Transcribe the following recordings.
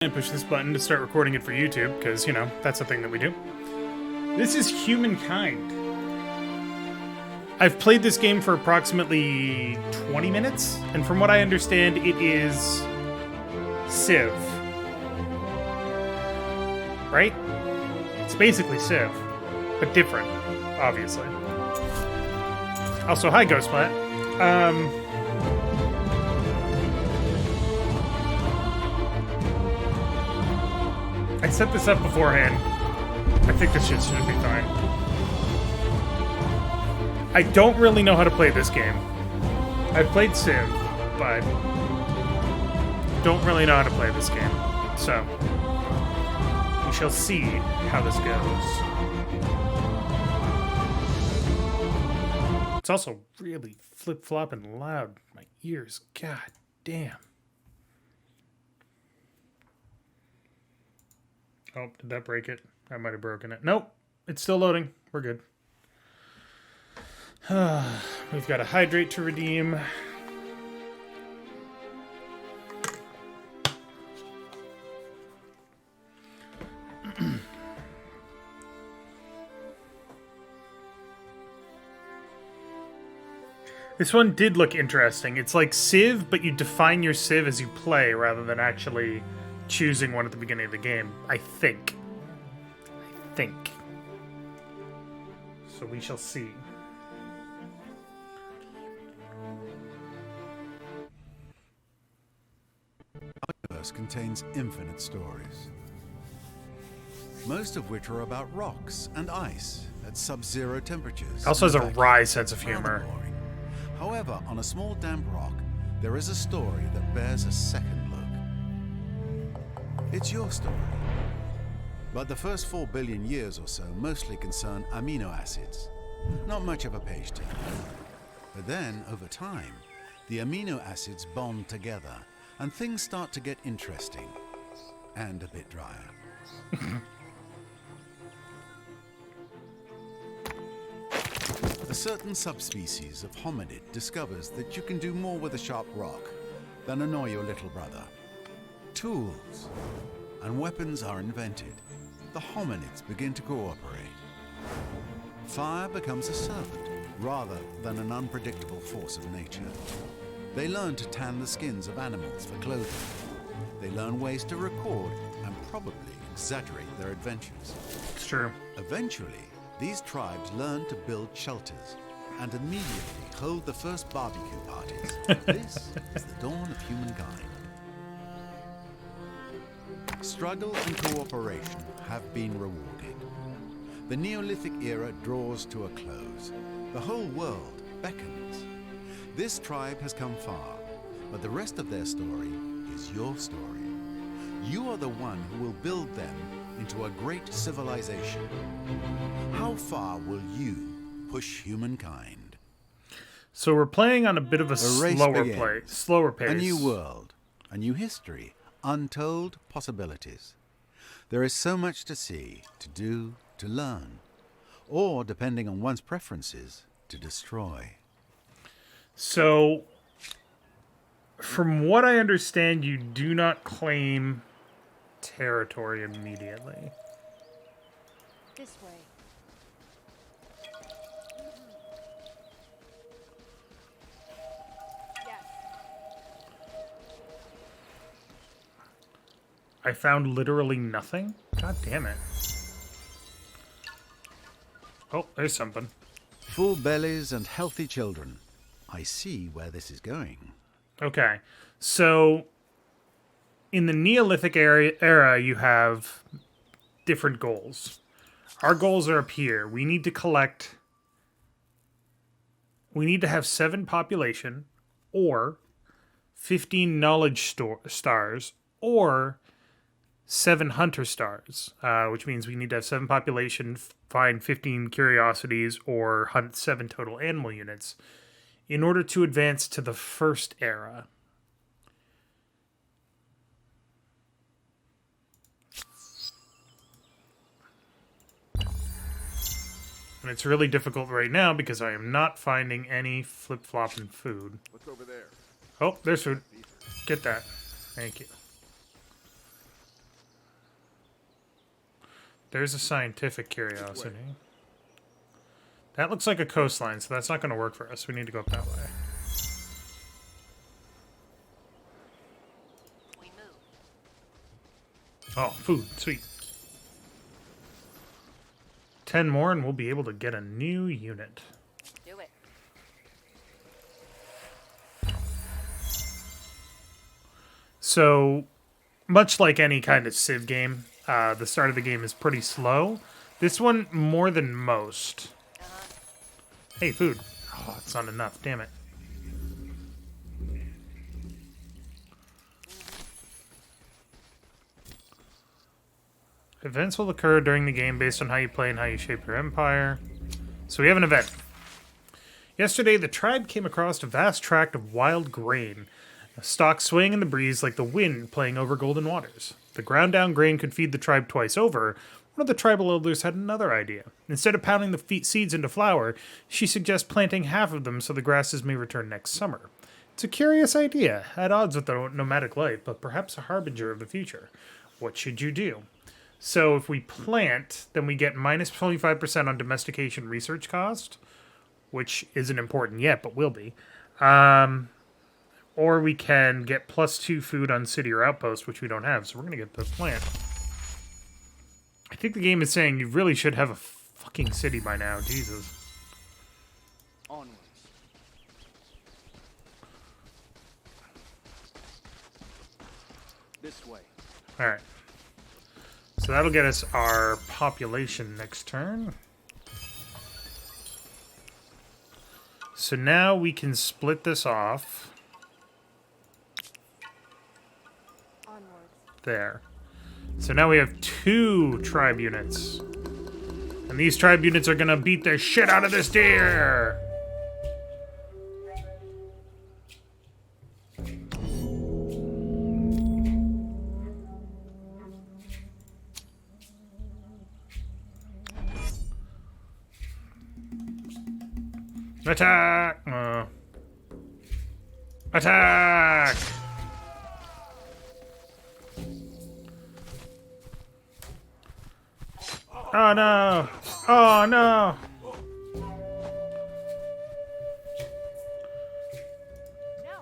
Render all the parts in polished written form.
And push this button to start recording it for YouTube, because, you know, that's a thing that we do. This is Humankind. I've played this game for approximately 20 minutes, and from what I understand, it is Civ. Right? It's basically Civ, but different, obviously. Also, hi, Ghostplat. I set this up beforehand. I think this shit should be fine. I don't really know how to play this game. I've played Civ, but don't really know how to play this game. So, we shall see how this goes. It's also really flip-flopping loud. My ears, god damn. Oh, did that break it? I might have broken it. Nope. It's still loading. We're good. We've got a hydrate to redeem. This one did look interesting. It's like Civ, but you define your Civ as you play rather than actually choosing one at the beginning of the game, I think. So we shall see. Our universe contains infinite stories, most of which are about rocks and ice at sub-zero temperatures. Also has a wry sense of humor. However, on a small damp rock, there is a story that bears a second look. It's your story. But the first 4 billion years or so mostly concern amino acids. Not much of a page turn. But then, over time, the amino acids bond together, and things start to get interesting. And a bit drier. A certain subspecies of hominid discovers that you can do more with a sharp rock than annoy your little brother. Tools and weapons are invented. The hominids begin to cooperate. Fire becomes a servant rather than an unpredictable force of nature. They learn to tan the skins of animals for clothing. They learn ways to record and probably exaggerate their adventures. It's true. Eventually, these tribes learn to build shelters and immediately hold the first barbecue parties. This is the dawn of humankind. Struggle and cooperation have been rewarded. The Neolithic era draws to a close. The whole world beckons. This tribe has come far, but the rest of their story is your story. You are the one who will build them into a great civilization. How far will you push humankind? So we're playing on a bit of a slower pace. A new world, a new history, untold possibilities. There is so much to see, to do, to learn, or, depending on one's preferences, to destroy. So, from what I understand, you do not claim territory immediately. This way. Yes. I found literally nothing? God damn it. Oh, there's something. Full bellies and healthy children. I see where this is going. Okay, so in the Neolithic era, you have different goals. Our goals are up here. We need to have 7 population, or 15 knowledge stars, or 7 hunter stars, which means we need to have 7 population, find 15 curiosities, or hunt 7 total animal units in order to advance to the first era. And it's really difficult right now because I am not finding any flip-flopping food. What's over there? Oh, there's food. Get that. Thank you. There's a scientific curiosity. That looks like a coastline, so that's not going to work for us. We need to go up that way. We move. Oh, food. Sweet. 10 more and we'll be able to get a new unit. Do it. So, much like any kind of Civ game, the start of the game is pretty slow. This one, more than most. Hey, food. Oh, it's not enough. Damn it. Events will occur during the game based on how you play and how you shape your empire. So we have an event. Yesterday, the tribe came across a vast tract of wild grain, a stalk swaying in the breeze like the wind playing over golden waters. The ground-down grain could feed the tribe twice over. One of the tribal elders had another idea. Instead of pounding the seeds into flour, she suggests planting half of them so the grasses may return next summer. It's a curious idea, at odds with the nomadic life, but perhaps a harbinger of the future. What should you do? So if we plant, then we get minus 25% on domestication research cost, which isn't important yet, but will be. Or we can get +2 food on city or outpost, which we don't have, so we're going to get the plant. I think the game is saying you really should have a fucking city by now. Jesus. Onwards. This way. Alright. So that'll get us our population next turn. So now we can split this off. Onwards. There. So now we have 2 tribe units. And these tribe units are gonna beat the shit out of this deer! Attack! Attack! Oh no! Oh no! No.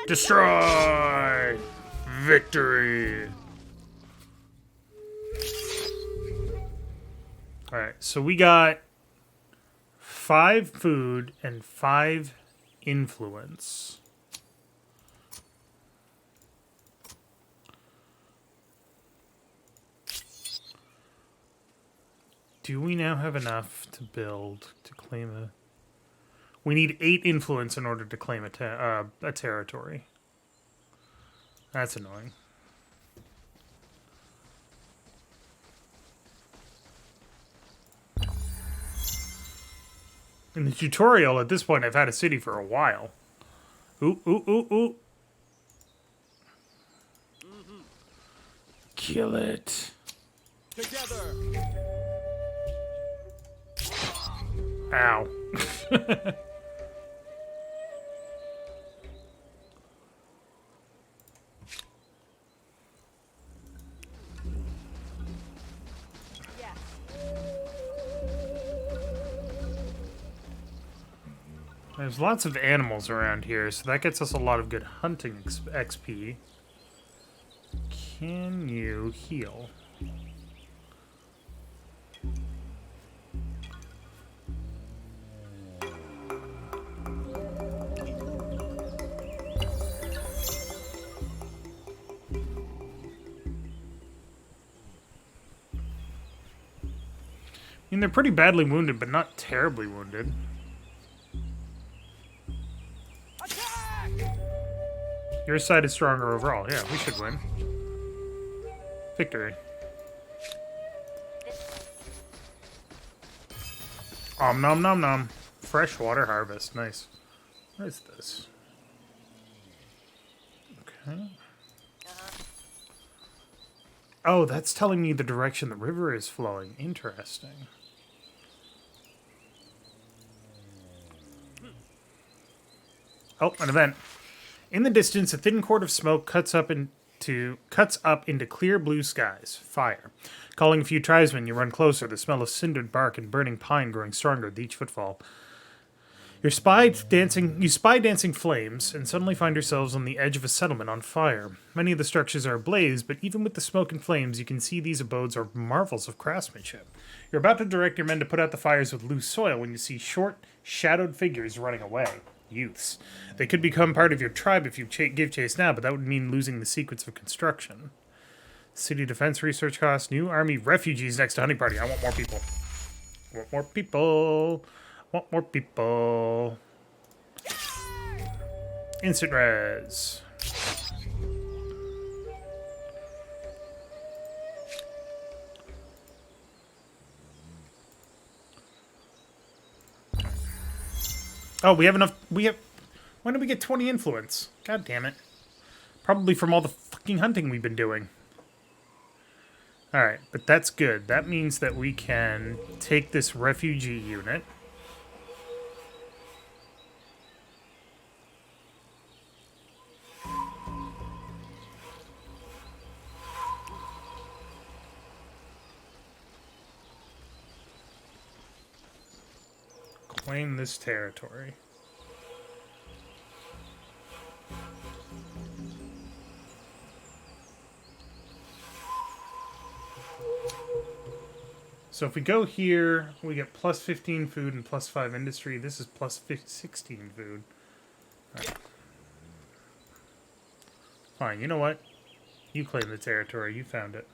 Destroy! Victory! Alright, so we got 5 food and 5 influence. Do we now have enough to build, to claim a... We need 8 influence in order to claim a territory. That's annoying. In the tutorial, at this point, I've had a city for a while. Ooh, ooh, ooh, ooh. Kill it. Together. Ow. Yeah. There's lots of animals around here, so that gets us a lot of good hunting XP. Can you heal? I mean, they're pretty badly wounded, but not terribly wounded. Attack! Your side is stronger overall. Yeah, we should win. Victory. Om nom nom nom. Freshwater harvest. Nice. What is this? Okay. Oh, that's telling me the direction the river is flowing. Interesting. Oh, an event. In the distance, a thin cord of smoke cuts up cuts up into clear blue skies. Fire. Calling a few tribesmen, you run closer. The smell of cindered bark and burning pine growing stronger with each footfall. You spy dancing flames, and suddenly find yourselves on the edge of a settlement on fire. Many of the structures are ablaze, but even with the smoke and flames, you can see these abodes are marvels of craftsmanship. You're about to direct your men to put out the fires with loose soil when you see short, shadowed figures running away. Youths. They could become part of your tribe if you give chase now, but that would mean losing the secrets of construction. City defense research costs. New army refugees next to hunting party. I want more people. Want more people. Want more people. Instant res. Oh, we have enough. When did we get 20 influence? God damn it. Probably from all the fucking hunting we've been doing. Alright, but that's good. That means that we can take this refugee unit. Claim this territory. So if we go here, we get plus 15 food and plus 5 industry. This is plus 16 food. Right. Fine, you know what? You claim the territory. You found it.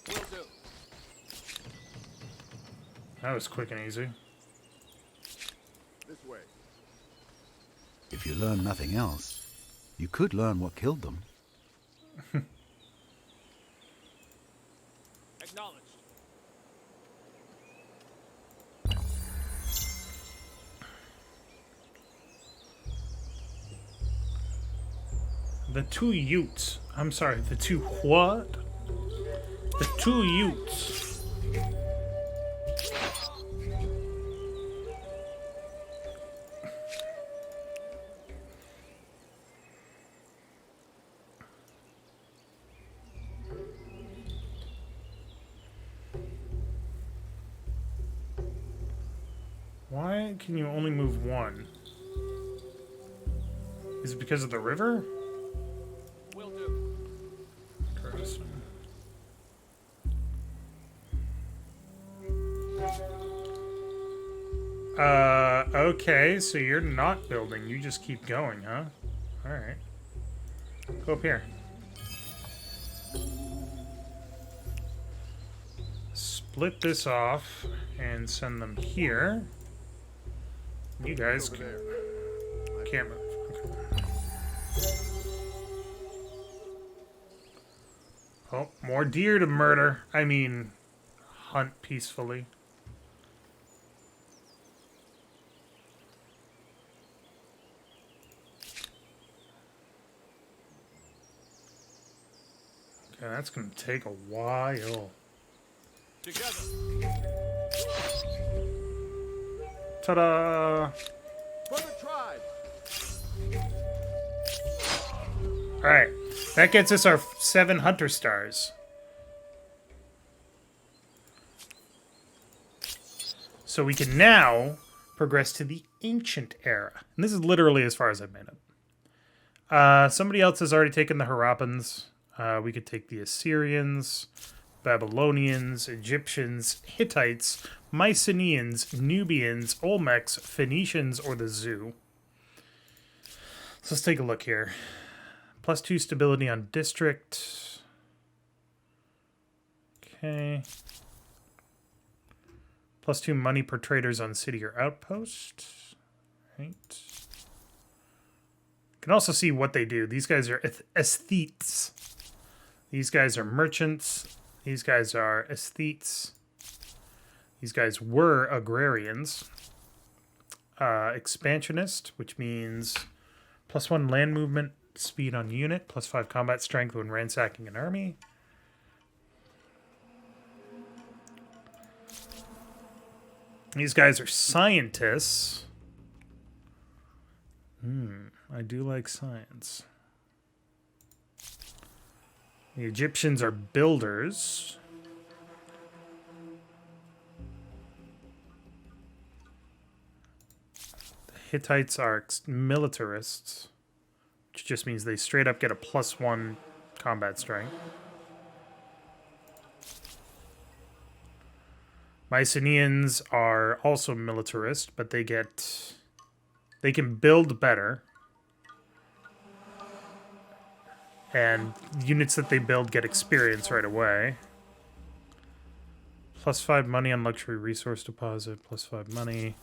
Will do. That was quick and easy. This way. If you learn nothing else, you could learn what killed them. Acknowledged. The two Utes. I'm sorry, the two what? The two Utes. Why can you only move one? Is it because of the river? Will do. Interesting. Okay, so you're not building, you just keep going, huh? Alright. Go up here. Split this off and send them here. You guys can't move. Okay. Oh, more deer to murder. I mean, hunt peacefully. Okay, that's going to take a while. Together. Ta-da! For the tribe. Alright, that gets us our 7 hunter stars. So we can now progress to the ancient era. And this is literally as far as I've made it. Somebody else has already taken the Harappans. We could take the Assyrians, Babylonians, Egyptians, Hittites, Mycenaeans, Nubians, Olmecs, Phoenicians, or the Zoo. So let's take a look here. +2 stability on district. Okay. +2 money per traders on city or outpost. Right. You can also see what they do. These guys are aesthetes. These guys are merchants. These guys are aesthetes. These guys were agrarians. Expansionist, which means +1 land movement speed on unit, +5 combat strength when ransacking an army. These guys are scientists. I do like science. The Egyptians are builders. The Hittites are militarists, which just means they straight up get a +1 combat strength. Mycenaeans are also militarist, but they can build better. And units that they build get experience right away. +5 money on luxury resource deposit, +5 money.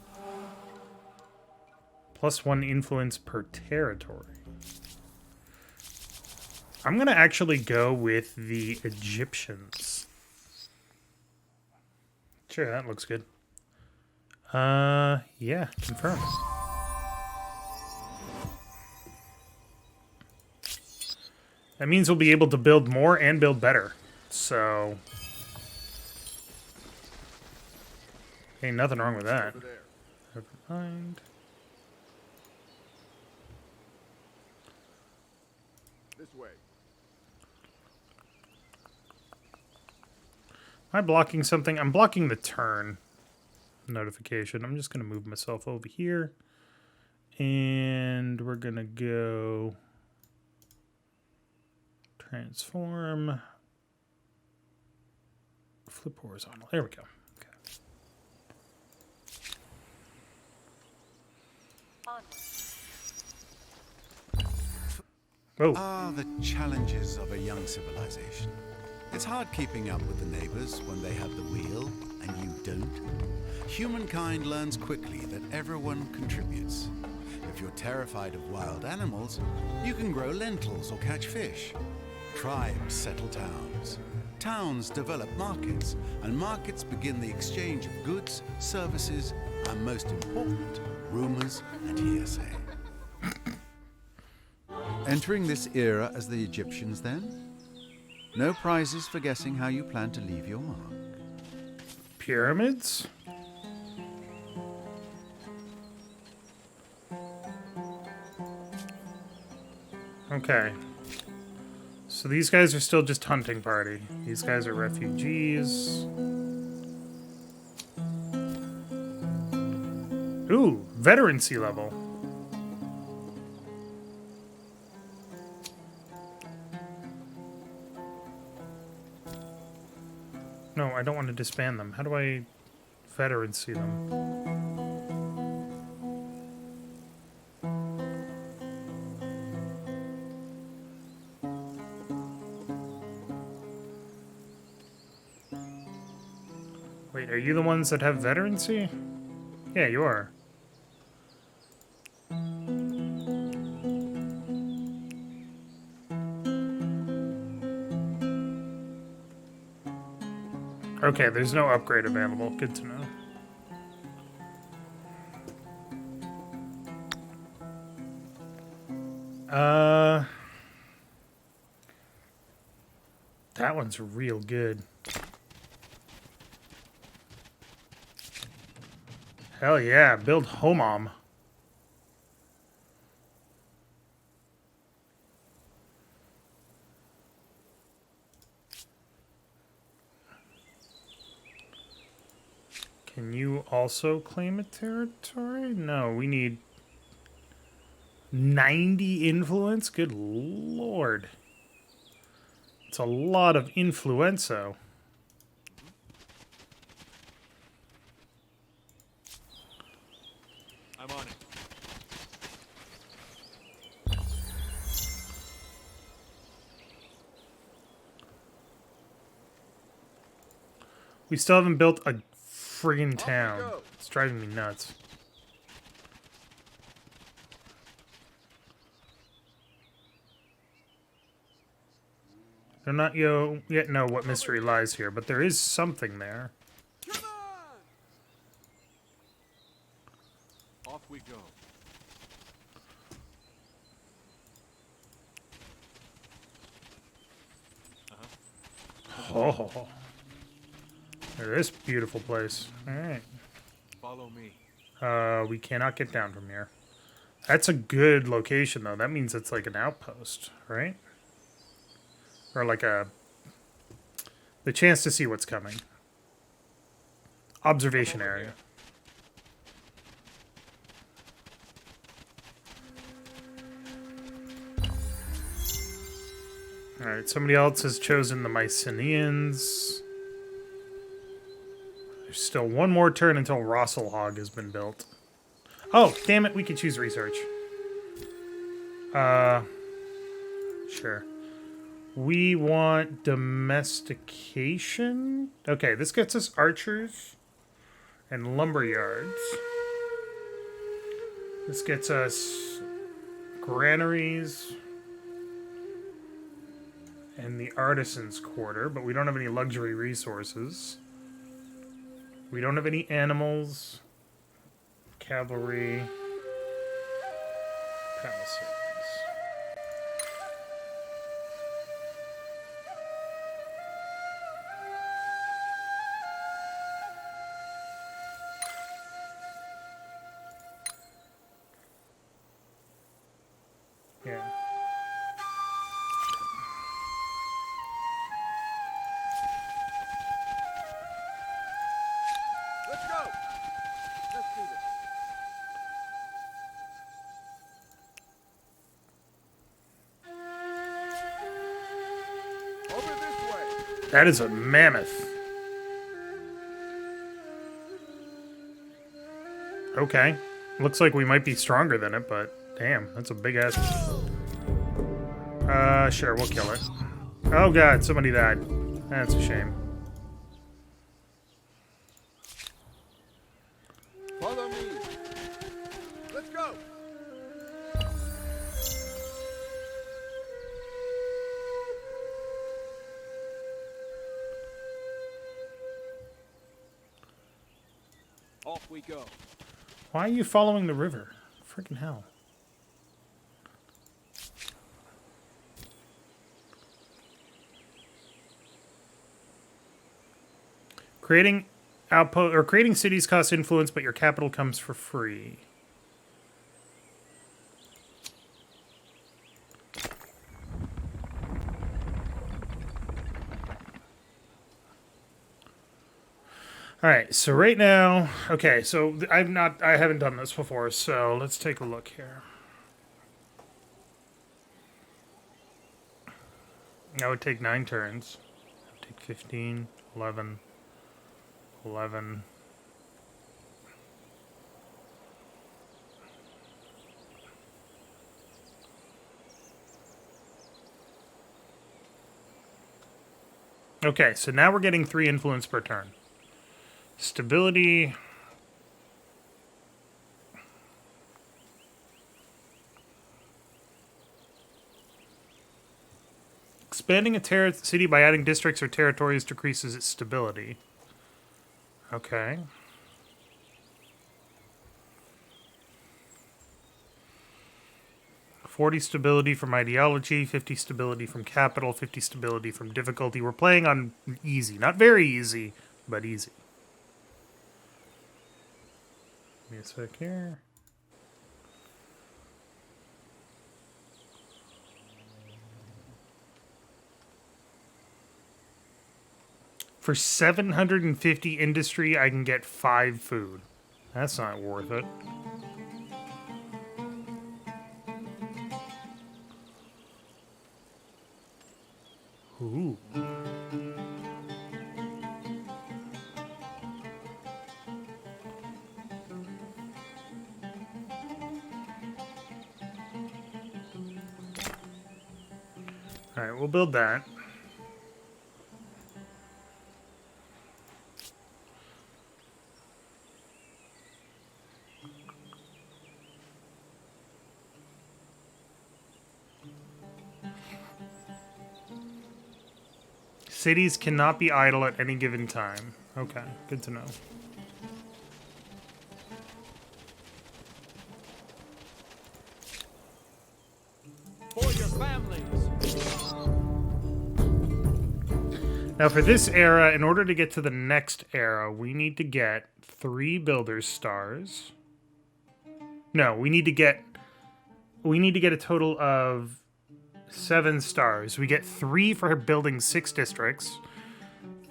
+1 influence per territory. I'm going to actually go with the Egyptians. Sure, that looks good. Yeah, confirm. That means we'll be able to build more and build better. So, ain't nothing wrong with that. Over there. Never mind. This way. Am I blocking something? I'm blocking the turn notification. I'm just going to move myself over here. And we're going to go transform. Flip horizontal. There we go. Okay. Whoa. The challenges of a young civilization. It's hard keeping up with the neighbors when they have the wheel and you don't. Humankind learns quickly that everyone contributes. If you're terrified of wild animals, you can grow lentils or catch fish. Tribes settle towns. Towns develop markets, and markets begin the exchange of goods, services, and most important, rumors and hearsay. Entering this era as the Egyptians, then? No prizes for guessing how you plan to leave your mark. Pyramids? Okay. So these guys are still just hunting party. These guys are refugees. Ooh, veterancy level. No, I don't want to disband them. How do I veterancy them? Wait, are you the ones that have veterancy? Yeah, you are. Okay, there's no upgrade available. Good to know. That one's real good. Hell yeah, build Homom. Can you also claim a territory? No, we need 90 influence? Good lord. It's a lot of influenzo. I'm on it. We still haven't built a friggin' Off we town. go. It's driving me nuts. They're not yet know what mystery lies here, but there is something there. Come on! Off we go. Oh, this beautiful place. All right. Follow me. We cannot get down from here. That's a good location, though. That means it's like an outpost, right? Or like the chance to see what's coming. Observation area. Alright, somebody else has chosen the Mycenaeans. There's still one more turn until Rosselhog has been built. Oh, damn it, we could choose research. Sure. We want domestication. Okay, this gets us archers and lumber yards. This gets us granaries and the artisans' quarter, but we don't have any luxury resources. We don't have any animals. Cavalry. Palisades. Yeah. Let's go. Let's do this. Over this way. That is a mammoth. Okay. Looks like we might be stronger than it, but damn, that's a big ass. Sure, we'll kill it. Oh god, somebody died. That's a shame. Follow me. Let's go. Off we go. Why are you following the river? Freaking hell. Creating outpost or creating cities costs influence, but your capital comes for free. All right, so right now, okay, so I haven't done this before, so let's take a look here. That would take 9 turns. Take 15, 11, 11. Okay, so now we're getting 3 influence per turn. Stability. Expanding a city by adding districts or territories decreases its stability. Okay. $40 stability from ideology, 50 stability from capital, 50 stability from difficulty. We're playing on easy. Not very easy, but easy. Give me a sec here. For 750 industry, I can get 5 food. That's not worth it. Ooh. Alright, we'll build that. Cities cannot be idle at any given time. Okay, good to know. For your families. Now for this era, in order to get to the next era, we need to get 3 builders stars. No, we need to get we need to get a total of 7 stars. We get 3 for building 6 districts,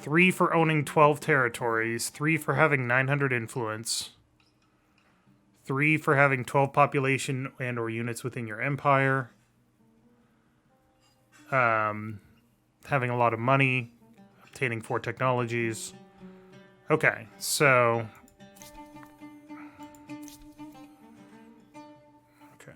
3 for owning 12 territories, 3 for having 900 influence, 3 for having 12 population and or units within your empire, having a lot of money, obtaining 4 technologies. Okay, so... Okay.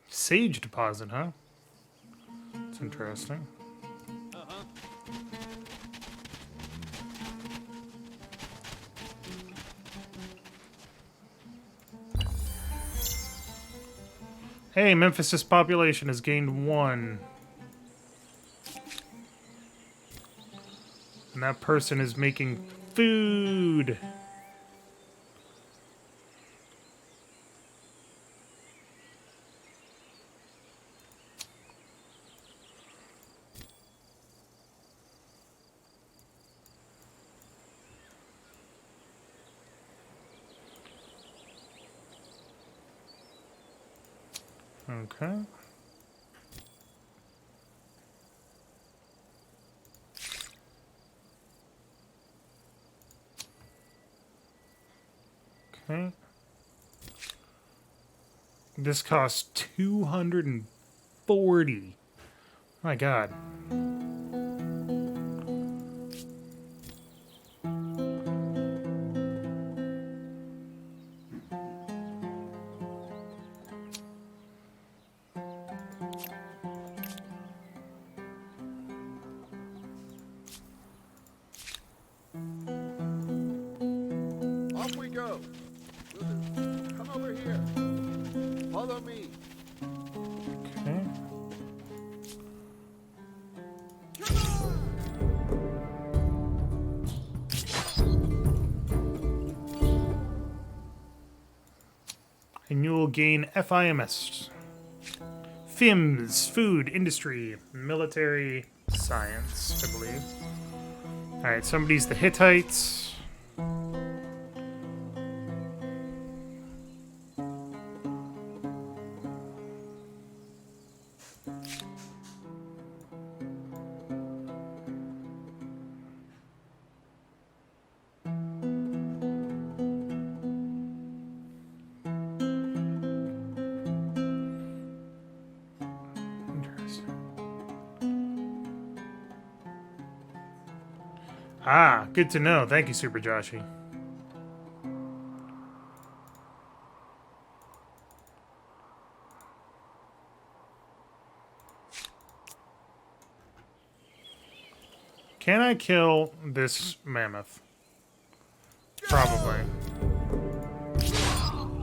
Sage deposit, huh? That's interesting. Hey, Memphis' population has gained 1. And that person is making food. Okay. Okay. This costs 240. My God. Off we go. Wizard, come over here. Follow me. Okay. And you will gain FIMS. FIMS, food, industry, military, science, I believe. Alright, somebody's the Hittites. Ah, good to know. Thank you, Super Joshi. Can I kill this mammoth? Probably.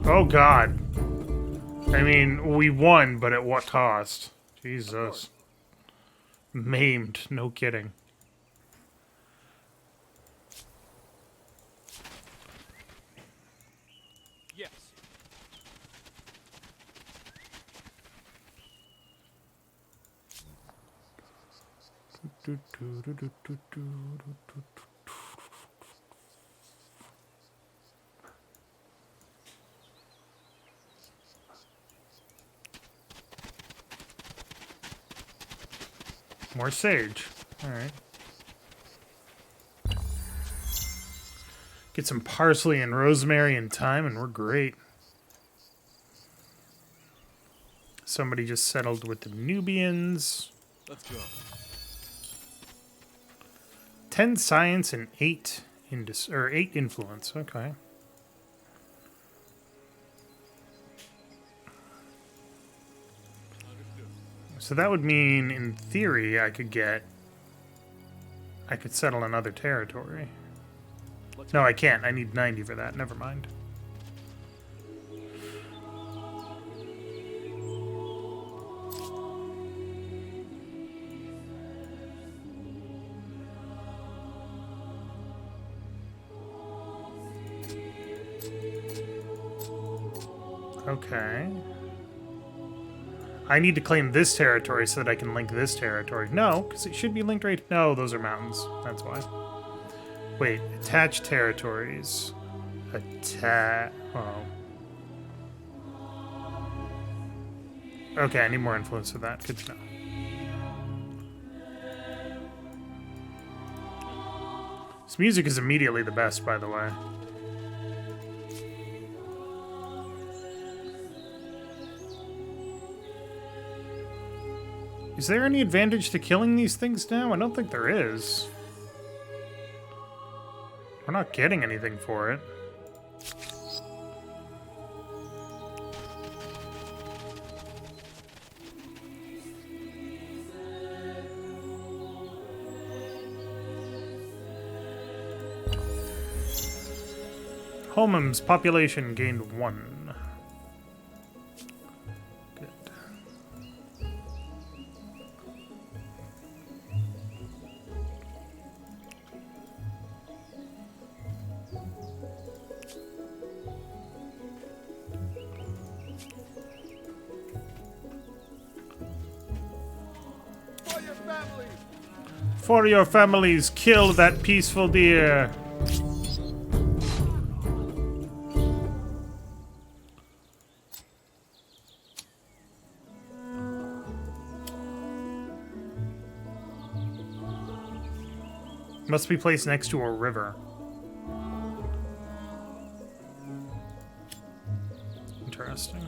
Oh, God. I mean, we won, but at what cost? Jesus. Maimed. No kidding. Yes. More sage. Alright. Get some parsley and rosemary and thyme, and we're great. Somebody just settled with the Nubians. Let's go. 10 science and 8 influence. Okay. So that would mean, in theory, I could settle another territory. No, I can't. I need 90 for that. Never mind. Okay. I need to claim this territory so that I can link this territory. No, because it should be linked right... No, those are mountains. That's why. Wait, attach territories. Oh. Okay, I need more influence with that. Good to know. This music is immediately the best, by the way. Is there any advantage to killing these things now? I don't think there is. We're not getting anything for it. Holmum's population gained 1. Good. For your family! For your families, kill that peaceful deer. Must be placed next to a river. Interesting.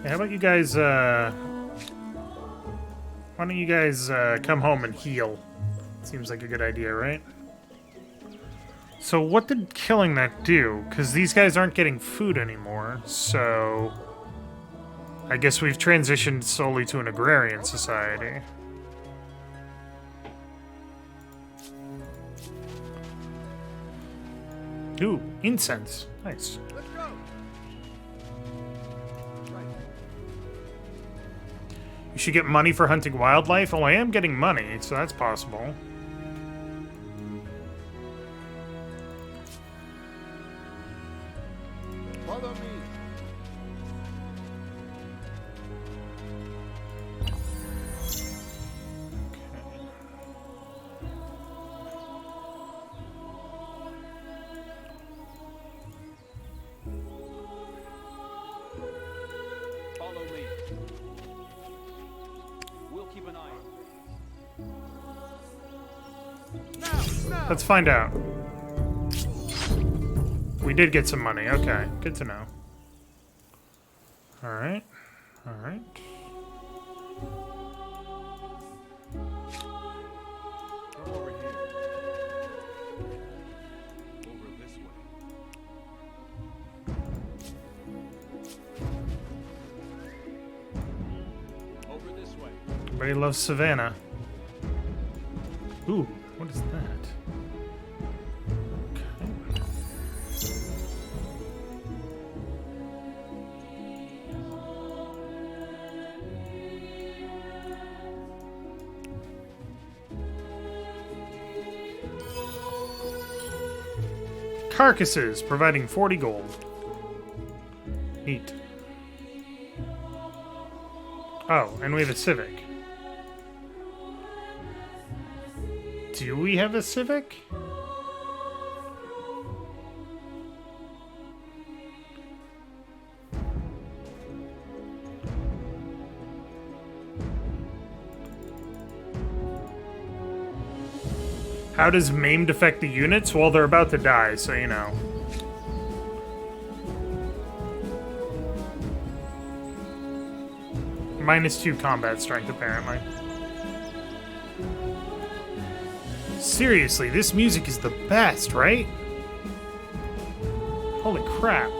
Yeah, how about you guys, why don't you guys, come home and heal? Seems like a good idea, right? So what did killing that do? Because these guys aren't getting food anymore, so... I guess we've transitioned solely to an agrarian society. Ooh, incense. Nice. Let's go! Right. You should get money for hunting wildlife. Oh, I am getting money, so that's possible. Follow me. Follow me. We'll keep an eye on things. Now! Let's find out. We did get some money. Okay, good to know. Alright. Alright. Come over here. Over this way. Over this way. Everybody loves Savannah. Ooh, what is that? Okay. Carcasses, providing 40 gold. Neat. Oh, and we have a civic. Do we have a civic? How does maimed affect the units? Well, they're about to die, so you know. -2 combat strength, apparently. Seriously, this music is the best, right? Holy crap.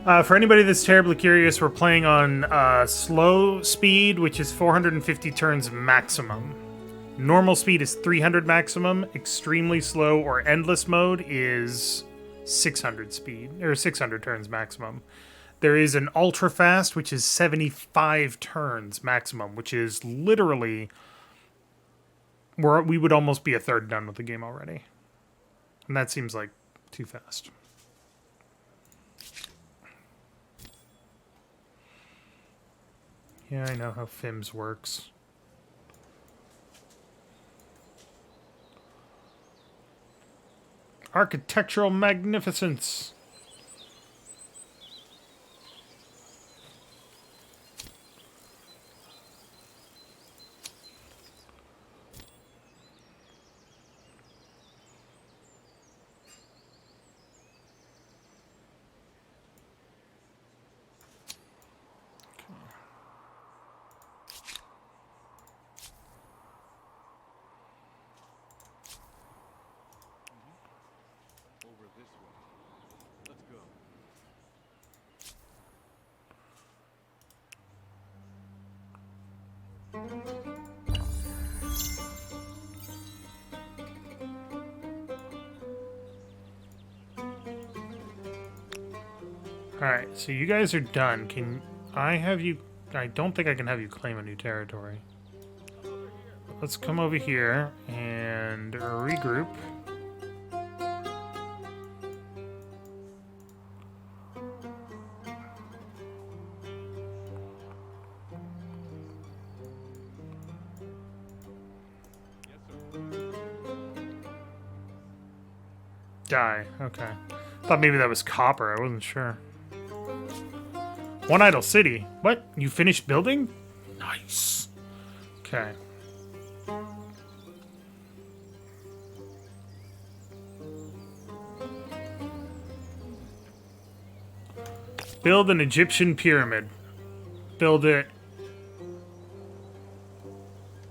For anybody that's terribly curious, we're playing on slow speed, which is 450 turns maximum. Normal speed is 300 maximum. Extremely slow or endless mode is 600 speed, or 600 turns maximum. There is an ultra fast, which is 75 turns maximum, which is literally we would almost be a third done with the game already. And that seems like too fast. Yeah, I know how FIMS works. Architectural magnificence. Over this way. Let's go. Alright, so you guys are done. Can I have you... I don't think I can have you claim a new territory. Let's come over here and regroup. Die. Okay. Thought maybe that was copper. I wasn't sure. One idle city. What? You finished building? Nice. Okay. Build an Egyptian pyramid. Build it.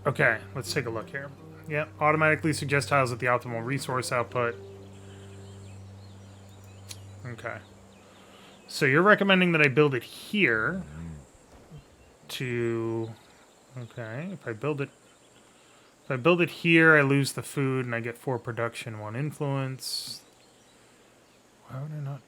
Okay, let's take a look here. Yep, automatically suggest tiles at the optimal resource output. Okay. So you're recommending that I build it here to... Okay, if I build it here, I lose the food and I get 4 production, 1 influence. Why would I not?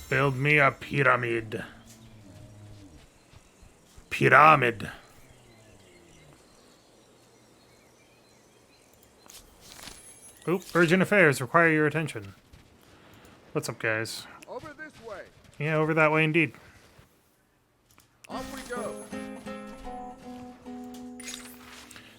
Build me a pyramid. Pyramid. Oop, urgent affairs require your attention. What's up, guys? Over this way. Yeah, over that way indeed. Off we go.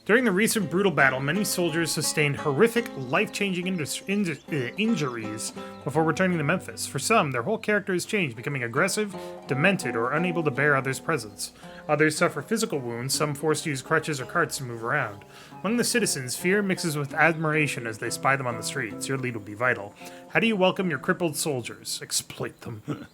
During the recent brutal battle, many soldiers sustained horrific, life-changing injuries before returning to Memphis. For some, their whole character has changed, becoming aggressive, demented, or unable to bear others' presence. Others suffer physical wounds, some forced to use crutches or carts to move around. Among the citizens, fear mixes with admiration as they spy them on the streets. Your lead will be vital. How do you welcome your crippled soldiers? Exploit them.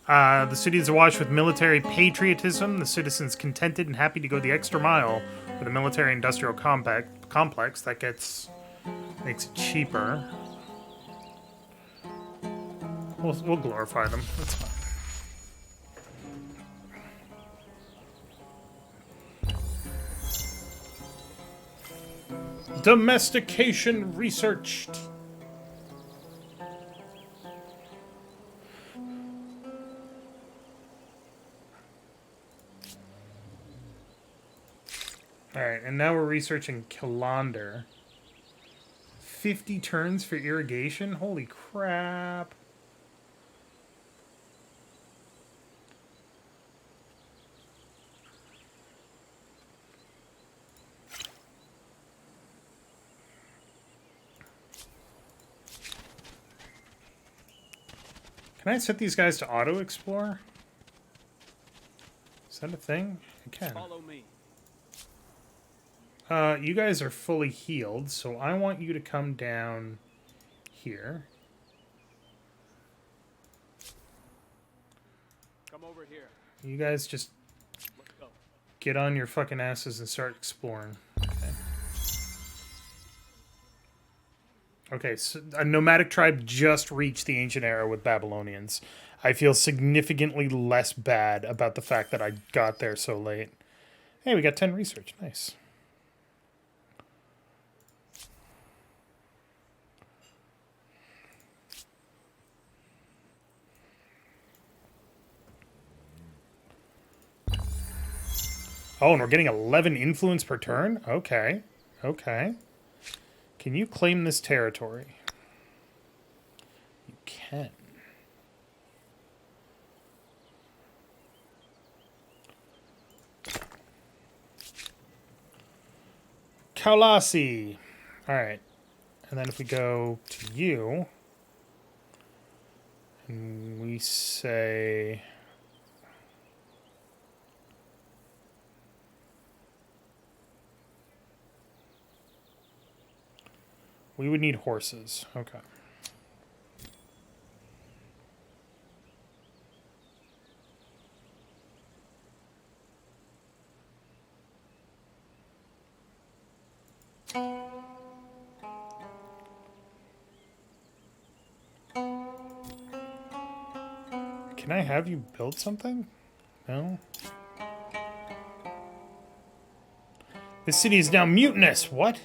The city is awash with military patriotism. The citizens contented and happy to go the extra mile for the military-industrial complex. That makes it cheaper. We'll glorify them. That's fine. Domestication researched. Alright, and now we're researching Kilander. 50 turns for irrigation? Holy crap. Can I set these guys to auto-explore? Is that a thing? I can. Follow me. You guys are fully healed, so I want you to come down here. Come over here. You guys just Let's go. get on your fucking asses and start exploring. Okay. Okay, so a nomadic tribe just reached the ancient era with Babylonians. I feel significantly less bad about the fact that I got there so late. Hey, we got 10 research. Nice. Oh, and we're getting 11 influence per turn? Okay. Okay. Can you claim this territory? You can. Kaulasi. Alright. And then if we go to you, and we say... We would need horses. Okay. Can I have you build something? No? This city is now mutinous. What?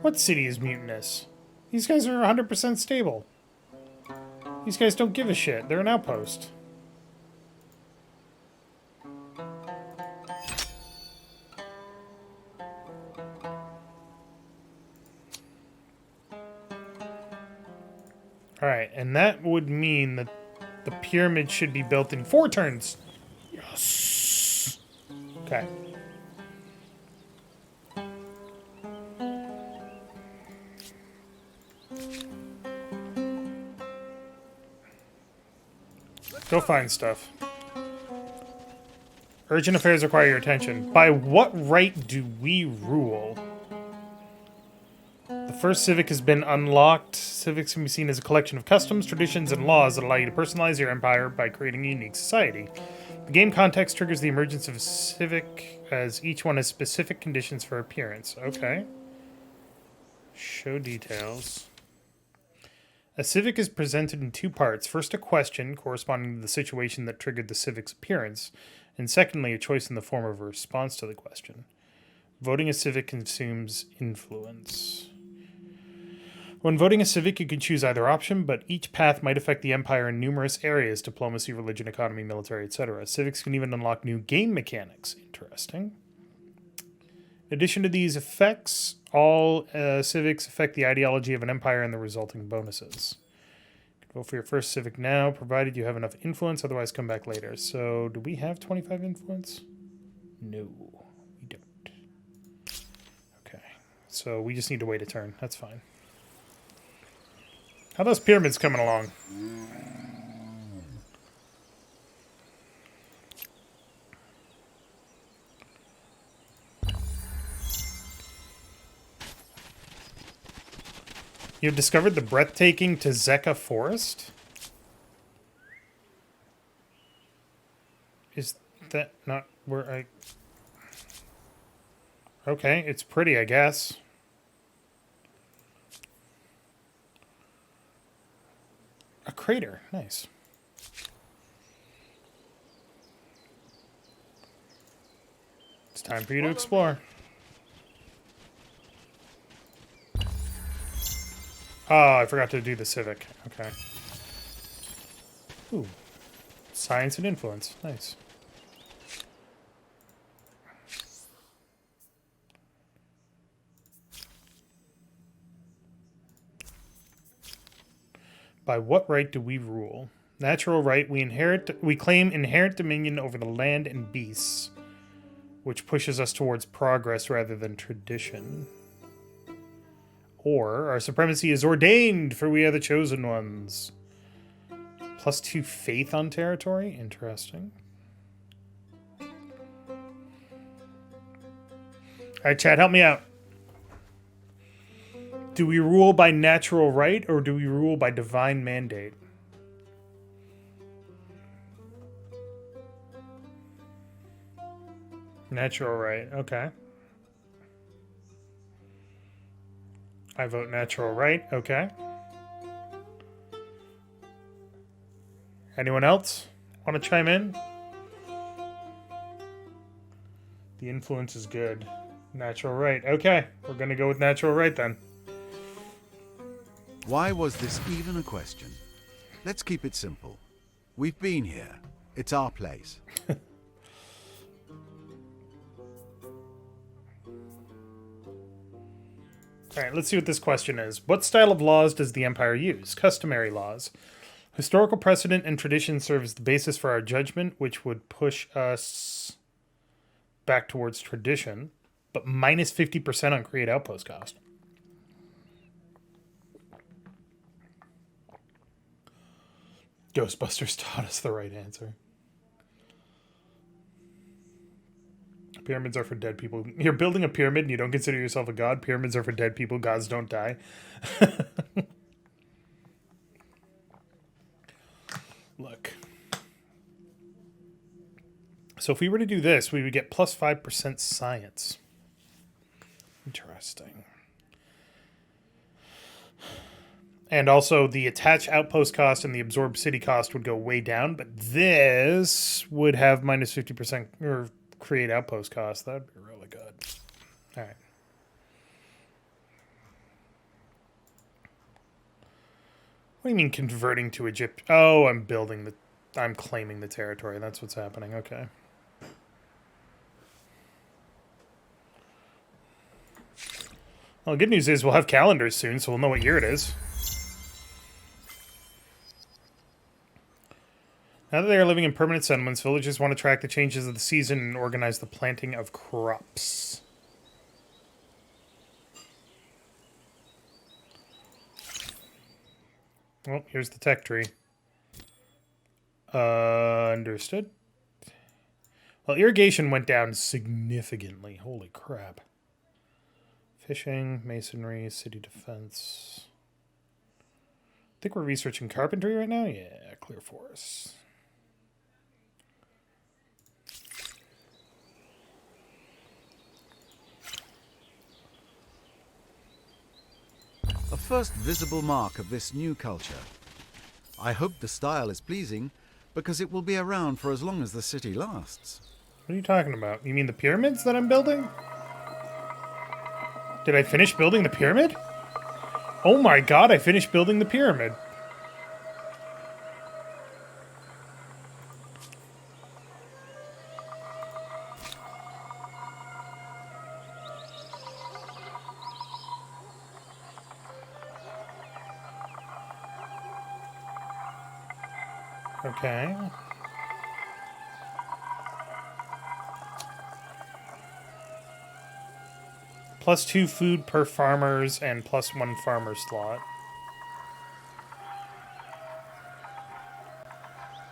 What city is mutinous? These guys are 100% stable. These guys don't give a shit. They're an outpost. Alright, and that would mean that the pyramid should be built in 4 turns. Yes. Okay. Go find stuff. Urgent affairs require your attention. By what right do we rule? The first civic has been unlocked. Civics can be seen as a collection of customs, traditions, and laws that allow you to personalize your empire by creating a unique society. The game context triggers the emergence of a civic, as each one has specific conditions for appearance. Okay. Show details. A civic is presented in 2 parts. First, a question corresponding to the situation that triggered the civic's appearance, and secondly, a choice in the form of a response to the question. Voting a civic consumes influence. When voting a civic, you can choose either option, but each path might affect the empire in numerous areas: diplomacy, religion, economy, military, etc. Civics can even unlock new game mechanics. Interesting. In addition to these effects, all civics affect the ideology of an empire and the resulting bonuses. You can vote for your first civic now, provided you have enough influence, otherwise come back later. So, do we have 25 influence? No, we don't. Okay, so we just need to wait a turn. That's fine. How are those pyramids coming along? You've discovered the breathtaking Tezeka Forest? Is that not where I... Okay, it's pretty, I guess. A crater. Nice. It's time for you to explore. Oh, I forgot to do the civic. Okay. Ooh. Science and influence. Nice. By what right do we rule? Natural right, we claim inherent dominion over the land and beasts, which pushes us towards progress rather than tradition. Or our supremacy is ordained, for we are the chosen ones. +2 faith on territory? Interesting. Alright, chat, help me out. Do we rule by natural right or do we rule by divine mandate? Natural right, okay. I vote natural right, okay. Anyone else want to chime in? The influence is good. Natural right, okay. We're going to go with natural right then. Why was this even a question? Let's keep it simple. We've been here. It's our place. Alright, let's see what this question is. What style of laws does the Empire use? Customary laws. Historical precedent and tradition serve as the basis for our judgment, which would push us back towards tradition, but minus 50% on create outpost cost. Ghostbusters taught us the right answer. Pyramids are for dead people. You're building a pyramid and you don't consider yourself a god. Pyramids are for dead people. Gods don't die. Look. So if we were to do this, we would get plus 5% science. Interesting. And also the attach outpost cost and the absorb city cost would go way down, but this would have minus 50% or create outpost cost. That'd be really good. All right. What do you mean converting to Egypt? Oh, I'm claiming the territory. That's what's happening. Okay. Well, the good news is we'll have calendars soon, so we'll know what year it is. Now that they are living in permanent settlements, villagers want to track the changes of the season and organize the planting of crops. Well, here's the tech tree. Understood. Well, irrigation went down significantly. Holy crap. Fishing, masonry, city defense. I think we're researching carpentry right now. Yeah, clear forests. A first visible mark of this new culture. I hope the style is pleasing, because it will be around for as long as the city lasts. What are you talking about? You mean the pyramids that I'm building? Did I finish building the pyramid? Oh my god, I finished building the pyramid. Okay. +2 food per farmers and +1 farmer slot.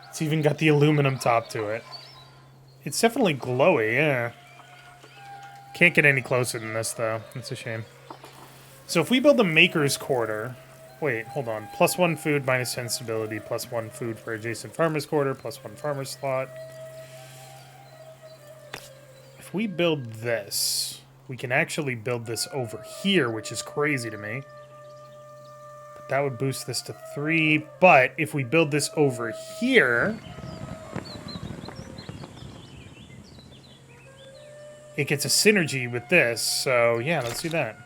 It's even got the aluminum top to it. It's definitely glowy, yeah. Can't get any closer than this, though. It's a shame. So if we build a maker's quarter... Wait, hold on. +1 food, -10 stability, +1 food for adjacent farmer's quarter, +1 farmer slot. If we build this, we can actually build this over here, which is crazy to me. But that would boost this to 3. But if we build this over here, it gets a synergy with this. So yeah, let's do that.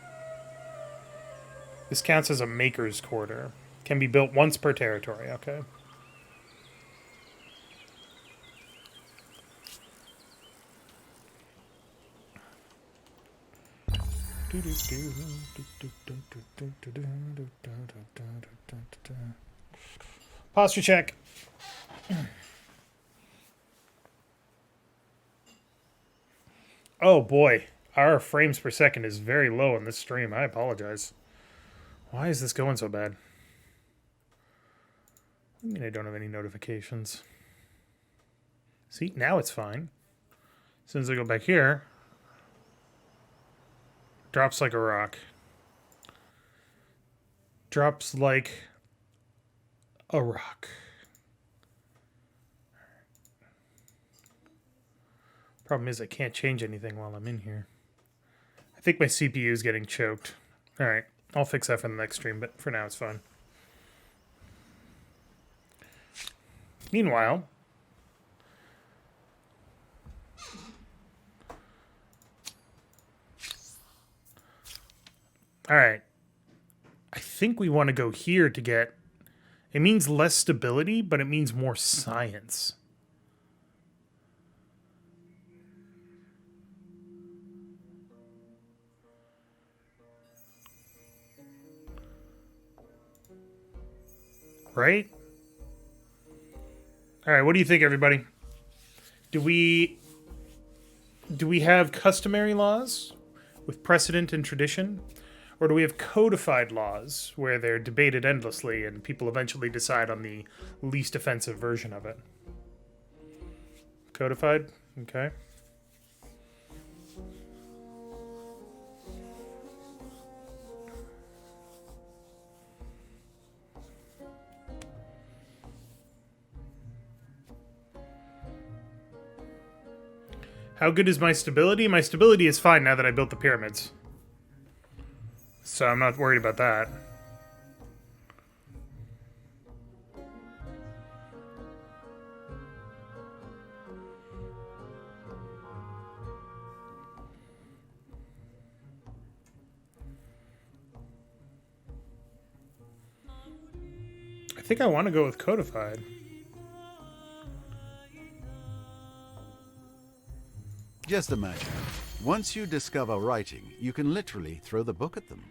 This counts as a maker's quarter. Can be built once per territory, okay. Posture check. Oh boy, our frames per second is very low in this stream. I apologize. Why is this going so bad? I mean, I don't have any notifications. See, now it's fine. As soon as I go back here, drops like a rock. Drops like a rock. Problem is I can't change anything while I'm in here. I think my CPU is getting choked. Alright, I'll fix that for the next stream, but for now it's fine. Meanwhile, alright, I think we want to go here to get, it means less stability, but it means more science. Right? Alright, what do you think, everybody? Do we have customary laws with precedent and tradition? Or do we have codified laws where they're debated endlessly and people eventually decide on the least offensive version of it? Codified? Okay. How good is my stability? My stability is fine now that I built the pyramids. So I'm not worried about that. I think I want to go with codified. Just imagine, once you discover writing, you can literally throw the book at them.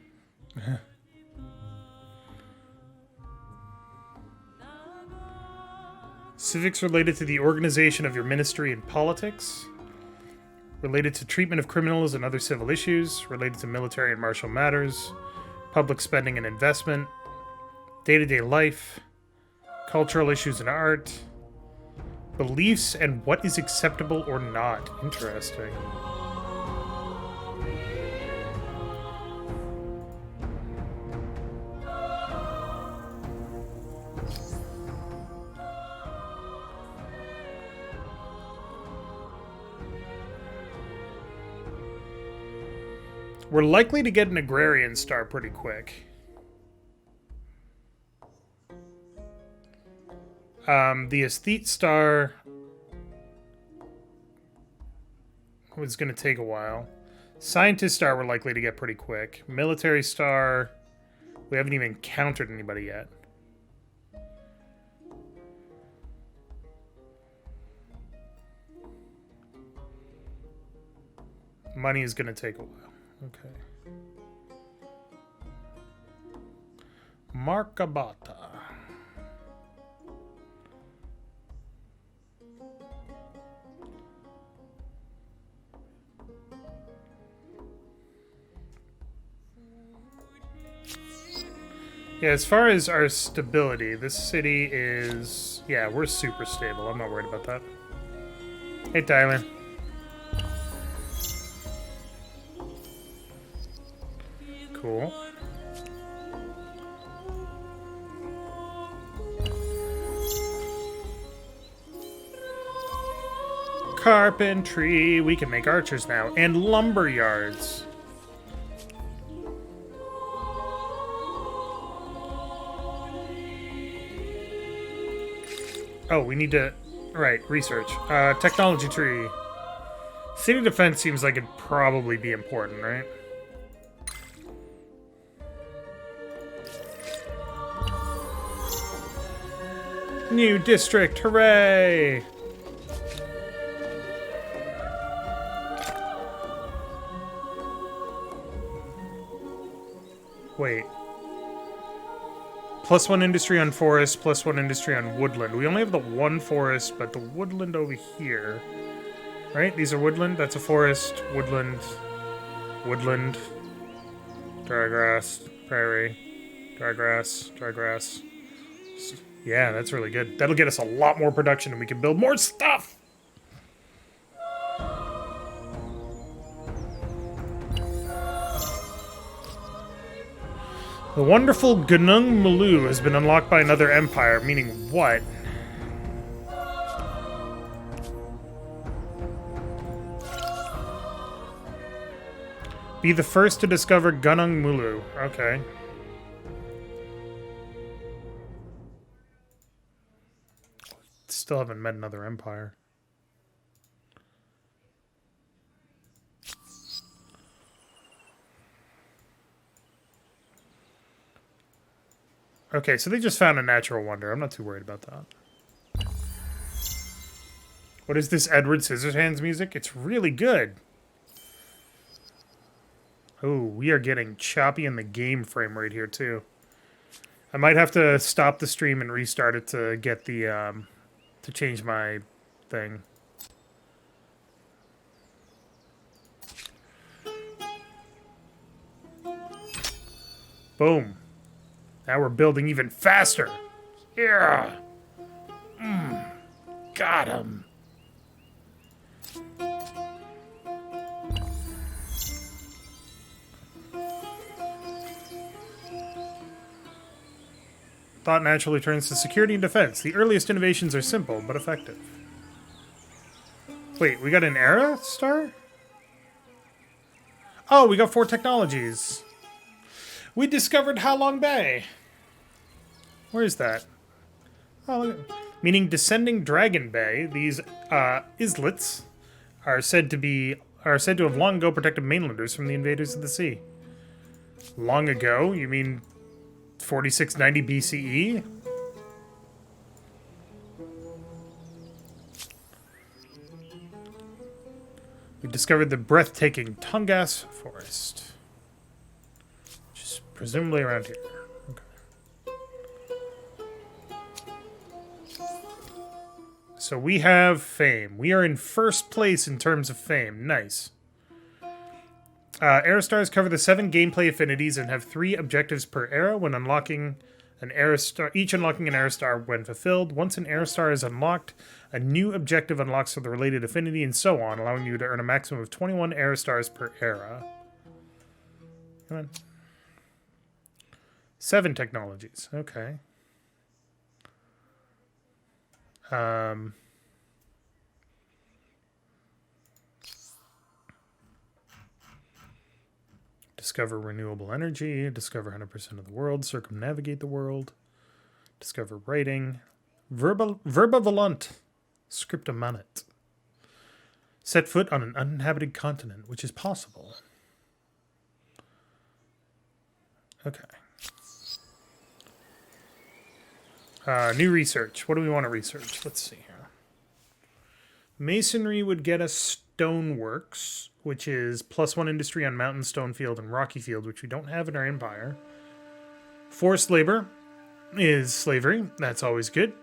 Civics related to the organization of your ministry and politics. Related to treatment of criminals and other civil issues. Related to military and martial matters. Public spending and investment. Day-to-day life. Cultural issues and art. Beliefs and what is acceptable or not. Interesting. We're likely to get an agrarian star pretty quick. The aesthete star was going to take a while. Scientist star we're likely to get pretty quick. Military star, we haven't even encountered anybody yet. Money is going to take a while. Okay. Markabata. Yeah, as far as our stability, this city is... Yeah, we're super stable. I'm not worried about that. Hey, Tyler. Cool. Carpentry. We can make archers now. And lumber yards. Oh, we need to... Right, research. Technology tree. City defense seems like it'd probably be important, right? New district, hooray! Wait. +1 industry on forest, +1 industry on woodland. We only have the one forest, but the woodland over here. Right? These are woodland. That's a forest. Woodland. Woodland. Dry grass. Prairie. Dry grass. Dry grass. Yeah, that's really good. That'll get us a lot more production and we can build more stuff! The wonderful Gunung Mulu has been unlocked by another empire, meaning what? Be the first to discover Gunung Mulu. Okay. Still haven't met another empire. Okay, so they just found a natural wonder. I'm not too worried about that. What is this Edward Scissorhands music? It's really good. Oh, we are getting choppy in the game frame right here, too. I might have to stop the stream and restart it to get the, to change my thing. Boom. Now we're building even faster. Yeah. Got him. Thought naturally turns to security and defense. The earliest innovations are simple, but effective. Wait, we got an era star? Oh, we got 4 technologies. We discovered Halong Bay. Where is that? Oh, look at, meaning descending Dragon Bay. These islets are said to have long ago protected mainlanders from the invaders of the sea. Long ago? You mean 4690 BCE? We discovered the breathtaking Tongass Forest. Which is presumably around here. Okay. So we have fame. We are in first place in terms of fame. Nice. Era stars cover the 7 gameplay affinities and have 3 objectives per era when unlocking an era star. Each unlocking an era star when fulfilled. Once an era star is unlocked, a new objective unlocks for the related affinity and so on, allowing you to earn a maximum of 21 era stars per era. Come on. 7 technologies. Okay. Discover renewable energy, discover 100% of the world, circumnavigate the world, discover writing, verba volant, scripta manet. Set foot on an uninhabited continent, which is possible. Okay. New research. What do we want to research? Let's see here. Masonry would get us stoneworks, which is +1 industry on mountain, stone field, and rocky field, which we don't have in our empire. Forced labor is slavery. That's always good.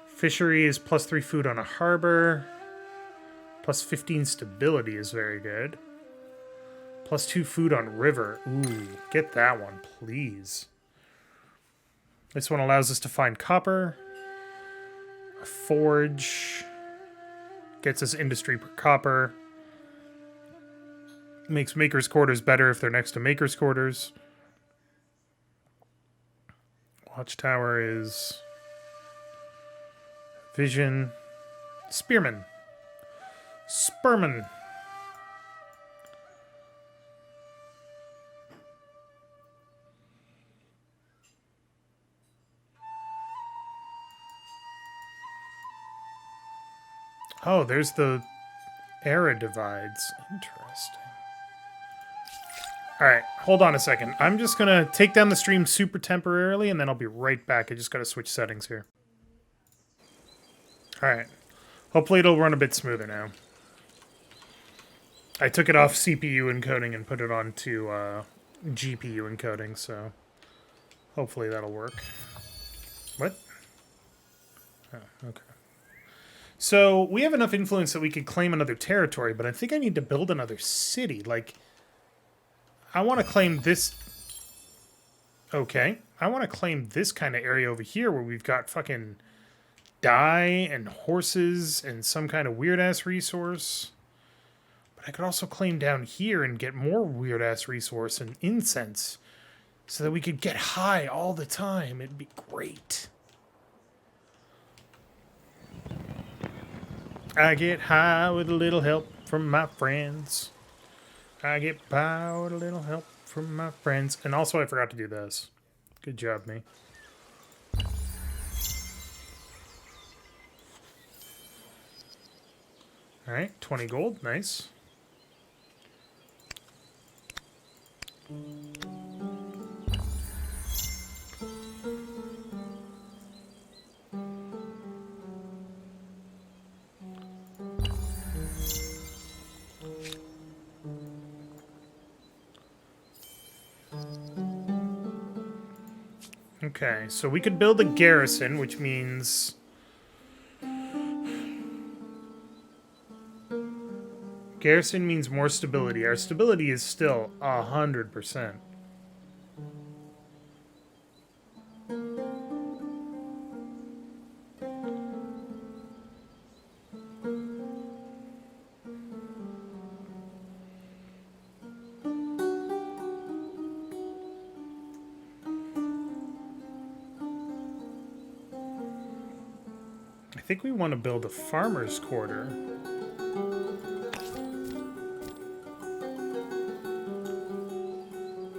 Fishery is +3 food on a harbor. +15 stability is very good. +2 food on river. Ooh, get that one, please. This one allows us to find copper. A forge. Gets us industry per copper. Makes makers' quarters better if they're next to makers' quarters. Watchtower is vision. Spearman. Spurman. Oh, there's the era divides. Interesting. Alright, hold on a second. I'm just going to take down the stream super temporarily, and then I'll be right back. I just got to switch settings here. Alright. Hopefully it'll run a bit smoother now. I took it off CPU encoding and put it onto GPU encoding, so hopefully that'll work. What? Oh, okay. So, we have enough influence that we could claim another territory, but I think I need to build another city. Like, I want to claim this... Okay. I want to claim this kind of area over here where we've got fucking dye and horses and some kind of weird-ass resource. But I could also claim down here and get more weird-ass resource and incense so that we could get high all the time. It'd be great. I get high with a little help from my friends. I get by with a little help from my friends. And also, I forgot to do this. Good job, me. Alright, 20 gold. Nice. Okay, so we could build a garrison, which means... Garrison means more stability. Our stability is still 100%. I think we want to build a farmer's quarter.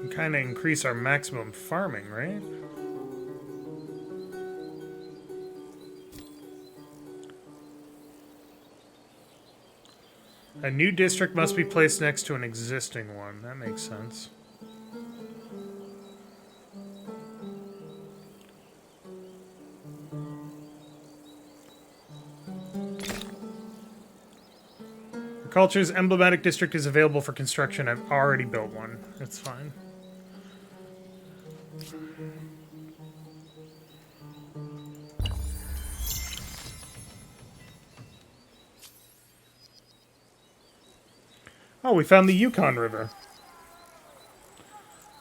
And kind of increase our maximum farming, right? A new district must be placed next to an existing one. That makes sense. Culture's emblematic district is available for construction. I've already built one. It's fine. Oh, we found the Yukon River.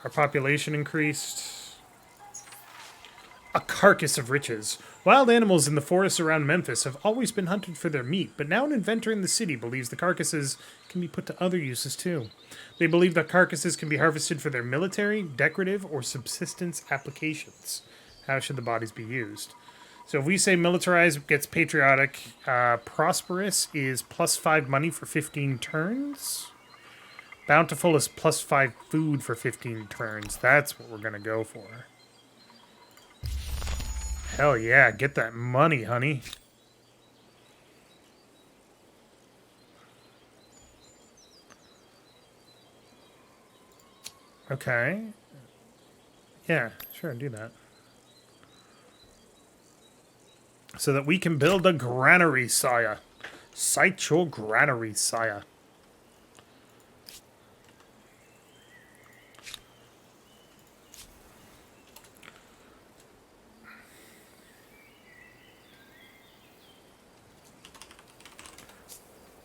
Our population increased. A carcass of riches. Wild animals in the forests around Memphis have always been hunted for their meat, but now an inventor in the city believes the carcasses can be put to other uses too. They believe that carcasses can be harvested for their military, decorative, or subsistence applications. How should the bodies be used? So if we say militarized gets patriotic, prosperous is +5 money for 15 turns. Bountiful is +5 food for 15 turns. That's what we're going to go for. Hell yeah, get that money, honey. Okay. Yeah, sure, do that. So that we can build a granary, sire. Cite your granary, sire.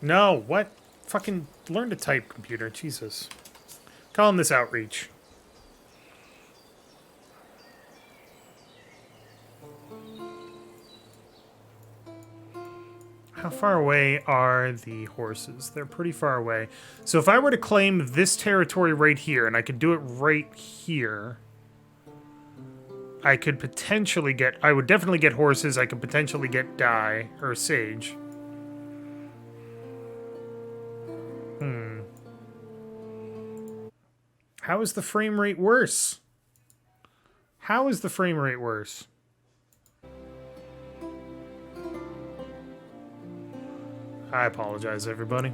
No, what? Fucking learn to type, computer. Jesus. Calling this outreach. How far away are the horses? They're pretty far away. So if I were to claim this territory right here, and I could do it right here, I could potentially get... I would definitely get horses. I could potentially get dye, or sage. How is the frame rate worse? How is the frame rate worse? I apologize, everybody.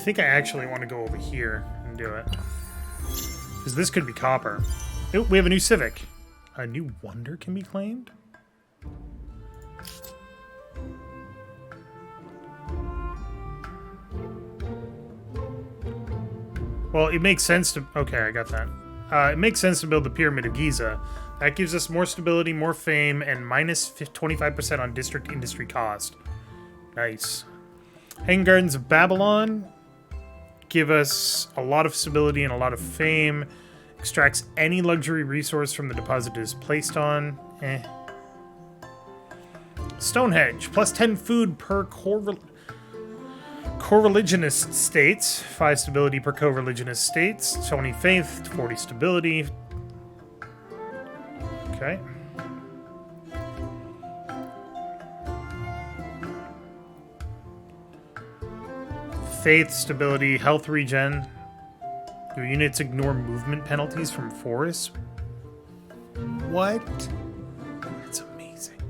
think I actually want to go over here and do it. Because this could be copper. Oh, we have a new civic. A new wonder can be claimed? Well, it makes sense to... Okay, I got that. It makes sense to build the Pyramid of Giza. That gives us more stability, more fame, and minus 25% on district industry cost. Nice. Hanging Gardens of Babylon give us a lot of stability and a lot of fame. Extracts any luxury resource from the deposit it is placed on. Stonehenge, plus 10 food per co-religionist states. 5 stability per co-religionist states. 20 faith, 40 stability. Okay. Faith, stability, health regen. Your units ignore movement penalties from forests. What? That's amazing.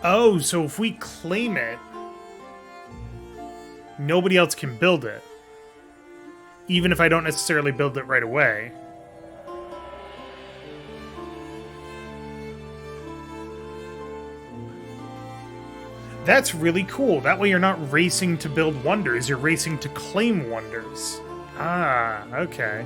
Oh, so if we claim it, nobody else can build it. Even if I don't necessarily build it right away. That's really cool. That way you're not racing to build wonders, you're racing to claim wonders. Ah, okay.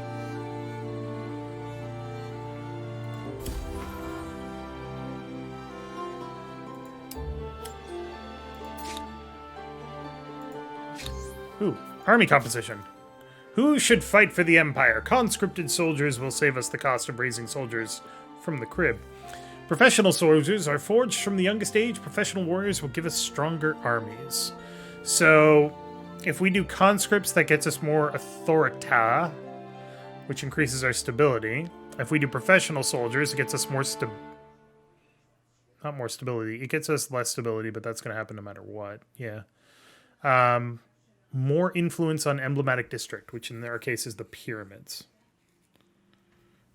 Ooh, army composition. Who should fight for the Empire? Conscripted soldiers will save us the cost of raising soldiers from the crib. Professional soldiers are forged from the youngest age. Professional warriors will give us stronger armies. So, if we do conscripts, that gets us more authorita, which increases our stability. If we do professional soldiers, it gets us more not more stability. It gets us less stability, but that's going to happen no matter what. Yeah. More influence on emblematic district, which in our case is the pyramids.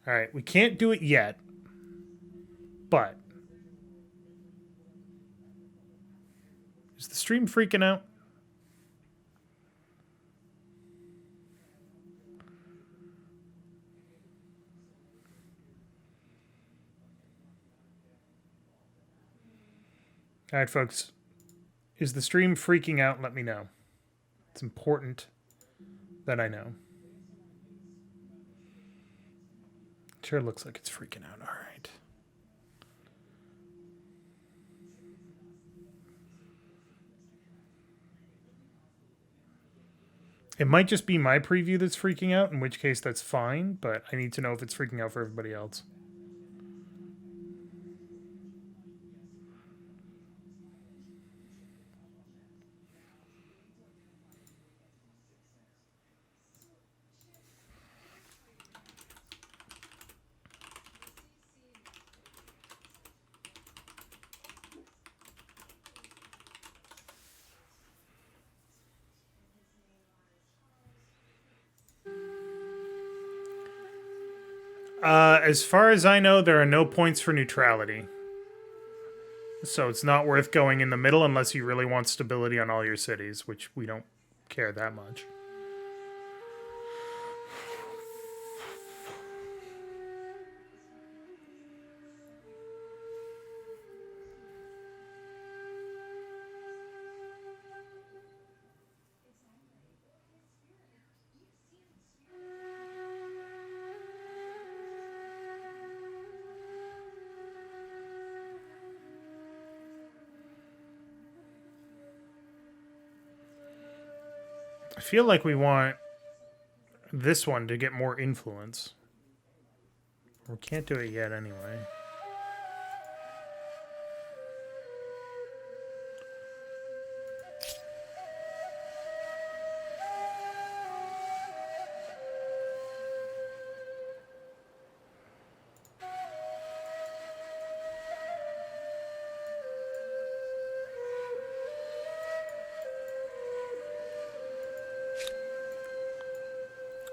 All right, we can't do it yet. But is the stream freaking out? All right, folks. Is the stream freaking out? Let me know. It's important that I know. Sure looks like it's freaking out. All right. It might just be my preview that's freaking out, in which case that's fine, but I need to know if it's freaking out for everybody else. As far as I know, there are no points for neutrality. So it's not worth going in the middle unless you really want stability on all your cities, which we don't care that much. I feel like we want this one to get more influence. We can't do it yet anyway.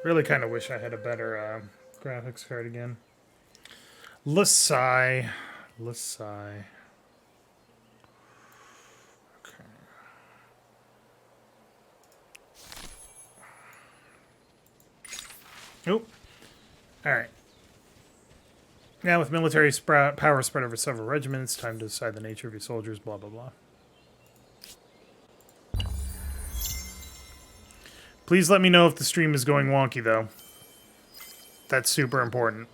Really kind of wish I had a better graphics card again. Lasai. Lasai. Okay. Nope. Alright. Now, with military power spread over several regiments, time to decide the nature of your soldiers, blah, blah, blah. Please let me know if the stream is going wonky, though. That's super important.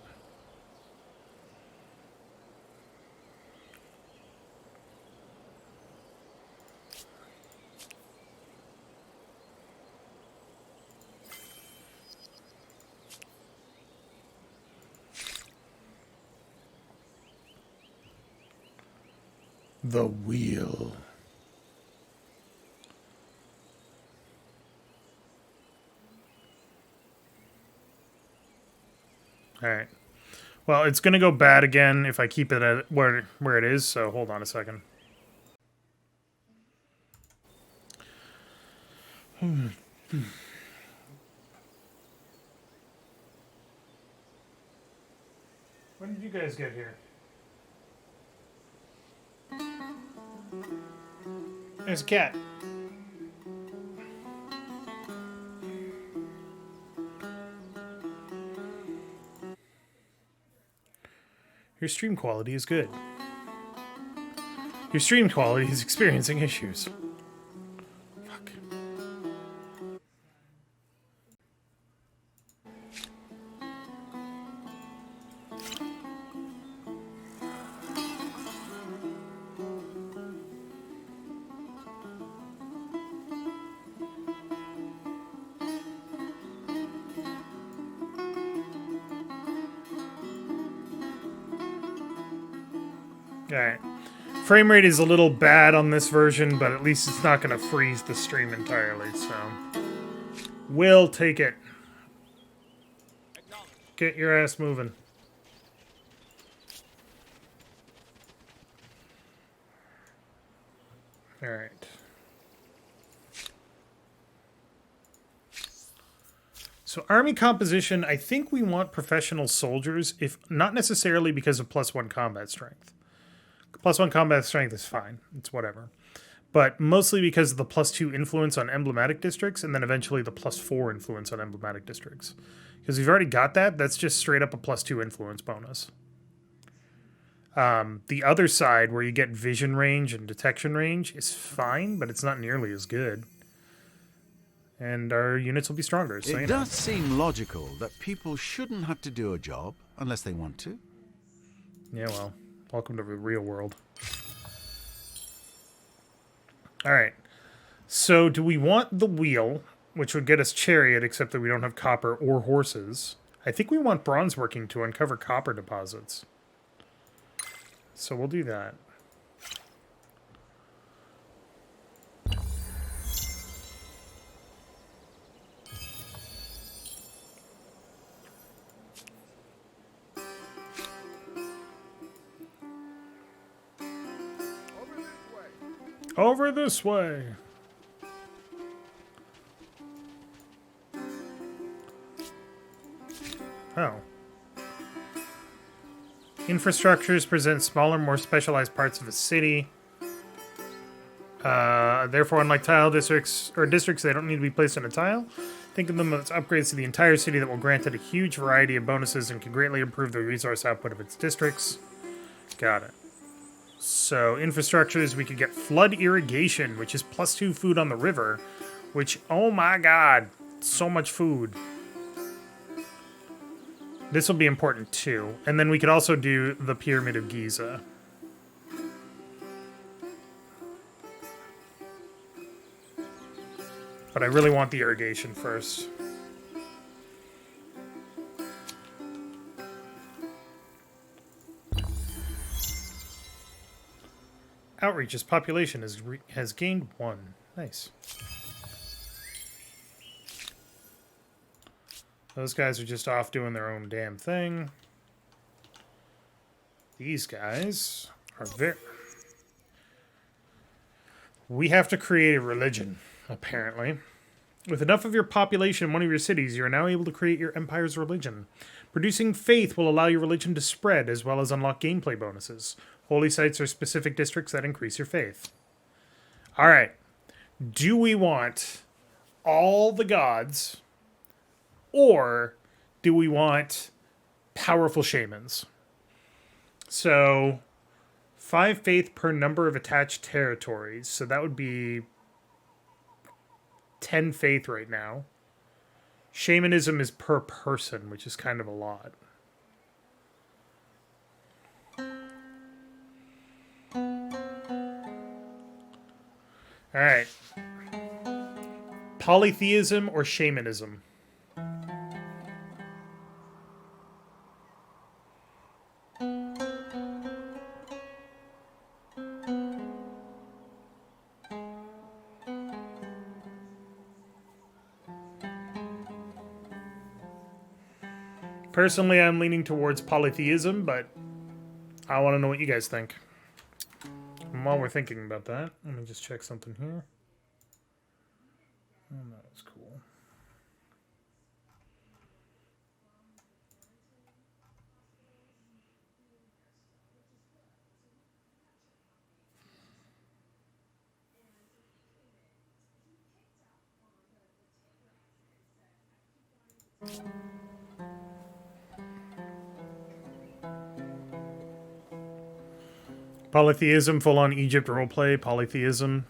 The wheel. Alright. Well, it's going to go bad again if I keep it at where it is, so hold on a second. When did you guys get here? There's a cat. Your stream quality is good. Your stream quality is experiencing issues. Fuck. Alright. Frame rate is a little bad on this version, but at least it's not going to freeze the stream entirely, so... We'll take it. Get your ass moving. Alright. So army composition, I think we want professional soldiers, if not necessarily because of +1 combat strength. +1 combat strength is fine. It's whatever. But mostly because of the +2 influence on emblematic districts, and then eventually the +4 influence on emblematic districts. Because we've already got that. That's just straight up a +2 influence bonus. The other side, where you get vision range and detection range, is fine, but it's not nearly as good. And our units will be stronger. So It does seem logical that people shouldn't have to do a job unless they want to. Yeah, well, welcome to the real world. Alright. So, do we want the wheel, which would get us chariot, except that we don't have copper or horses? I think we want bronze working to uncover copper deposits. So we'll do that. Over this way. Oh. Infrastructures present smaller, more specialized parts of a city. Therefore, unlike tile districts, they don't need to be placed on a tile. Think of them as upgrades to the entire city that will grant it a huge variety of bonuses and can greatly improve the resource output of its districts. Got it. So, infrastructures, we could get flood irrigation, which is +2 food on the river, which, oh my god, so much food. This will be important too. And then we could also do the Pyramid of Giza. But I really want the irrigation first. Outreach's population has gained 1. Nice. Those guys are just off doing their own damn thing. These guys are very... We have to create a religion, apparently. With enough of your population in one of your cities, you are now able to create your empire's religion. Producing faith will allow your religion to spread as well as unlock gameplay bonuses. Holy sites are specific districts that increase your faith. All right. Do we want all the gods, or do we want powerful shamans? So 5 faith per number of attached territories. So that would be 10 faith right now. Shamanism is per person, which is kind of a lot. All right. Polytheism or shamanism? Personally, I'm leaning towards polytheism, but I want to know what you guys think. And while we're thinking about that, let me just check something here. Oh, that was cool. Polytheism, full-on Egypt roleplay, polytheism,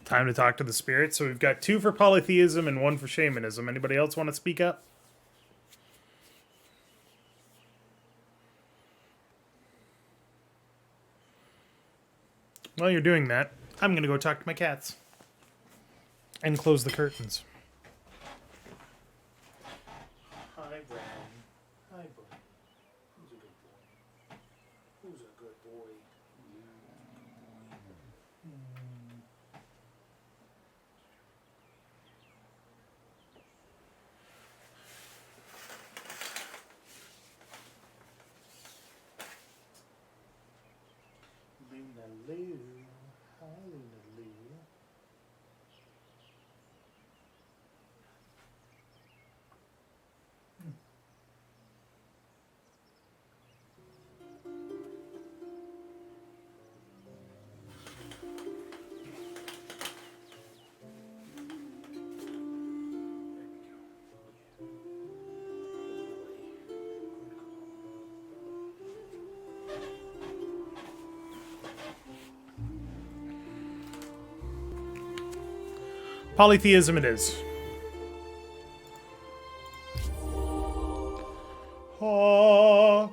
time to talk to the spirits. So we've got 2 for polytheism and 1 for shamanism. Anybody else want to speak up? While you're doing that, I'm going to go talk to my cats. And close the curtains. Hi, Brown. Hi, buddy. Who's a good boy? Who's a good boy? Luna Lou. Hi, Luna Lou. Polytheism it is. Oh.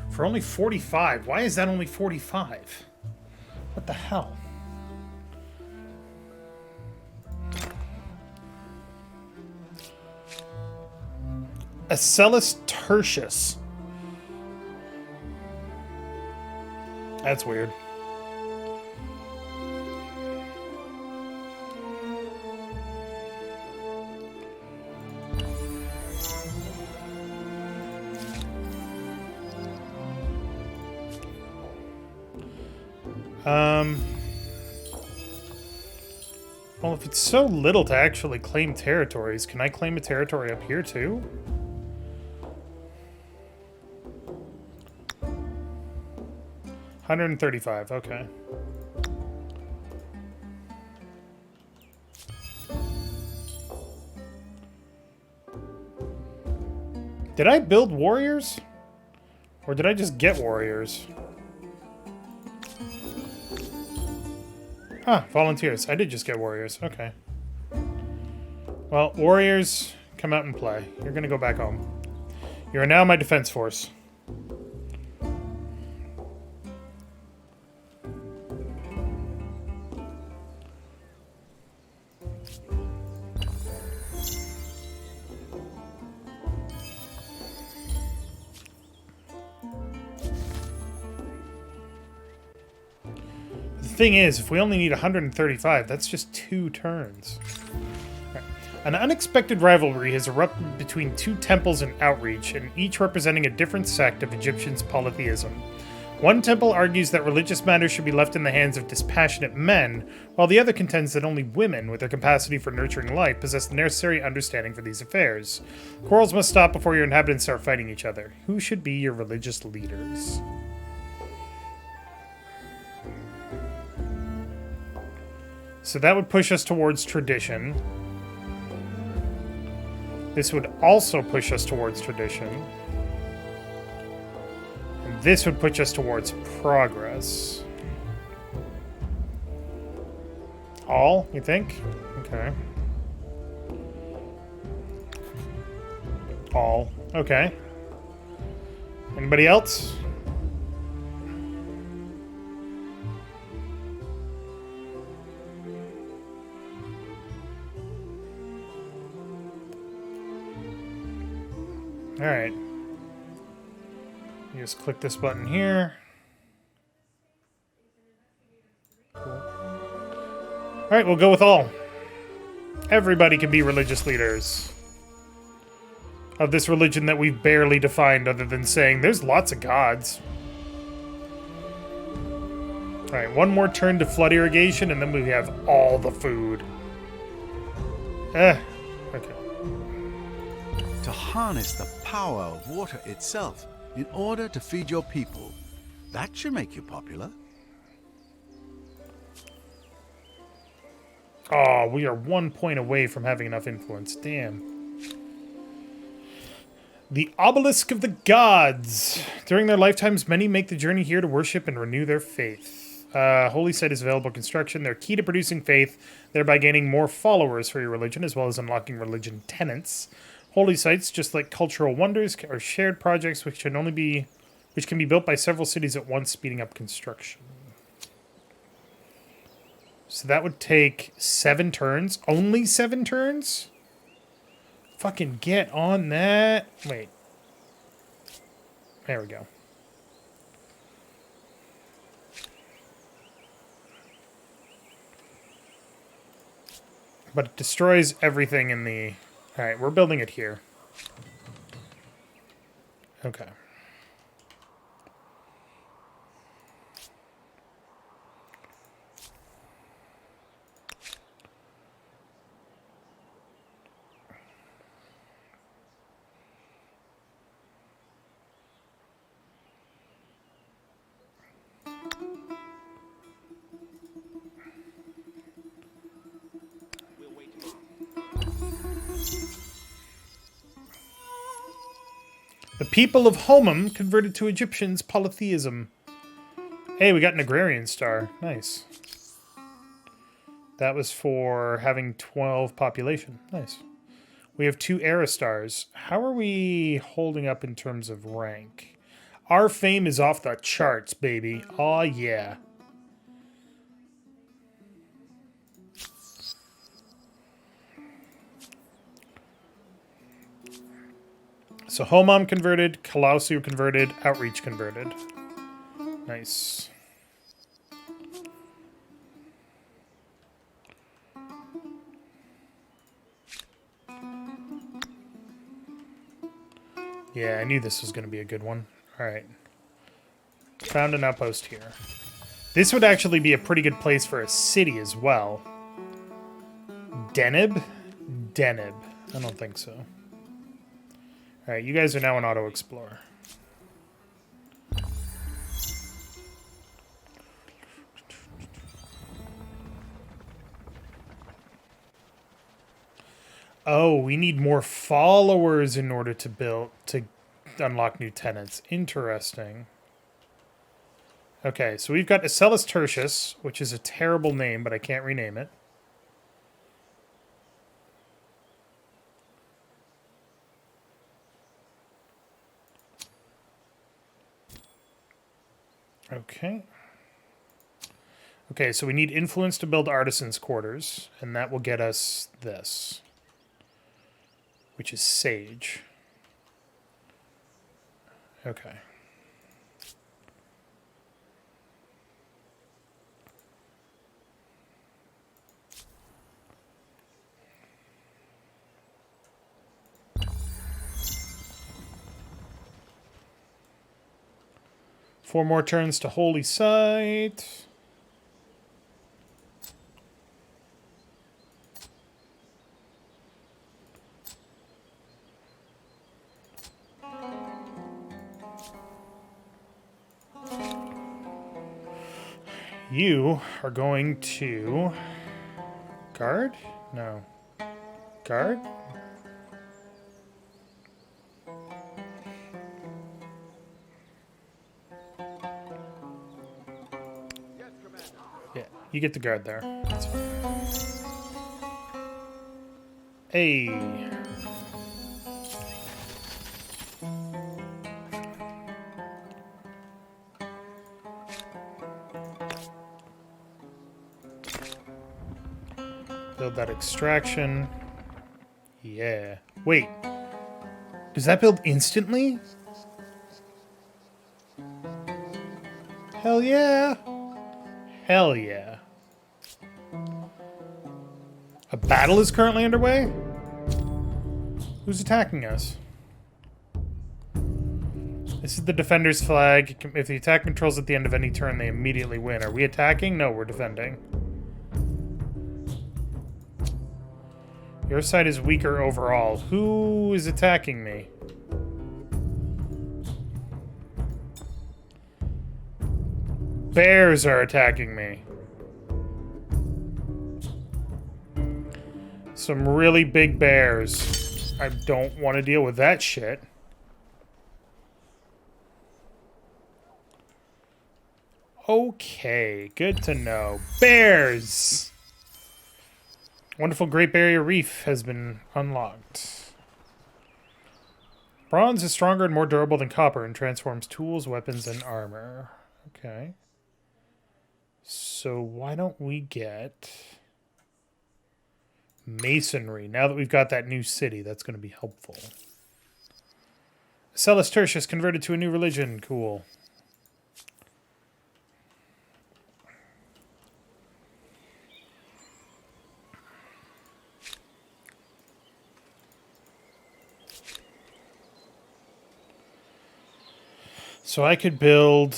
For only 45. Why is that only 45? What the hell? Acellus tertius. That's weird. Well, if it's so little to actually claim territories, can I claim a territory up here too? $135, okay. Did I build warriors? Or did I just get warriors? Ah, volunteers. I did just get warriors. Okay. Well, warriors, come out and play. You're gonna go back home. You are now my defense force. The thing is, if we only need 135, that's just 2 turns. Right. An unexpected rivalry has erupted between two temples in Outreach, and each representing a different sect of Egyptians' polytheism. One temple argues that religious matters should be left in the hands of dispassionate men, while the other contends that only women, with their capacity for nurturing life, possess the necessary understanding for these affairs. Quarrels must stop before your inhabitants start fighting each other. Who should be your religious leaders? So that would push us towards tradition. This would also push us towards tradition. And this would push us towards progress. All, you think? Okay. All. Okay. Anybody else? Alright. You just click this button here. Cool. Alright, we'll go with all. Everybody can be religious leaders of this religion that we've barely defined, other than saying there's lots of gods. Alright, one more turn to flood irrigation, and then we have all the food. Okay. To harness the power of water itself in order to feed your people. That should make you popular. Oh, we are 1 point away from having enough influence. Damn. The Obelisk of the Gods. During their lifetimes, many make the journey here to worship and renew their faith. Holy site is available construction. They're key to producing faith, thereby gaining more followers for your religion, as well as unlocking religion tenets. Holy sites, just like cultural wonders, are shared projects which can be built by several cities at once, speeding up construction. So that would take 7 turns. Only 7 turns? Fucking get on that. Wait. There we go. But it destroys everything in the... Alright, we're building it here. Okay. The people of Homum converted to Egyptians' polytheism. Hey, we got an agrarian star. Nice. That was for having 12 population. Nice. We have 2 era stars. How are we holding up in terms of rank? Our fame is off the charts, baby. Aw, yeah. So Homam converted, Kalausu converted, Outreach converted. Nice. Yeah, I knew this was going to be a good one. Alright. Found an outpost here. This would actually be a pretty good place for a city as well. Deneb? Deneb. I don't think so. Alright, you guys are now an auto-explorer. Oh, we need more followers in order to unlock new tenants. Interesting. Okay, so we've got Acellus Tertius, which is a terrible name, but I can't rename it. Okay. Okay, so we need influence to build artisans' quarters, and that will get us this, which is sage. Okay. 4 more turns to Holy Site. You are going to guard? No. Guard? Yes, Commander. Yeah, you get the guard there. That's fine. Hey. Build that extraction. Yeah. Wait. Does that build instantly? Hell yeah. Hell yeah. A battle is currently underway? Who's attacking us? This is the defender's flag. If the attack controls at the end of any turn, they immediately win. Are we attacking? No, we're defending. Your side is weaker overall. Who is attacking me? Bears are attacking me. Some really big bears. I don't want to deal with that shit. Okay, good to know. Bears! Wonderful Great Barrier Reef has been unlocked. Bronze is stronger and more durable than copper and transforms tools, weapons, and armor. Okay. So why don't we get masonry? Now that we've got that new city, that's going to be helpful. Celis Tertius converted to a new religion. Cool. So I could build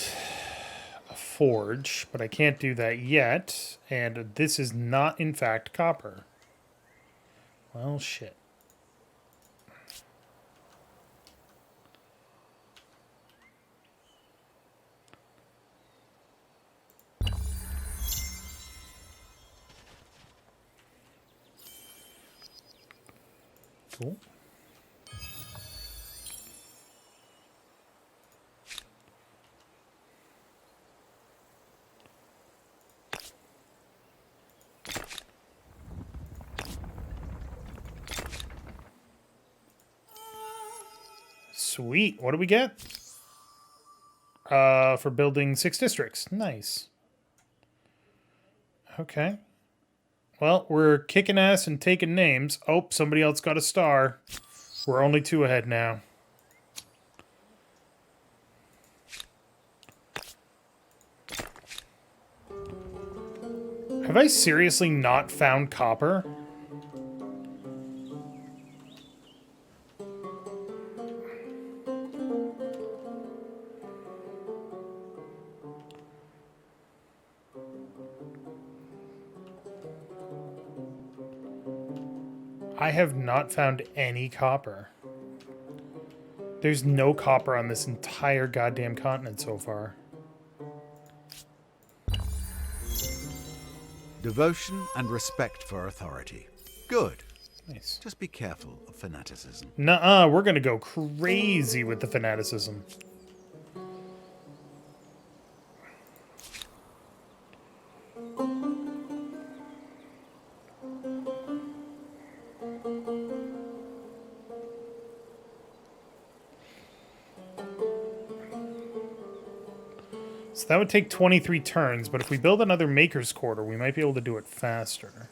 a forge, but I can't do that yet. And this is not, in fact, copper. Well, shit. Cool. Sweet. What do we get? For building 6 districts. Nice. Okay. Well, we're kicking ass and taking names. Oh, somebody else got a star. We're only 2 ahead now. Have I seriously not found copper? I have not found any copper. There's no copper on this entire goddamn continent so far. Devotion and respect for authority. Good. Nice. Just be careful of fanaticism. Nuh-uh, we're gonna go crazy with the fanaticism. So that would take 23 turns, but if we build another Maker's Quarter, we might be able to do it faster.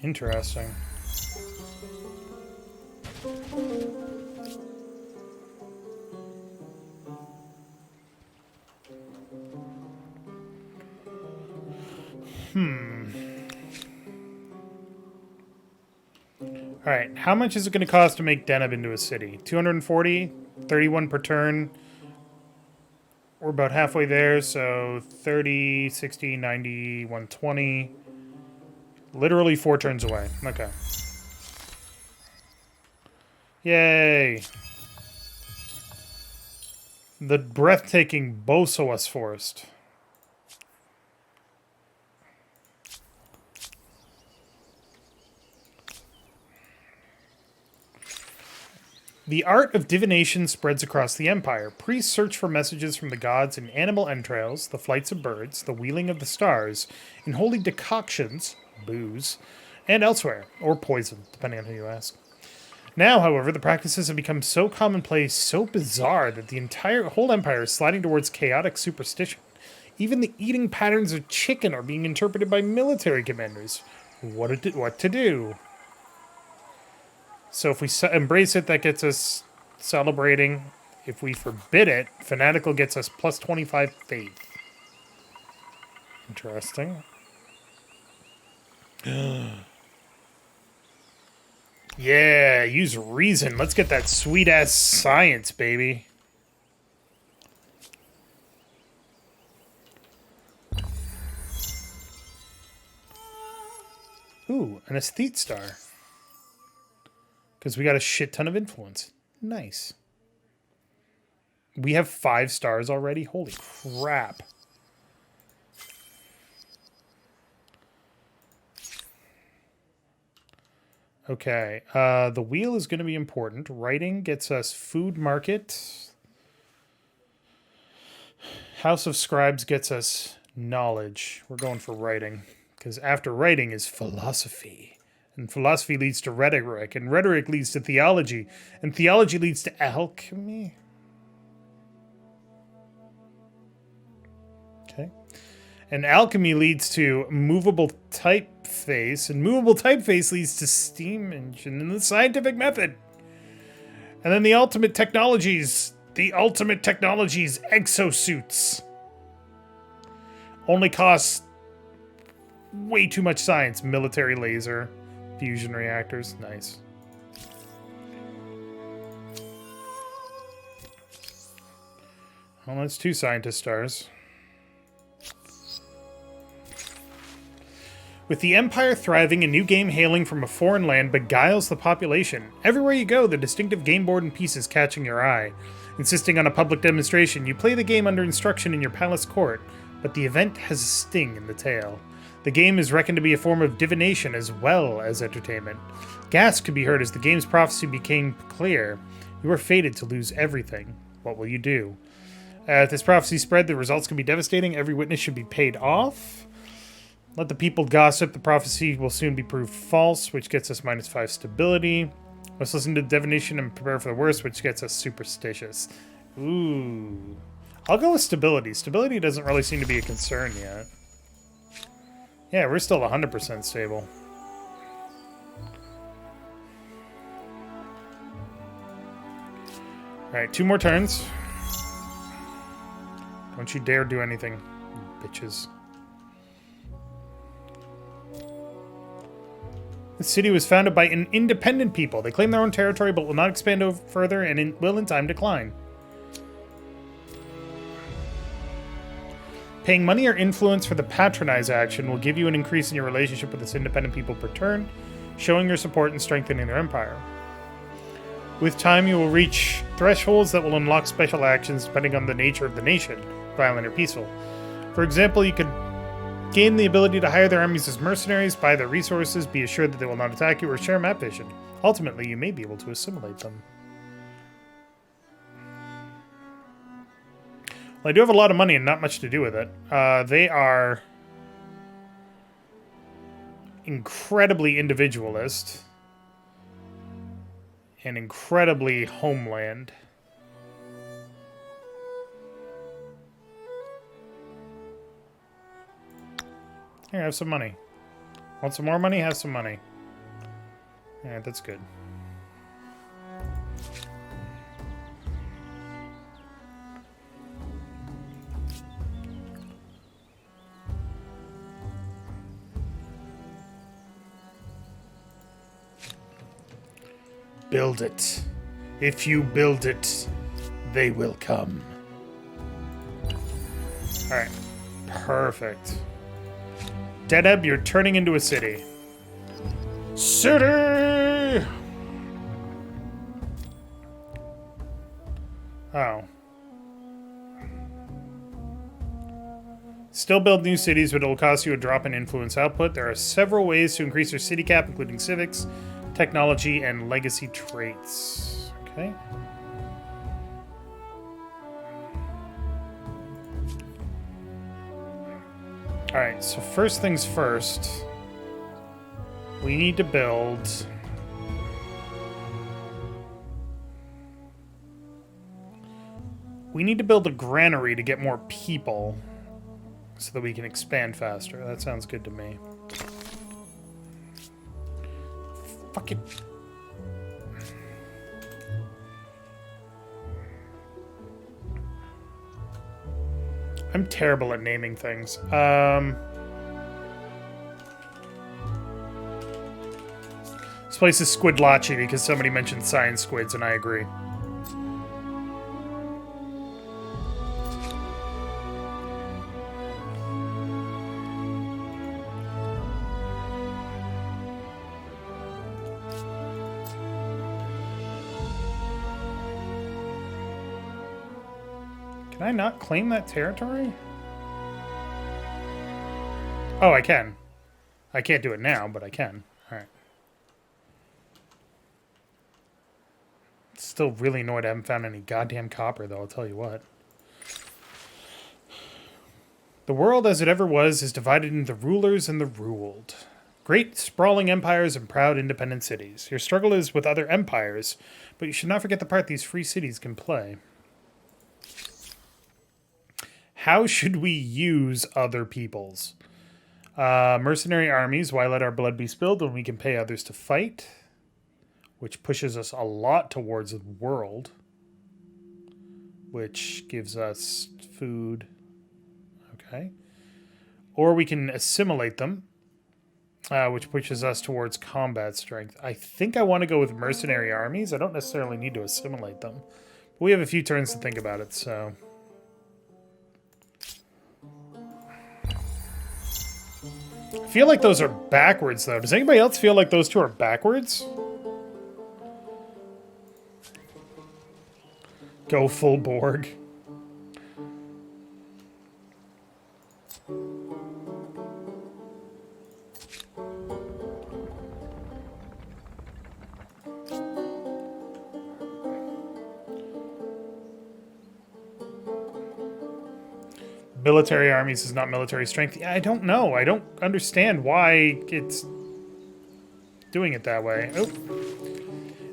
Interesting. Alright, how much is it going to cost to make Deneb into a city? 240? 31 per turn. We're about halfway there, so 30, 60, 90, 120. Literally 4 turns away. Okay. Yay! The breathtaking Bosoas Forest. The art of divination spreads across the empire. Priests search for messages from the gods in animal entrails, the flights of birds, the wheeling of the stars, in holy decoctions, booze, and elsewhere, or poison, depending on who you ask. Now, however, the practices have become so commonplace, so bizarre, that the whole empire is sliding towards chaotic superstition. Even the eating patterns of chicken are being interpreted by military commanders. What to do? So if we embrace it, that gets us celebrating. If we forbid it, fanatical gets us plus 25 faith. Interesting. Yeah, use reason. Let's get that sweet-ass science, baby. Ooh, an aesthete star. Because we got a shit ton of influence. Nice. We have 5 stars already? Holy crap. Okay. The wheel is going to be important. Writing gets us food market. House of Scribes gets us knowledge. We're going for writing. Because after writing is philosophy. And philosophy leads to rhetoric, and rhetoric leads to theology, and theology leads to alchemy. Okay. And alchemy leads to movable typeface, and movable typeface leads to steam engine and the scientific method. And then the ultimate technologies, exosuits. Only costs way too much science. Military laser. Fusion reactors, nice. Well, that's 2 scientist stars. With the Empire thriving, a new game hailing from a foreign land beguiles the population. Everywhere you go, the distinctive game board and pieces catching your eye. Insisting on a public demonstration, you play the game under instruction in your palace court, but the event has a sting in the tail. The game is reckoned to be a form of divination as well as entertainment. Gasps could be heard as the game's prophecy became clear. You are fated to lose everything. What will you do? If this prophecy spread, the results can be devastating. Every witness should be paid off. Let the people gossip. The prophecy will soon be proved false, which gets us -5 stability. Let's listen to divination and prepare for the worst, which gets us superstitious. Ooh. I'll go with stability. Stability doesn't really seem to be a concern yet. Yeah, we're still 100% stable. Alright, 2 more turns. Don't you dare do anything, bitches. The city was founded by an independent people. They claim their own territory but will not expand further and will in time decline. Paying money or influence for the patronize action will give you an increase in your relationship with this independent people per turn, showing your support and strengthening their empire. With time, you will reach thresholds that will unlock special actions depending on the nature of the nation, violent or peaceful. For example, you could gain the ability to hire their armies as mercenaries, buy their resources, be assured that they will not attack you, or share map vision. Ultimately, you may be able to assimilate them. Well, I do have a lot of money and not much to do with it. They are incredibly individualist and incredibly homeland. Here, have some money. Want some more money? Have some money. Yeah, that's good. Build it. If you build it, they will come. Alright. Perfect. Dedeb, you're turning into a city. City! Oh. Still build new cities, but it'll cost you a drop in influence output. There are several ways to increase your city cap, including civics, technology, and legacy traits. Okay. Alright, so first things first. We need to build... We need to build a granary to get more people so that we can expand faster. That sounds good to me. Fuck it. I'm terrible at naming things. This place is Squidlachi because somebody mentioned science squids, and I agree. Can I not claim that territory? Oh, I can. I can't do it now, but I can. Alright. Still really annoyed I haven't found any goddamn copper, though, I'll tell you what. The world as it ever was is divided into the rulers and the ruled. Great sprawling empires and proud independent cities. Your struggle is with other empires, but you should not forget the part these free cities can play. How should we use other peoples? Mercenary armies. Why let our blood be spilled when we can pay others to fight? Which pushes us a lot towards the world. Which gives us food. Okay. Or we can assimilate them. Which pushes us towards combat strength. I think I want to go with mercenary armies. I don't necessarily need to assimilate them. But we have a few turns to think about it, so... I feel like those are backwards, though. Does anybody else feel like those two are backwards? Go full Borg. Military armies is not military strength. Yeah, I don't know. I don't understand why it's doing it that way. Oh.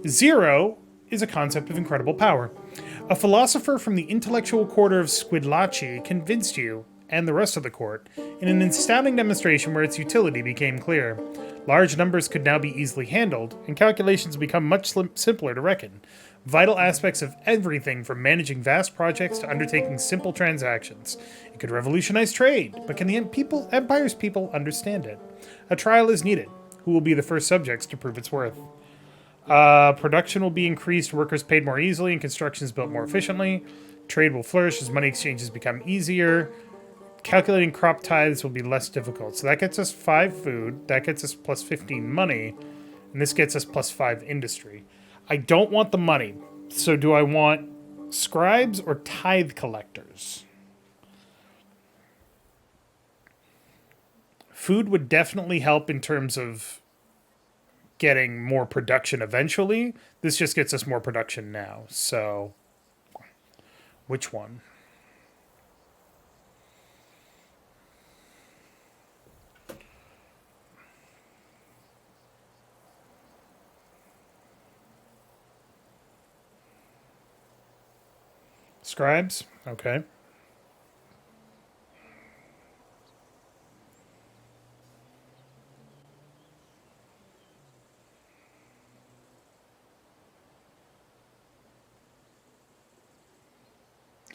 Zero is a concept of incredible power. A philosopher from the intellectual quarter of Squidlachi convinced you, and the rest of the court, in an astounding demonstration where its utility became clear. Large numbers could now be easily handled, and calculations become much simpler to reckon. Vital aspects of everything from managing vast projects to undertaking simple transactions. It could revolutionize trade, but can the Empire's people understand it? A trial is needed. Who will be the first subjects to prove its worth? Production will be increased, workers paid more easily, and construction is built more efficiently. Trade will flourish as money exchanges become easier. Calculating crop tithes will be less difficult. So that gets us 5 food, that gets us plus 15 money, and this gets us plus 5 industry. I don't want the money. So do I want scribes or tithe collectors? Food would definitely help in terms of getting more production eventually. This just gets us more production now. So, which one? Scribes? Okay.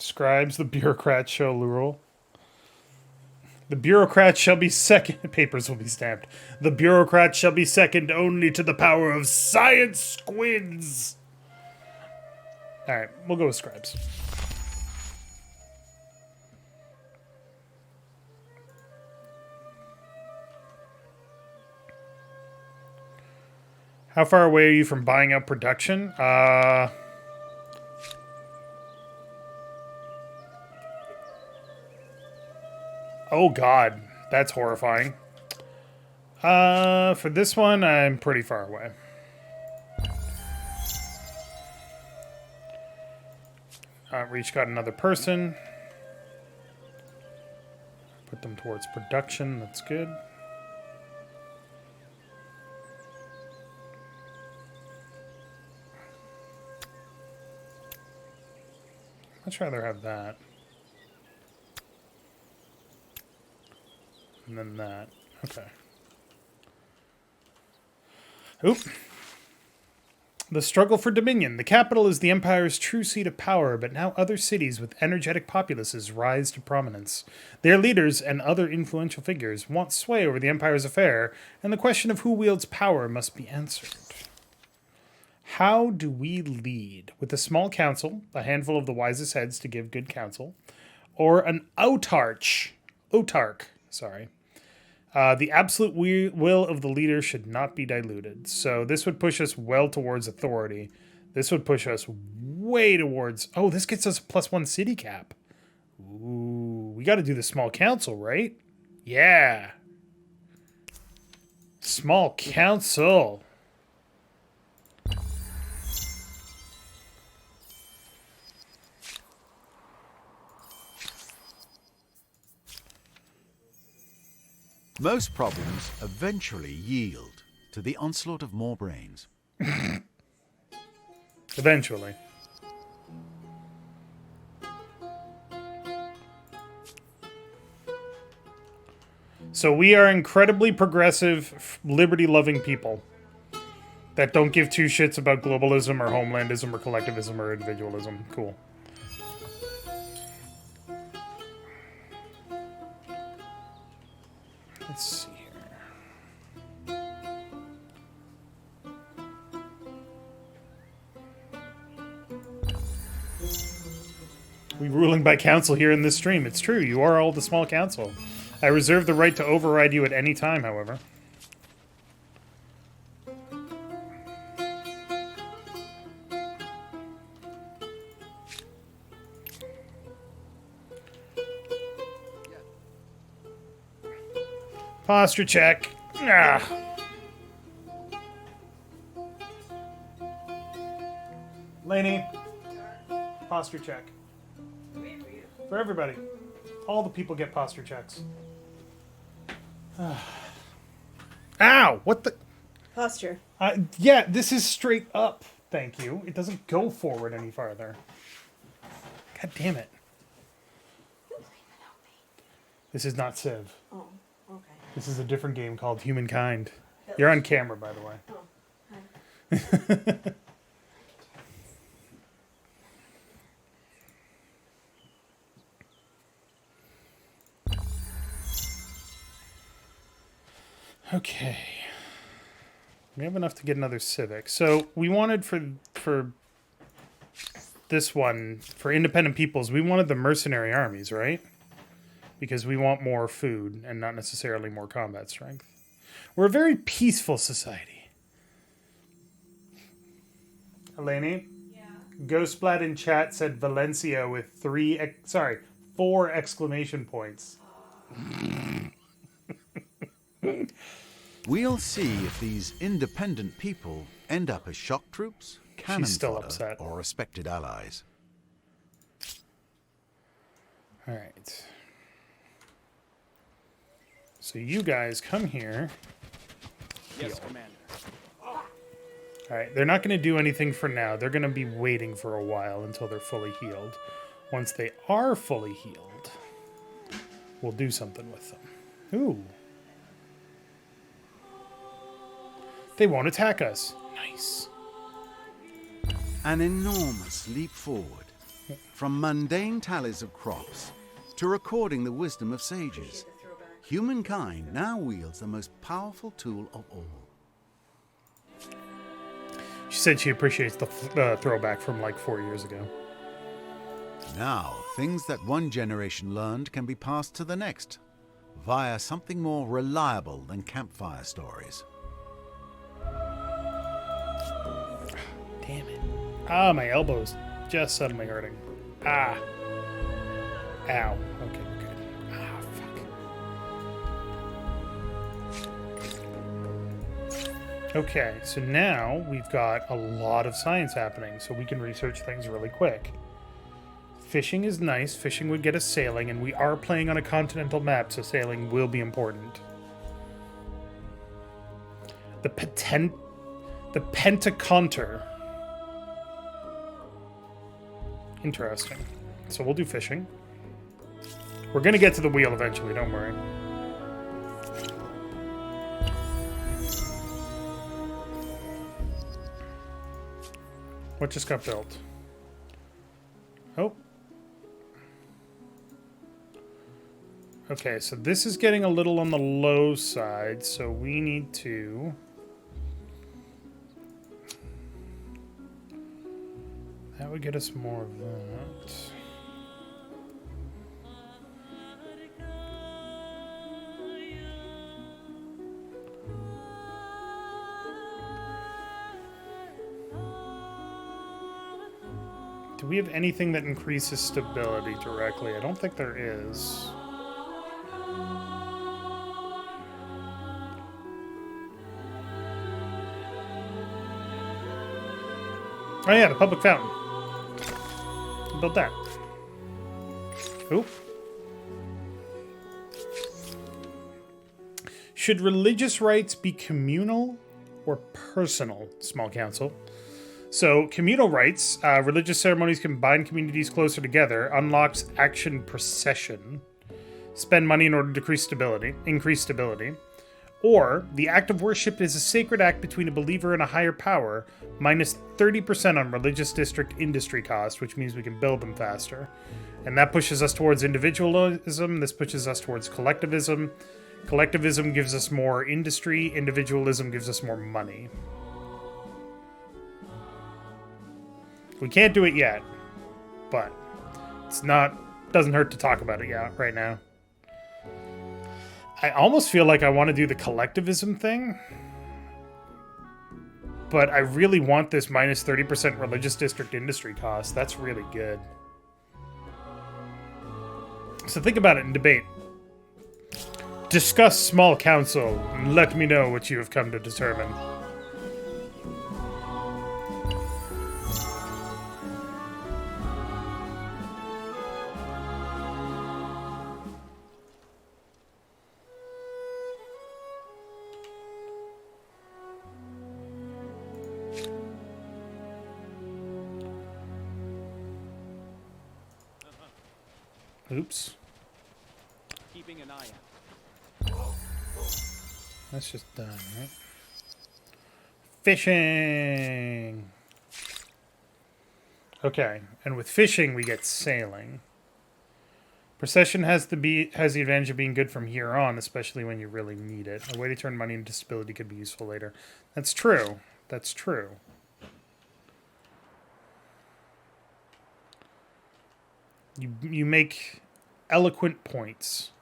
Scribes, the bureaucrats shall rule. The bureaucrats shall be second. Papers will be stamped. The bureaucrats shall be second only to the power of science squids. All right, we'll go with scribes. How far away are you from buying out production? Oh God, that's horrifying. For this one, I'm pretty far away. Reach got another person. Put them towards production. That's good. I'd rather have that. And then that. Okay. Oop. The struggle for dominion. The capital is the empire's true seat of power, but now other cities with energetic populaces rise to prominence. Their leaders and other influential figures want sway over the empire's affair, and the question of who wields power must be answered. How do we lead? With a small council, a handful of the wisest heads to give good counsel, or an autarch? The absolute will of the leader should not be diluted. So this would push us well towards authority. This would push us way towards... Oh, this gets us a +1 city cap. Ooh, we got to do the small council, right? Yeah. Small council. Most problems eventually yield to the onslaught of more brains. Eventually. So we are incredibly progressive, liberty-loving people that don't give two shits about globalism or homelandism or collectivism or individualism. Cool. Let's see here. We ruling by council here in this stream. It's true, you are all the small council. I reserve the right to override you at any time, however. Posture check. Ah. Lainey. Posture check. For everybody. All the people get posture checks. Ow! What the... Posture. Yeah, this is straight up. Thank you. It doesn't go forward any farther. God damn it. This is not Civ. Oh, okay. This is a different game called Humankind. You're on camera, by the way. Oh, hi. Okay. We have enough to get another civic. So we wanted for this one, for independent peoples, we wanted the mercenary armies, right? Because we want more food and not necessarily more combat strength. We're a very peaceful society. Eleni? Yeah. Ghostblat in chat said Valencia with 4 exclamation points. We'll see if these independent people end up as shock troops, cannon still fodder, upset. or respected allies. All right. So you guys come here. Yes, Commander. All right. They're not going to do anything for now. They're going to be waiting for a while until they're fully healed. Once they are fully healed, we'll do something with them. Ooh. They won't attack us. Nice. An enormous leap forward From mundane tallies of crops to recording the wisdom of sages, humankind now wields the most powerful tool of all. She said she appreciates the throwback from like 4 years ago. Now, things that one generation learned can be passed to the next, via something more reliable than campfire stories. Damn it. Ah, my elbow's just suddenly hurting. Ah. Ow. Okay, okay. Ah, fuck. Okay, so now we've got a lot of science happening, so we can research things really quick. Fishing is nice. Fishing would get us sailing, and we are playing on a continental map, so sailing will be important. The Pentaconter. Interesting. So we'll do fishing. We're going to get to the wheel eventually, don't worry. What just got built? Oh. Okay, so this is getting a little on the low side, so we need to... That would get us more of that. Do we have anything that increases stability directly? I don't think there is. Oh yeah, the public fountain. Build that. Oop. Should religious rites be communal or personal? Small council. So, communal rites, religious ceremonies can bind communities closer together, unlocks action procession, spend money in order to increase stability. Or, the act of worship is a sacred act between a believer and a higher power, minus 30% on religious district industry cost, which means we can build them faster. And that pushes us towards individualism, this pushes us towards collectivism. Collectivism gives us more industry, individualism gives us more money. We can't do it yet, but doesn't hurt to talk about it right now. I almost feel like I want to do the collectivism thing, but I really want this minus 30% religious district industry cost. That's really good. So think about it and debate. Discuss small council and let me know what you have come to determine. Oops. Keeping an eye out. That's just done, right? Fishing! Okay, and with fishing we get sailing. Procession has the advantage of being good from here on, especially when you really need it. A way to turn money into stability could be useful later. That's true. That's true. You make eloquent points.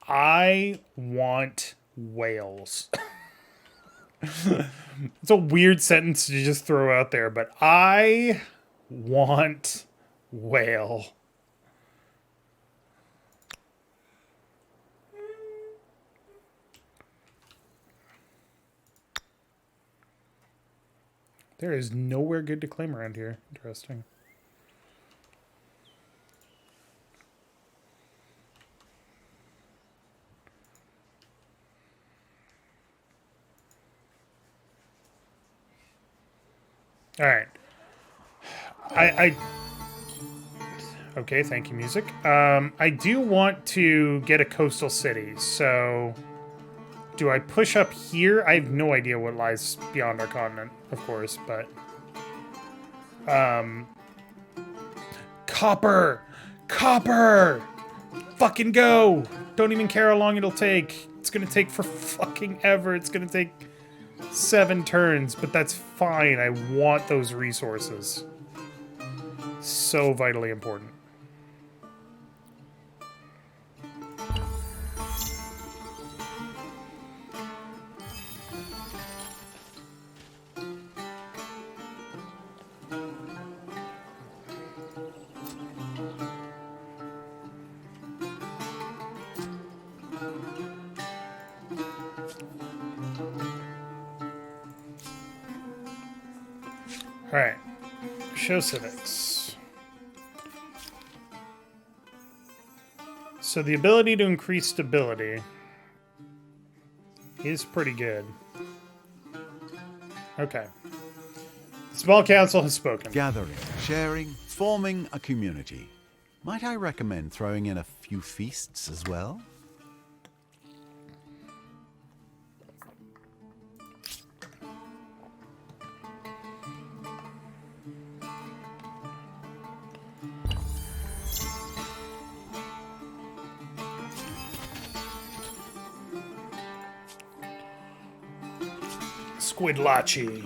I want whales. It's a weird sentence to just throw out there, but I want whale. There is nowhere good to claim around here. Interesting. All right. Okay, thank you, music. I do want to get a coastal city, so do I push up here? I have no idea what lies beyond our continent, of course, but Copper! Copper! Fucking go! Don't even care how long it'll take. It's gonna take for fucking ever. It's gonna take 7 turns, but that's fine. I want those resources. So vitally important. Alright. Show civics. So the ability to increase stability is pretty good. Okay. The small council has spoken. Gathering, sharing, forming a community. Might I recommend throwing in a few feasts as well? Squidlachi.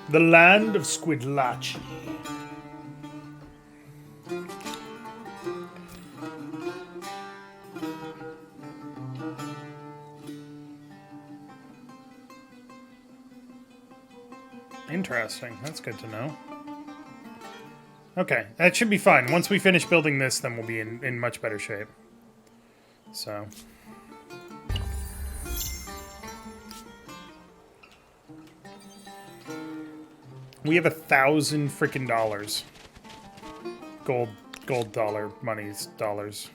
The land of Squidlachi. Interesting. That's good to know. Okay, that should be fine. Once we finish building this, then we'll be in much better shape. So... we have 1,000 freaking dollars. Gold dollar monies, dollars.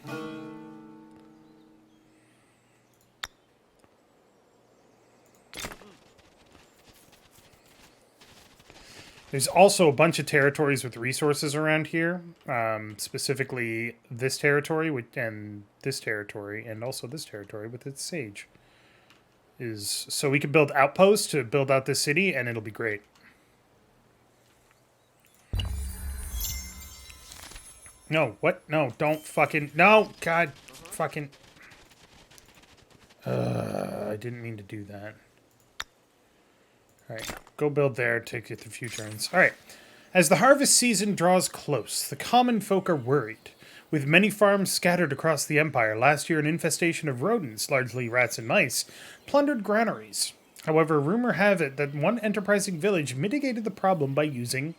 There's also a bunch of territories with resources around here. Specifically this territory and this territory and also this territory with its sage. So we can build outposts to build out this city and it'll be great. No, what? No, don't fucking... no! God, fucking... I didn't mean to do that. Alright, go build there, take it to few turns. Alright, as the harvest season draws close, the common folk are worried. With many farms scattered across the Empire, last year an infestation of rodents, largely rats and mice, plundered granaries. However, rumor have it that one enterprising village mitigated the problem by using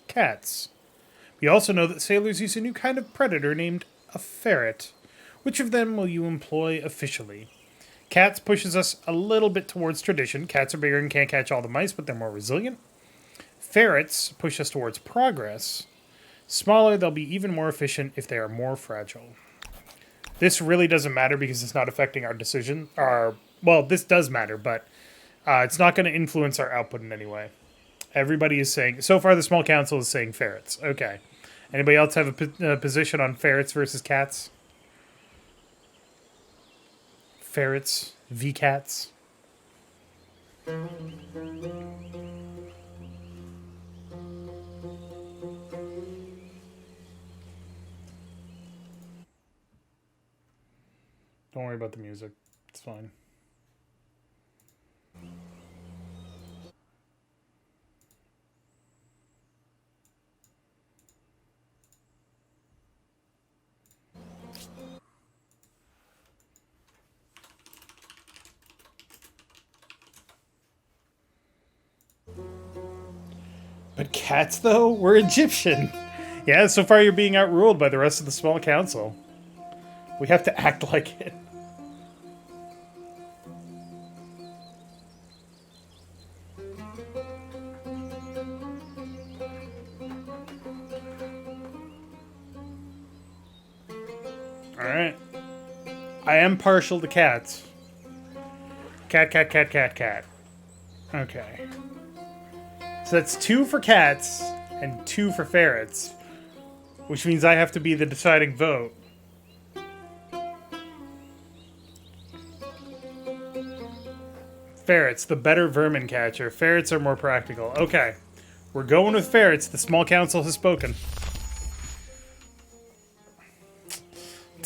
cats. We also know that sailors use a new kind of predator named a ferret. Which of them will you employ officially? Cats pushes us a little bit towards tradition. Cats are bigger and can't catch all the mice, but they're more resilient. Ferrets push us towards progress. Smaller, they'll be even more efficient if they are more fragile. This really doesn't matter because it's not affecting our decision. Well, this does matter, but it's not going to influence our output in any way. Everybody is saying... so far, the small council is saying ferrets. Okay. Anybody else have a position on ferrets versus cats? Ferrets v cats. Don't worry about the music. It's fine. But cats, though? We're Egyptian. Yeah, so far you're being outruled by the rest of the small council. We have to act like it. Alright. I am partial to cats. Cat, cat, cat, cat, cat. Okay. So that's 2 for cats and 2 for ferrets, which means I have to be the deciding vote. Ferrets, the better vermin catcher. Ferrets are more practical. Okay. We're going with ferrets. The small council has spoken.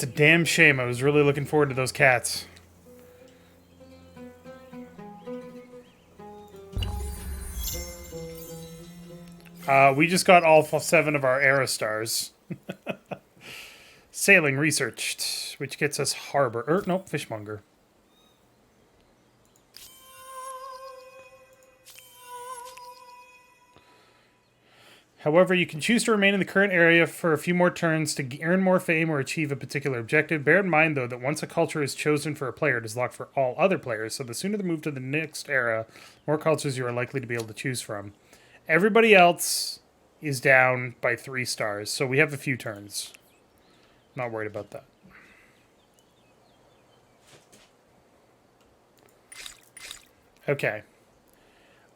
a damn shame. I was really looking forward to those cats. We just got all 7 of our era stars. Sailing researched, which gets us harbor. Nope, fishmonger. However, you can choose to remain in the current area for a few more turns to earn more fame or achieve a particular objective. Bear in mind, though, that once a culture is chosen for a player, it is locked for all other players, so the sooner they move to the next era, more cultures you are likely to be able to choose from. Everybody else is down by 3 stars, so we have a few turns. Not worried about that. Okay.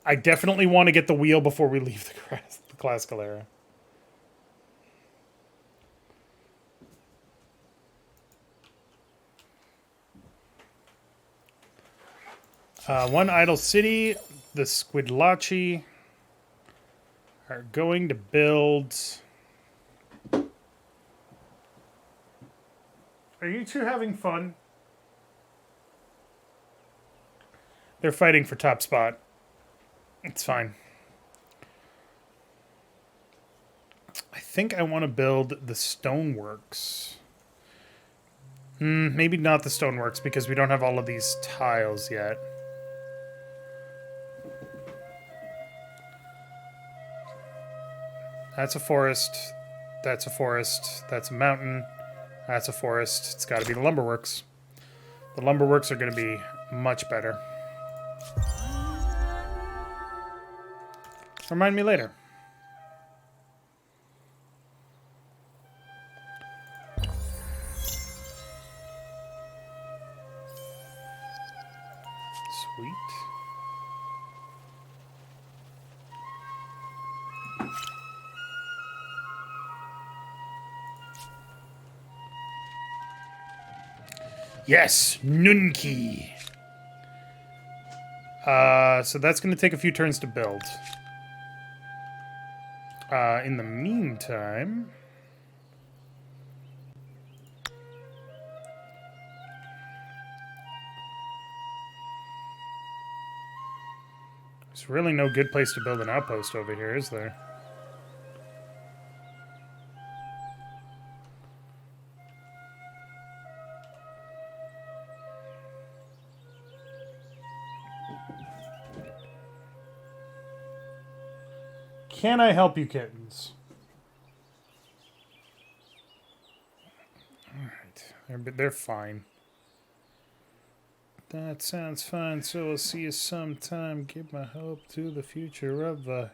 I definitely want to get the wheel before we leave the classical era. One idle city, the Squidlachi, are going to build... Are you two having fun? They're fighting for top spot. It's fine. I think I want to build the stoneworks. Maybe not the stoneworks because we don't have all of these tiles yet. That's a forest. That's a forest. That's a mountain. That's a forest. It's got to be the lumberworks. The lumberworks are going to be much better. Remind me later. Sweet. Yes, Nunki. So that's going to take a few turns to build. In the meantime... There's really no good place to build an outpost over here, is there? Can I help you, kittens? Alright, they're fine. That sounds fine, so we'll see you sometime. Give my hope to the future of the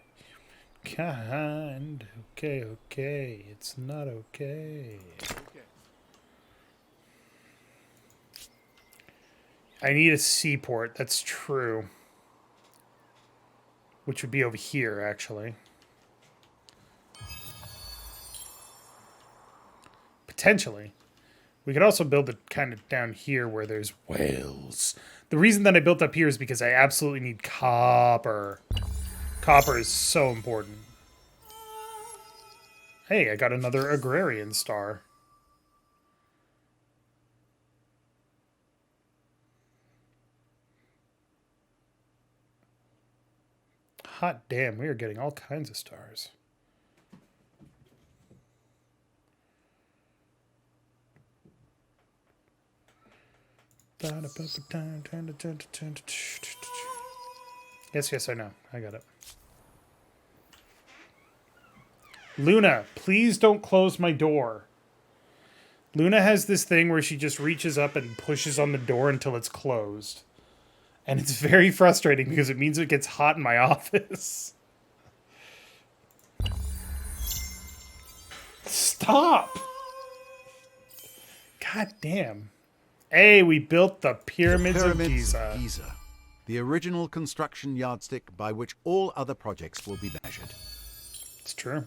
kind. Okay, okay, it's not okay. I need a seaport, that's true. Which would be over here, actually. Potentially. We could also build it kind of down here where there's whales. The reason that I built up here is because I absolutely need copper. Copper is so important. Hey, I got another agrarian star. Hot damn, we are getting all kinds of stars. Yes, I know. I got it. Luna, please don't close my door. Luna has this thing where she just reaches up and pushes on the door until it's closed. And it's very frustrating because it means it gets hot in my office. Stop! God damn. Hey, we built the pyramids of Giza. The original construction yardstick by which all other projects will be measured. It's true.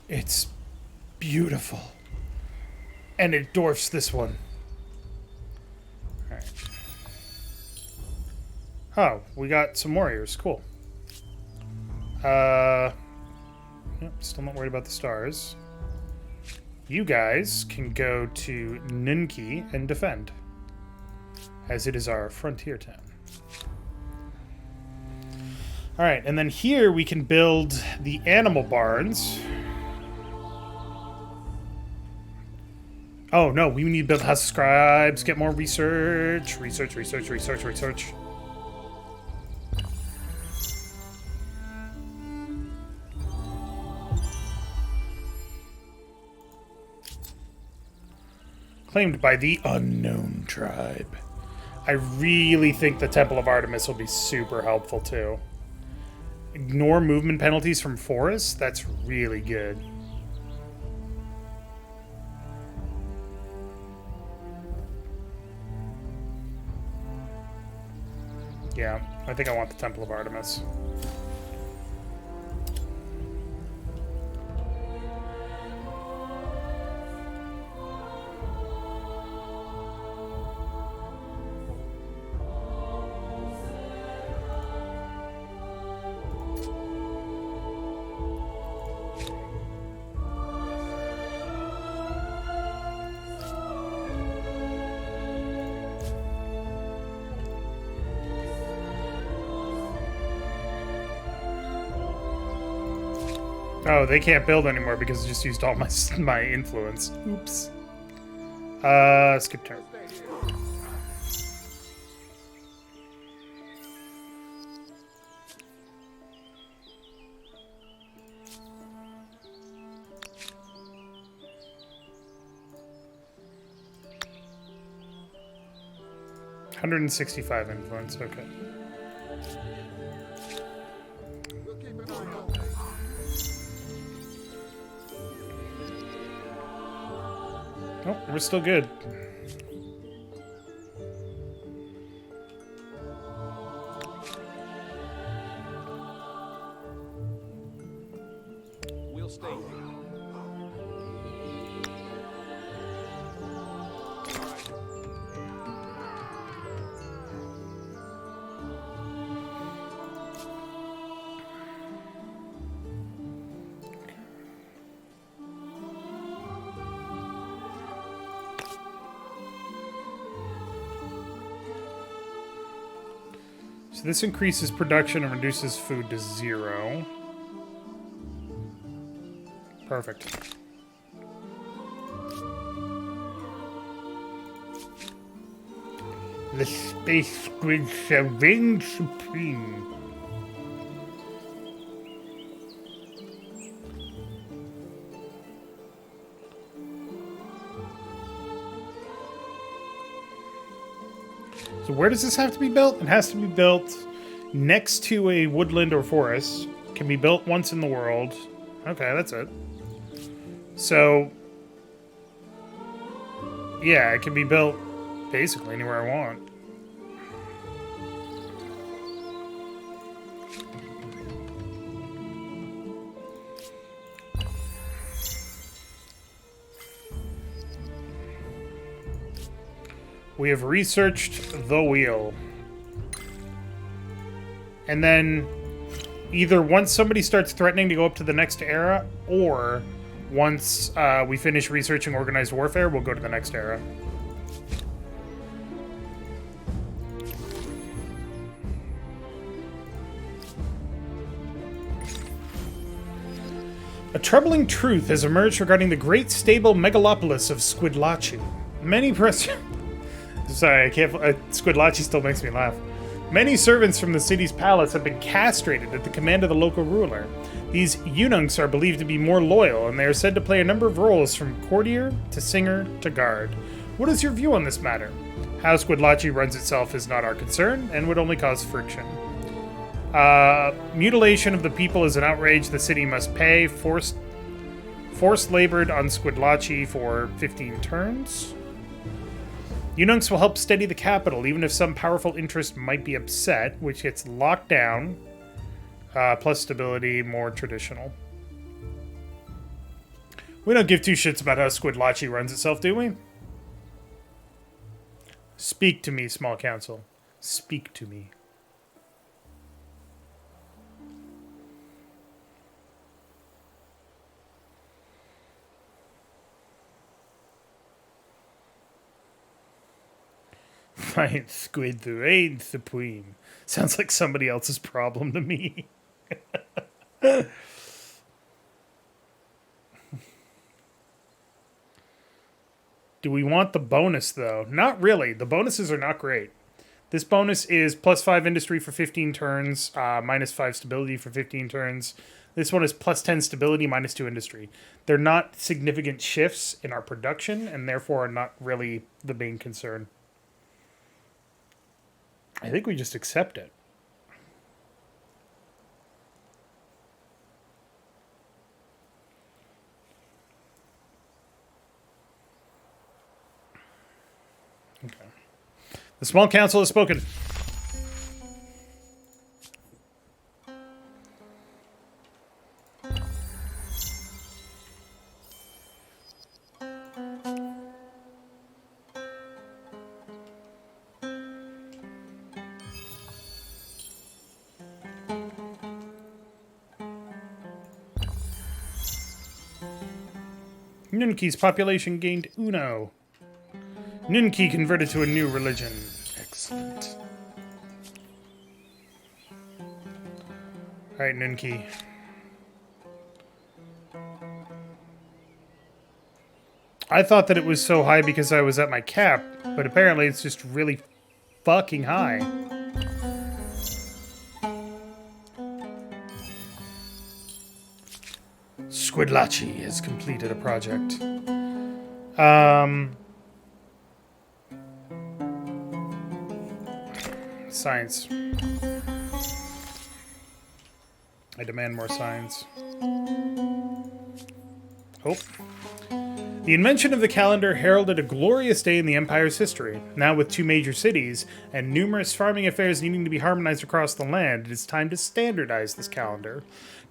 It's beautiful. And it dwarfs this one. Alright. Oh, we got some warriors. Cool. Yep, still not worried about the stars. You guys can go to Nunki and defend, as it is our frontier town. Alright, and then here we can build the animal barns. Oh, no, we need to build house of scribes, get more research. Research. Claimed by the unknown tribe. I really think the Temple of Artemis will be super helpful, too. Ignore movement penalties from forests? That's really good. Yeah, I think I want the Temple of Artemis. Oh, they can't build anymore because I just used all my influence. Oops. Skip turn. $165 influence, okay. We'll keep an eye on things. Oh, we're still good. We'll stay here. So this increases production and reduces food to 0. Perfect. The space squid shall reign supreme. So where does this have to be built? It has to be built next to a woodland or forest. Can be built once in the world. Okay, that's it. So, yeah, it can be built basically anywhere I want. We have researched the wheel. And then either once somebody starts threatening to go up to the next era, or once we finish researching organized warfare, we'll go to the next era. A troubling truth has emerged regarding the great stable megalopolis of Squidlachi. Many press... Sorry, I can't... Squidlachi still makes me laugh. Many servants from the city's palace have been castrated at the command of the local ruler. These eunuchs are believed to be more loyal, and they are said to play a number of roles from courtier to singer to guard. What is your view on this matter? How Squidlachi runs itself is not our concern, and would only cause friction. Mutilation of the people is an outrage the city must pay. Forced labored on Squidlachi for 15 turns. Eunuchs will help steady the capital, even if some powerful interest might be upset, which gets locked down. Plus stability, more traditional. We don't give two shits about how Squidlachi runs itself, do we? Speak to me, small council. Speak to me. Defiant squid the reign supreme. Sounds like somebody else's problem to me. Do we want the bonus, though? Not really. The bonuses are not great. This bonus is +5 industry for 15 turns, -5 stability for 15 turns. This one is +10 stability, -2 industry. They're not significant shifts in our production, and therefore are not really the main concern. I think we just accept it. Okay. The small council has spoken. Nunki's population gained uno. Nunki converted to a new religion. Excellent. Alright, Nunki. I thought that it was so high because I was at my cap, but apparently it's just really fucking high. Squidlachi has completed a project. Science. I demand more science. Hope. The invention of the calendar heralded a glorious day in the Empire's history. Now with 2 major cities and numerous farming affairs needing to be harmonized across the land, it is time to standardize this calendar.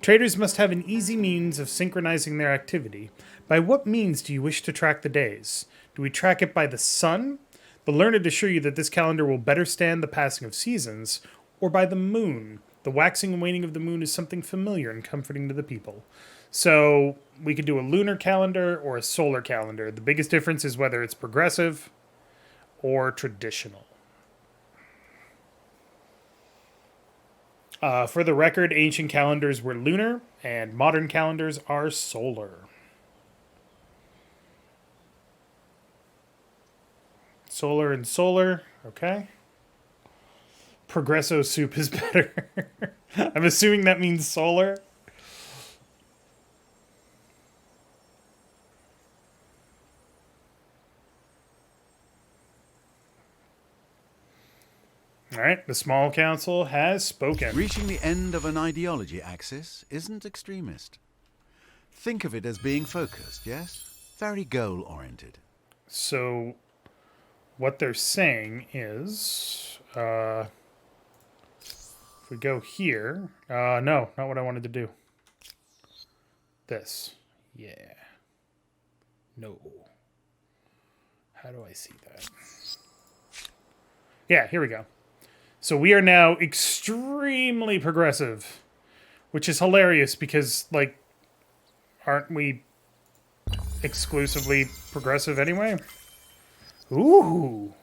Traders must have an easy means of synchronizing their activity. By what means do you wish to track the days? Do we track it by the sun? The learned assure you that this calendar will better stand the passing of seasons, or by the moon. The waxing and waning of the moon is something familiar and comforting to the people. So we could do a lunar calendar or a solar calendar. The biggest difference is whether it's progressive or traditional. For the record, ancient calendars were lunar, and modern calendars are solar. Solar and solar, okay. Progresso soup is better. I'm assuming that means solar. All right, the small council has spoken. Reaching the end of an ideology axis isn't extremist. Think of it as being focused, yes? Very goal-oriented. So, what they're saying is, if we go here, no, not what I wanted to do. This, yeah. No. How do I see that? Yeah, here we go. So we are now extremely progressive, which is hilarious because, like, aren't we exclusively progressive anyway? Ooh.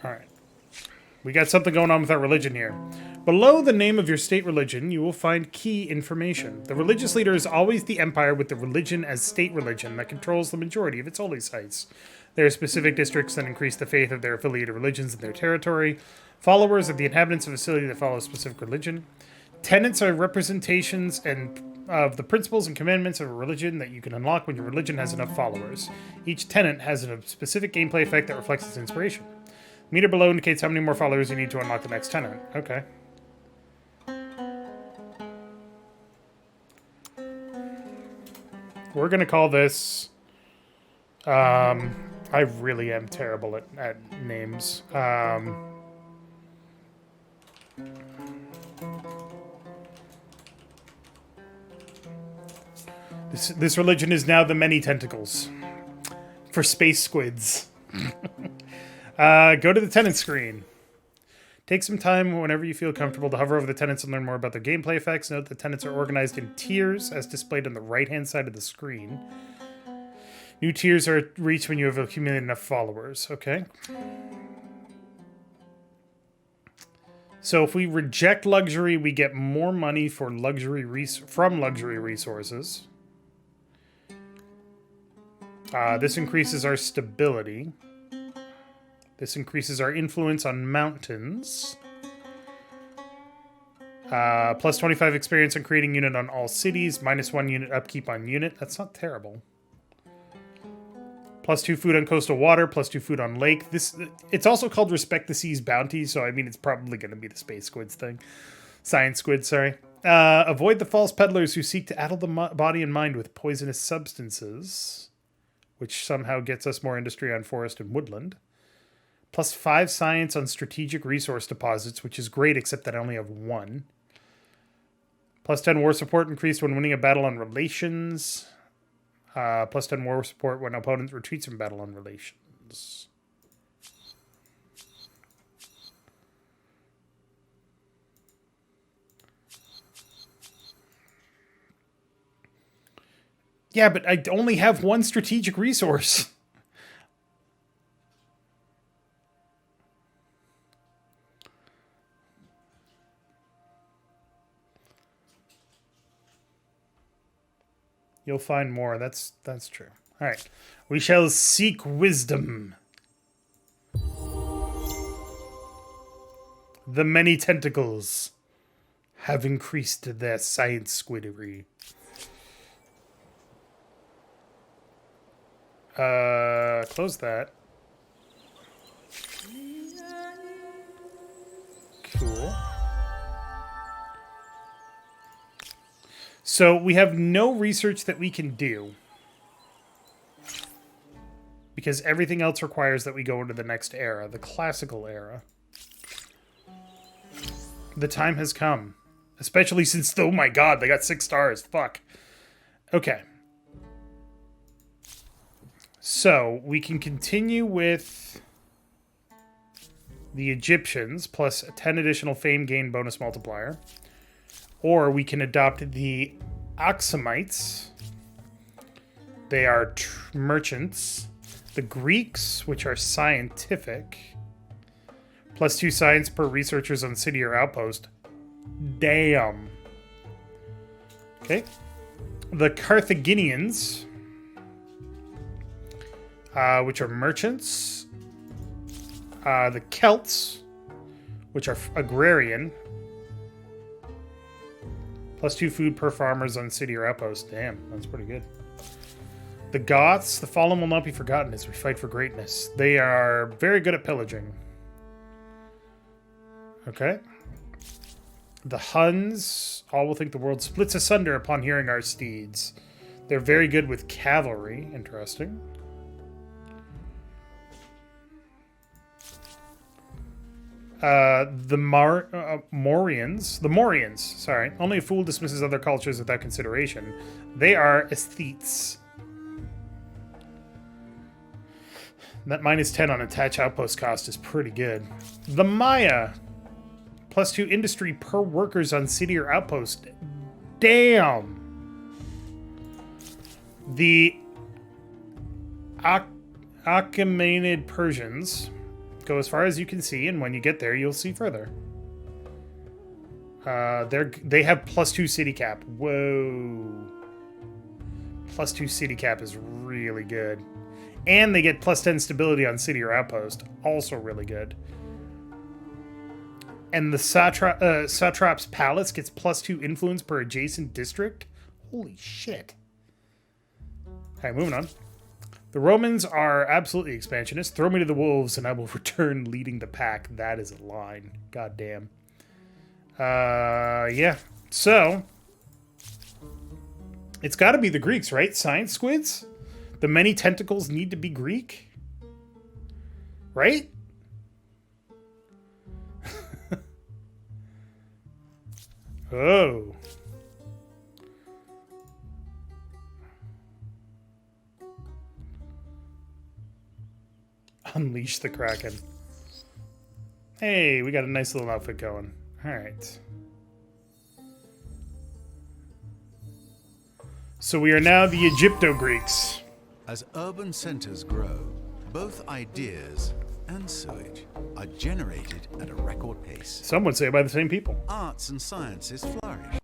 Alright. We got something going on with our religion here. Below the name of your state religion, you will find key information. The religious leader is always the empire with the religion as state religion that controls the majority of its holy sites. There are specific districts that increase the faith of their affiliated religions in their territory. Followers are the inhabitants of a facility that follow a specific religion. Tenets are representations of the principles and commandments of a religion that you can unlock when your religion has enough followers. Each tenet has a specific gameplay effect that reflects its inspiration. The meter below indicates how many more followers you need to unlock the next tenet. Okay. We're going to call this... I really am terrible at names. This religion is now the many tentacles. For space squids. Go to the tenant screen. Take some time whenever you feel comfortable to hover over the tenants and learn more about their gameplay effects. Note the tenants are organized in tiers as displayed on the right-hand side of the screen. New tiers are reached when you have accumulated enough followers. Okay. So if we reject luxury, we get more money for from luxury resources. This increases our stability. This increases our influence on mountains. Plus 25 experience on creating unit on all cities. Minus 1 unit upkeep on unit. That's not terrible. Plus 2 food on coastal water. Plus 2 food on lake. It's also called Respect the Seas Bounty, so I mean it's probably going to be the Space Squids thing. Science Squid, sorry. Avoid the false peddlers who seek to addle the body and mind with poisonous substances, which somehow gets us more industry on forest and woodland. Plus 5 science on strategic resource deposits, which is great, except that I only have 1. Plus 10 war support increased when winning a battle on relations. Plus 10 war support when opponent retreats from battle on relations. Yeah, but I only have 1 strategic resource. You'll find more. That's true. All right. We shall seek wisdom. The many tentacles have increased their science squiddery. Close that. Cool. So we have no research that we can do because everything else requires that we go into the next era, the classical era. The time has come, especially since, oh my god, they got 6 stars. Fuck. Okay. So we can continue with the Egyptians plus a 10 additional fame gain bonus multiplier. Or we can adopt the Oxamites. They are merchants. The Greeks, which are scientific. Plus 2 science per researchers on city or outpost. Damn. Okay. The Carthaginians, which are merchants. The Celts, which are agrarian. Plus 2 food per farmers on city or outpost. Damn, that's pretty good. The Goths, the fallen will not be forgotten as we fight for greatness. They are very good at pillaging. Okay. The Huns, all will think the world splits asunder upon hearing our steeds. They're very good with cavalry. Interesting. The Morians, sorry. Only a fool dismisses other cultures without consideration. They are aesthetes. That minus 10 on attach outpost cost is pretty good. The Maya, plus 2 industry per workers on city or outpost. Damn! The Achaemenid Persians go as far as you can see, and when you get there, you'll see further. They have plus 2 city cap. Whoa. Plus 2 city cap is really good. And they get plus 10 stability on city or outpost. Also really good. And the Satrap's Palace gets plus 2 influence per adjacent district. Holy shit. Alright, moving on. The Romans are absolutely expansionist. Throw me to the wolves and I will return leading the pack. That is a line. God damn. Yeah. So, it's got to be the Greeks, right? Science squids? The many tentacles need to be Greek? Right? Oh. Unleash the Kraken. Hey, we got a nice little outfit going. Alright. So we are now the Egypto-Greeks. As urban centers grow, both ideas and sewage are generated at a record pace. Some would say by the same people. Arts and sciences flourish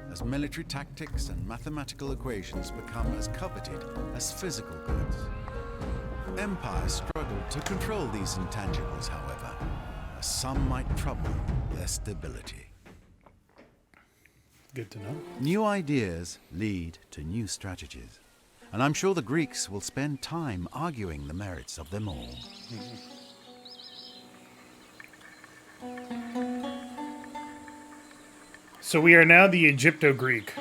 as military tactics and mathematical equations become as coveted as physical goods. Empires struggle to control these intangibles, however, as some might trouble their stability. Good to know. New ideas lead to new strategies, and I'm sure the Greeks will spend time arguing the merits of them all. So we are now the Egypto-Greek.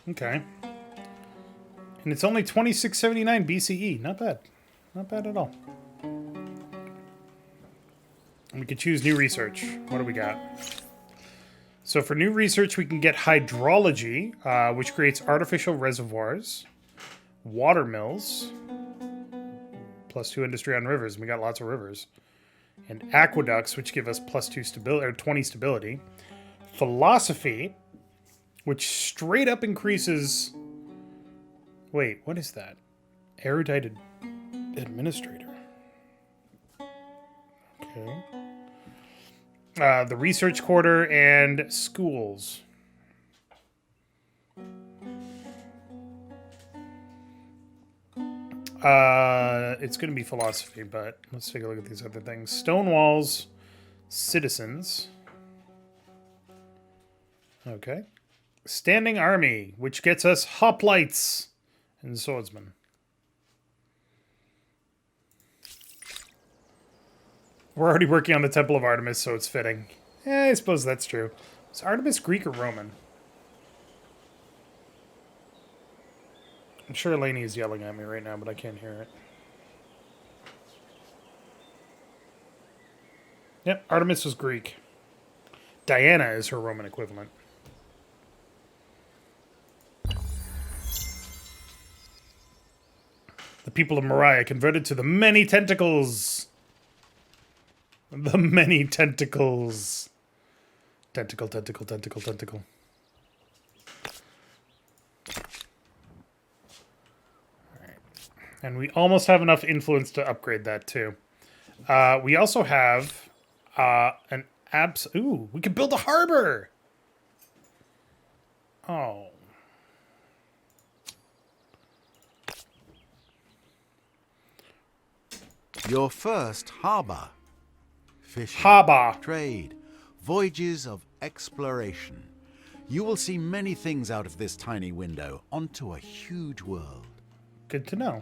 Okay. And it's only 2679 BCE. Not bad. Not bad at all. And we could choose new research. What do we got? So for new research, we can get hydrology, which creates artificial reservoirs, water mills, +2 industry on rivers. And we got lots of rivers. And aqueducts, which give us +2 stability, or 20 stability. Philosophy, which straight up increases... Wait, what is that? Erudite administrator. Okay. The research quarter and schools. It's going to be philosophy, but let's take a look at these other things. Stone walls, citizens. Okay. Standing army, which gets us hoplites and swordsmen. We're already working on the Temple of Artemis, so it's fitting. I suppose that's true. Is Artemis Greek or Roman? I'm sure Eleni is yelling at me right now, but I can't hear it. Yep, Artemis was Greek. Diana is her Roman equivalent. The people of Moriah converted to the many tentacles. The many tentacles. Tentacle, tentacle, tentacle, tentacle. Alright. And we almost have enough influence to upgrade that too. We also have an ooh, we can build a harbor! Oh. Your first harbor. Fishing, Haba. trade, voyages of exploration. You will see many things out of this tiny window onto a huge world. Good to know.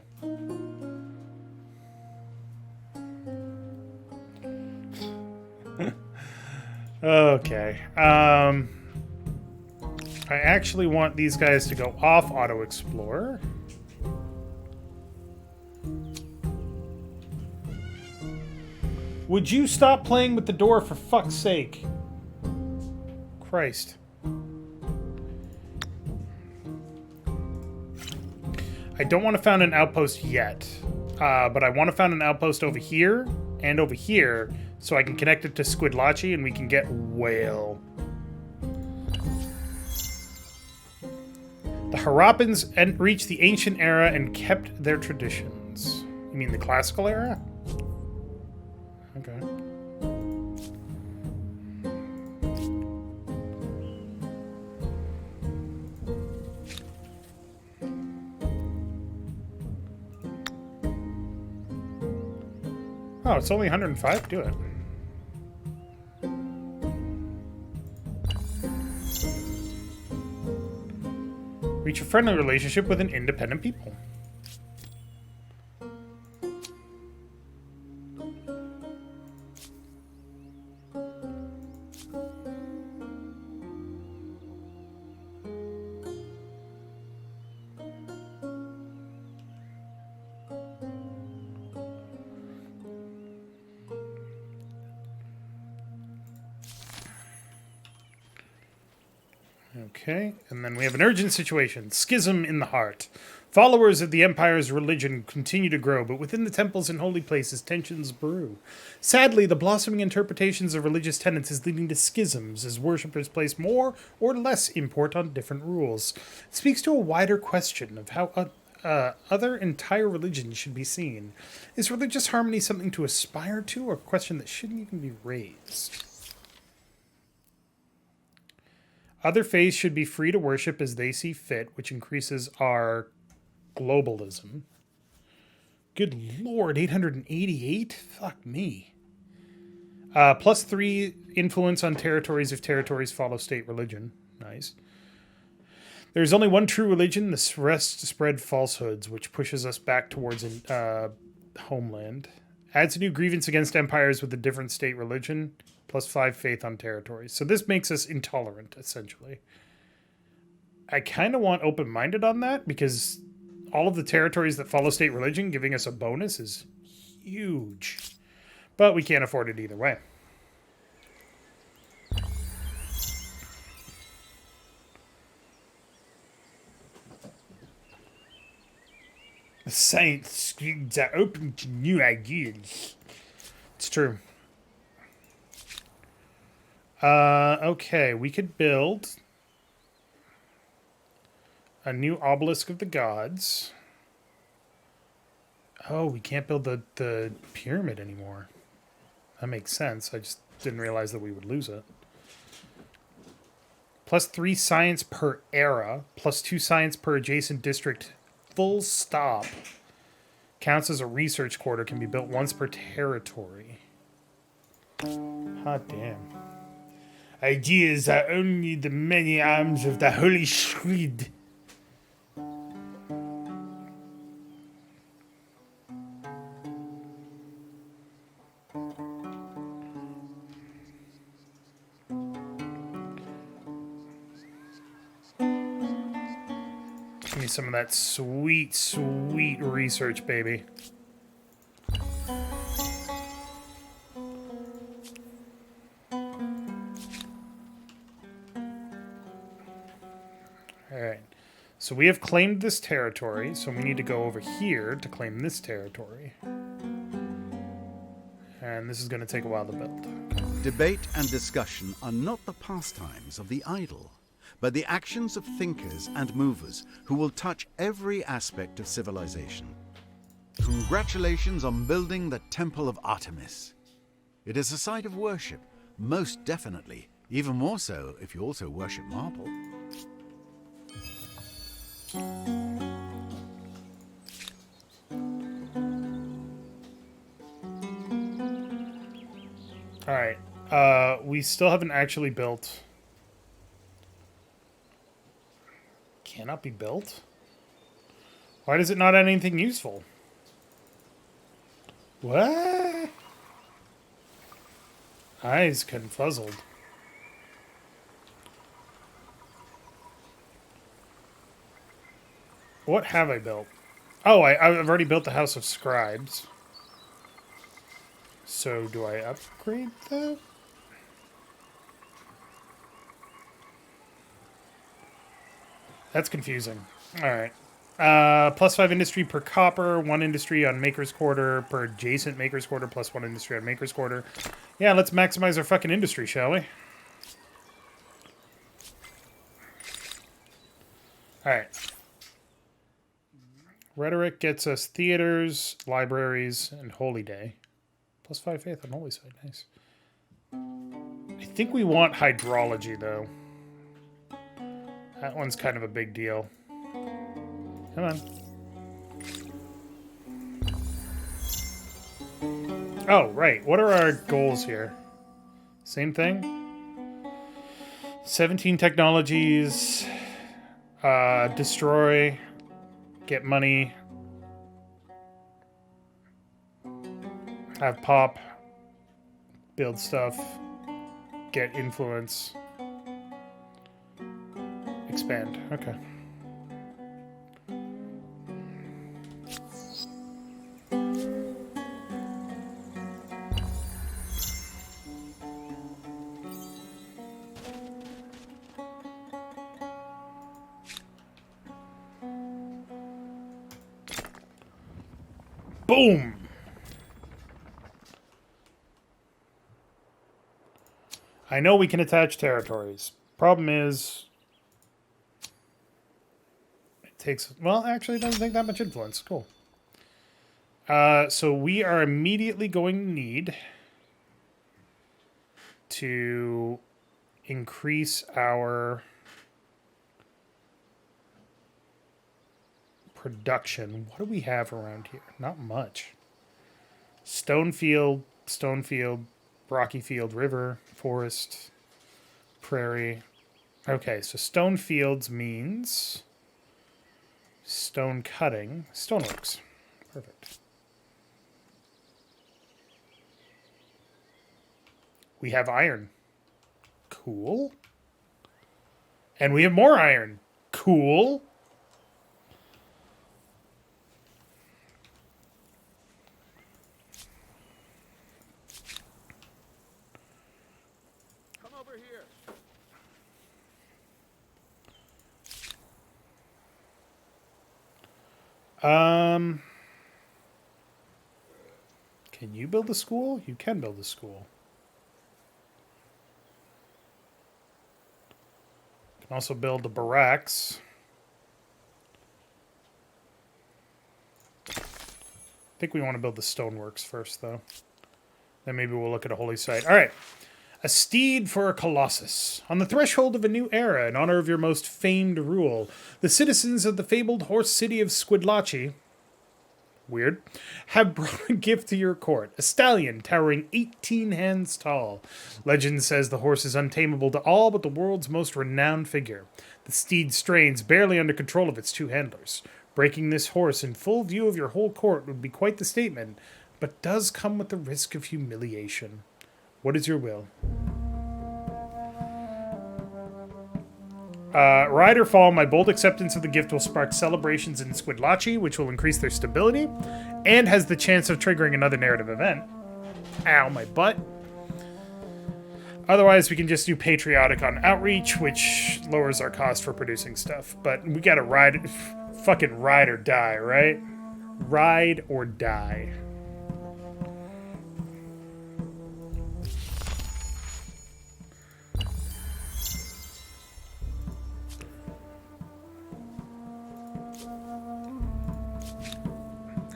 Okay. I actually want these guys to go off Auto Explorer. Would you stop playing with the door for fuck's sake? Christ. I don't want to found an outpost yet, but I want to found an outpost over here and over here so I can connect it to Squidlachi and we can get whale. The Harappans reached the ancient era and kept their traditions. You mean the classical era? Okay. Oh, it's only 105? Do it. Reach a friendly relationship with an independent people. Okay, and then we have an urgent situation. Schism in the heart. Followers of the Empire's religion continue to grow, but within the temples and holy places, tensions brew. Sadly, the blossoming interpretations of religious tenets is leading to schisms as worshippers place more or less import on different rules. It speaks to a wider question of how other entire religions should be seen. Is religious harmony something to aspire to, or a question that shouldn't even be raised? Other faiths should be free to worship as they see fit, which increases our globalism. Good lord, 888? Fuck me. +3 influence on territories if territories follow state religion. Nice. There's only one true religion, the rest spread falsehoods, which pushes us back towards homeland. Adds a new grievance against empires with a different state religion, +5 faith on territories. So this makes us intolerant, essentially. I kind of want open-minded on that, because all of the territories that follow state religion giving us a bonus is huge. But we can't afford it either way. The science schools are open to new ideas. It's true. Okay, we could build a new obelisk of the gods. Oh, we can't build the pyramid anymore. That makes sense. I just didn't realize that we would lose it. +3 science per era, +2 science per adjacent district. Full stop. Counts as a research quarter, can be built once per territory. Hot damn. Ideas are only the many arms of the holy SQUID. Give me some of that sweet, sweet research, baby. Alright. So we have claimed this territory, so we need to go over here to claim this territory. And this is going to take a while to build. Debate and discussion are not the pastimes of the idle, but the actions of thinkers and movers who will touch every aspect of civilization. Congratulations on building the Temple of Artemis. It is a site of worship, most definitely, even more so if you also worship marble. Alright, we still haven't actually built... Cannot be built? Why does it not add anything useful? What? Eyes confuzzled. What have I built? Oh, I've already built the House of Scribes. So do I upgrade that? That's confusing. Alright. +5 industry per copper, 1 industry on Maker's Quarter per adjacent Maker's Quarter, +1 industry on Maker's Quarter. Yeah, let's maximize our fucking industry, shall we? Alright. Rhetoric gets us theaters, libraries, and Holy Day. +5 faith on Holy Side. Nice. I think we want hydrology, though. That one's kind of a big deal. Come on. Oh, right. What are our goals here? Same thing? 17 technologies. Destroy. Get money. Have pop. Build stuff. Get influence. Expand. Okay. Boom! I know we can attach territories. Problem is, it takes... Well, actually, it doesn't take that much influence. Cool. So we are immediately going to need to increase our production. What do we have around here? Not much. Stone field, rocky field, river, forest, prairie. Okay, so stone fields means stone cutting, stoneworks. Perfect. We have iron. Cool. And we have more iron. Cool. Come over here. Can you build a school? You can build a school. You can also build the barracks. I think we want to build the stoneworks first, though. Then maybe we'll look at a holy site. All right. A steed for a colossus. On the threshold of a new era, in honor of your most famed rule, the citizens of the fabled horse city of Squidlachi, weird, have brought a gift to your court. A stallion towering 18 hands tall. Legend says the horse is untamable to all but the world's most renowned figure. The steed strains barely under control of its two handlers. Breaking this horse in full view of your whole court would be quite the statement, but does come with the risk of humiliation. What is your will? Ride or fall, my bold acceptance of the gift will spark celebrations in Squidlachi, which will increase their stability, and has the chance of triggering another narrative event. Ow, my butt. Otherwise, we can just do patriotic on outreach, which lowers our cost for producing stuff. But we gotta ride, fucking ride or die, right? Ride or die.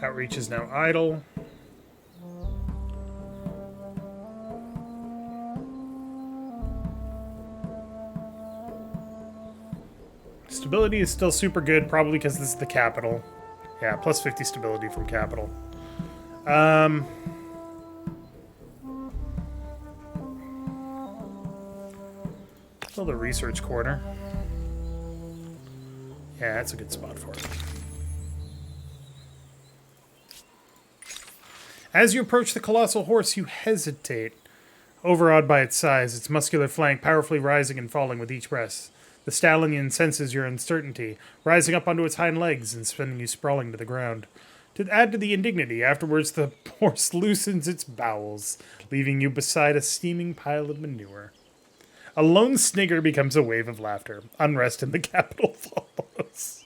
Outreach is now idle. Stability is still super good, probably because this is the capital. Yeah, plus 50 stability from capital. Build a research corner. Yeah, that's a good spot for it. As you approach the colossal horse, you hesitate. Overawed by its size, its muscular flank powerfully rising and falling with each breath. The stallion senses your uncertainty, rising up onto its hind legs and sending you sprawling to the ground. To add to the indignity, afterwards the horse loosens its bowels, leaving you beside a steaming pile of manure. A lone snigger becomes a wave of laughter. Unrest in the capital follows.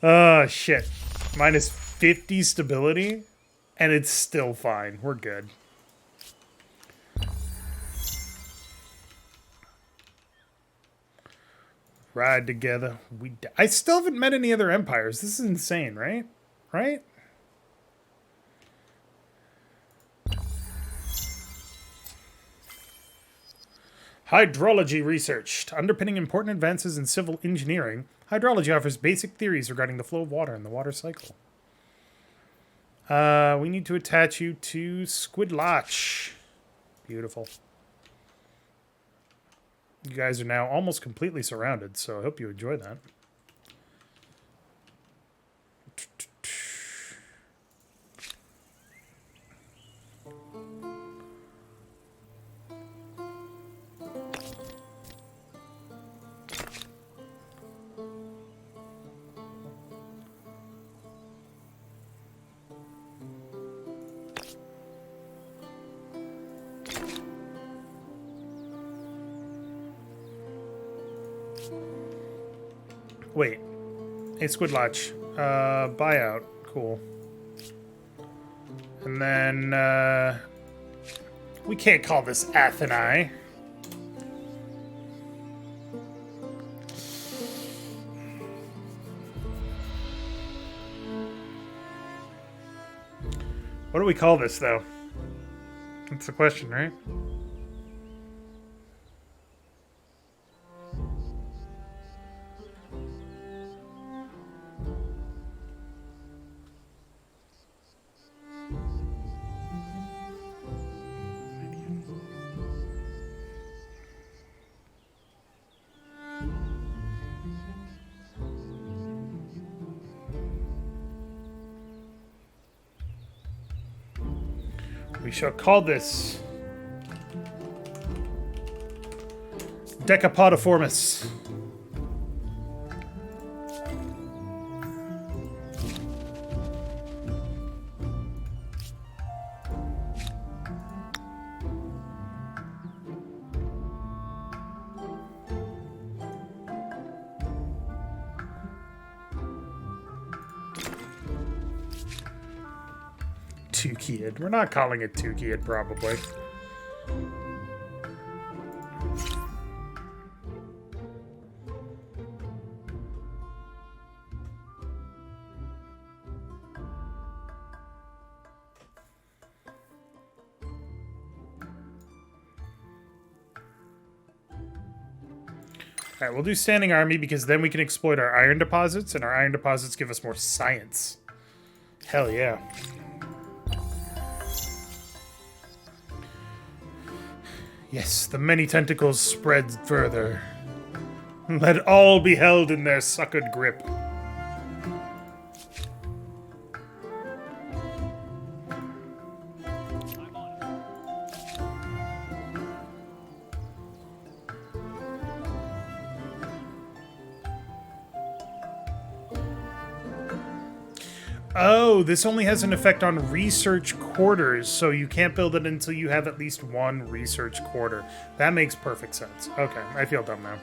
Oh, shit. Minus 50 stability, and it's still fine. We're good. Ride together. I still haven't met any other empires. This is insane, right? Right? Hydrology research. Underpinning important advances in civil engineering, hydrology offers basic theories regarding the flow of water and the water cycle. We need to attach you to Squidlach. Beautiful. You guys are now almost completely surrounded, so I hope you enjoy that. Wait. Hey, Squidlach. Buyout. Cool. And then, we can't call this Athenae. What do we call this, though? That's the question, right? We shall call this Decapodiformis. Two-keyed. We're not calling it two-keyed, probably. Alright, we'll do standing army because then we can exploit our iron deposits, and our iron deposits give us more science. Hell yeah. Yes, the many tentacles spread further. Let all be held in their suckered grip. I'm on it. Oh, this only has an effect on research quarters, so you can't build it until you have at least one research quarter. That makes perfect sense. Okay, I feel dumb now.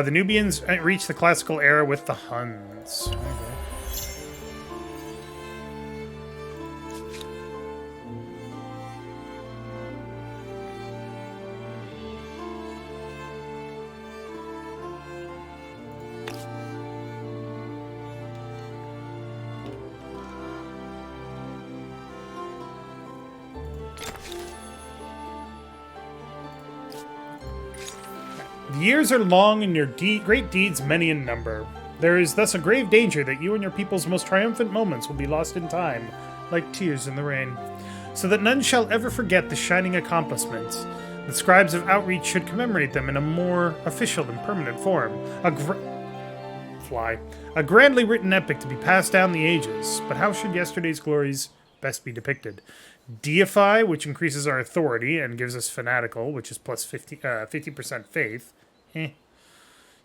The Nubians reached the classical era with the Huns. Okay. The years are long and your great deeds many in number. There is thus a grave danger that you and your people's most triumphant moments will be lost in time, like tears in the rain, so that none shall ever forget the shining accomplishments. The scribes of outreach should commemorate them in a more official and permanent form. A grandly written epic to be passed down the ages. But how should yesterday's glories best be depicted? Deify, which increases our authority and gives us fanatical, which is plus 50% faith.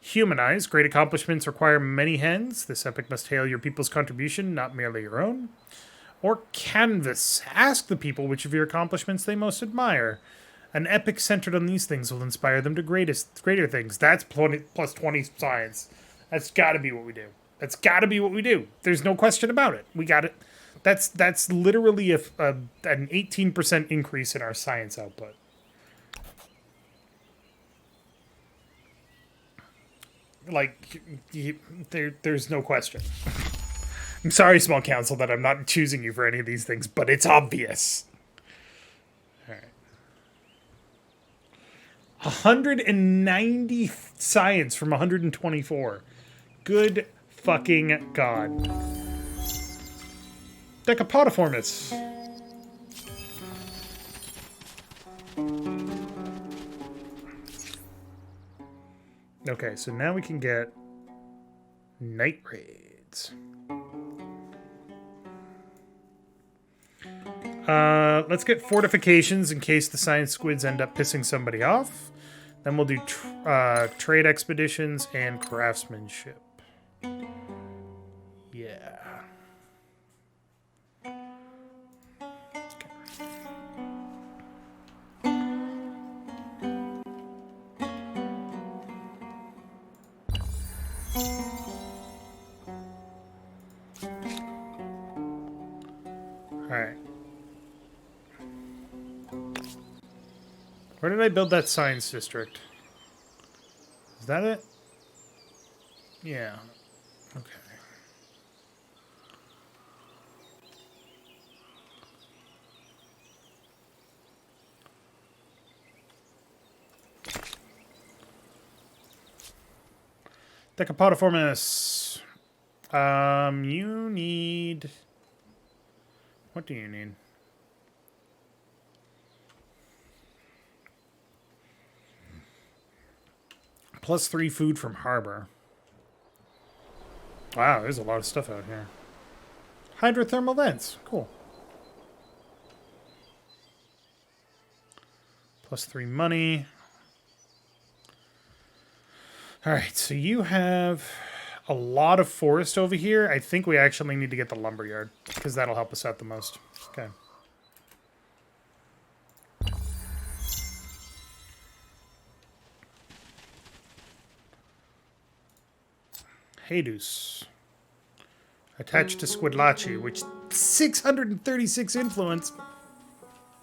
Humanize, great accomplishments require many hands. This epic must hail your people's contribution, not merely your own. Or canvas, ask the people which of your accomplishments they most admire. An epic centered on these things will inspire them to greater things. That's plus 20 science. That's got to be what we do. That's got to be what we do. There's no question about it. We got it. That's literally an 18% increase in our science output. Like, there's no question. I'm sorry, small council, that I'm not choosing you for any of these things, but it's obvious. All right. 190 science from 124. Good fucking God. Decapodiformis. Okay, so now we can get night raids. Let's get fortifications in case the science squids end up pissing somebody off. Then we'll do trade expeditions and craftsmanship. Yeah. Alright. Where did I build that science district? Is that it? Yeah. Okay. Decapotiformis. You need... What do you need? +3 food from harbor. Wow, there's a lot of stuff out here. Hydrothermal vents. Cool. +3 money. Alright, so you have a lot of forest over here. I think we actually need to get the lumberyard, because that'll help us out the most. Okay. Hadus. Attached to Squidlachi, which 636 influence.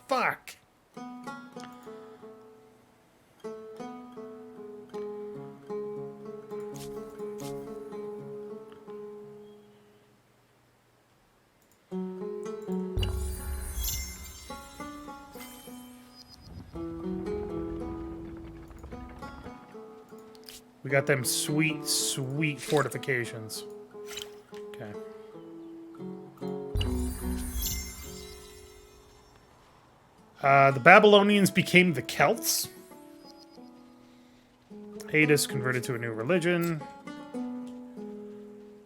Fuck. We got them sweet, sweet fortifications. Okay. The Babylonians became the Celts. Hadus converted to a new religion.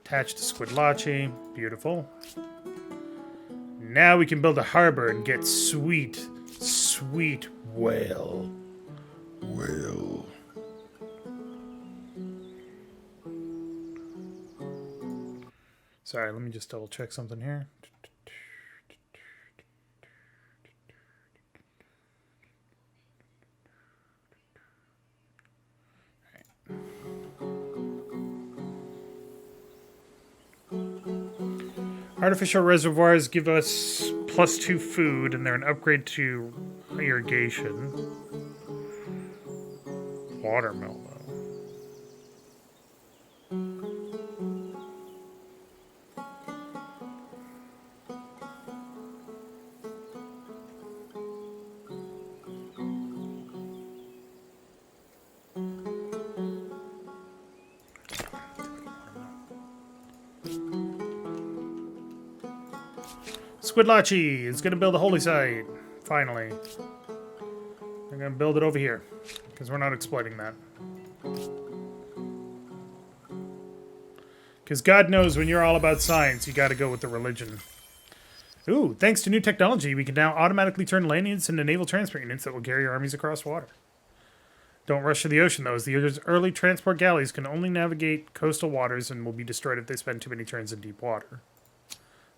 Attached to Squidlachi. Beautiful. Now we can build a harbor and get sweet, sweet whale. Whale. Sorry, let me just double check something here. Artificial reservoirs give us +2 food, and they're an upgrade to irrigation. Watermelon. Squidlachi is going to build a holy site. Finally. They're going to build it over here. Because we're not exploiting that. Because God knows when you're all about science, you got to go with the religion. Ooh, thanks to new technology, we can now automatically turn land units into naval transport units that will carry our armies across water. Don't rush to the ocean, though, as the early transport galleys can only navigate coastal waters and will be destroyed if they spend too many turns in deep water.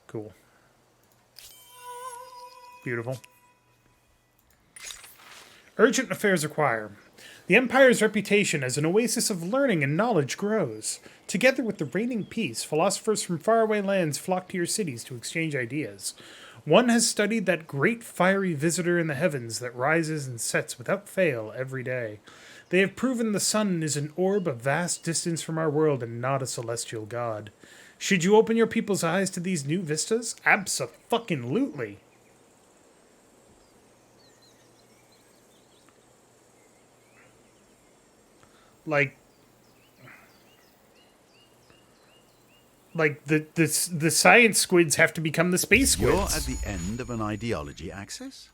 Cool. Beautiful. Urgent affairs require. The Empire's reputation as an oasis of learning and knowledge grows. Together with the reigning peace, philosophers from faraway lands flock to your cities to exchange ideas. One has studied that great fiery visitor in the heavens that rises and sets without fail every day. They have proven the sun is an orb of vast distance from our world and not a celestial god. Should you open your people's eyes to these new vistas? Abso-fucking-lutely. Like the science squids have to become the space squids. You're at the end of an ideology axis?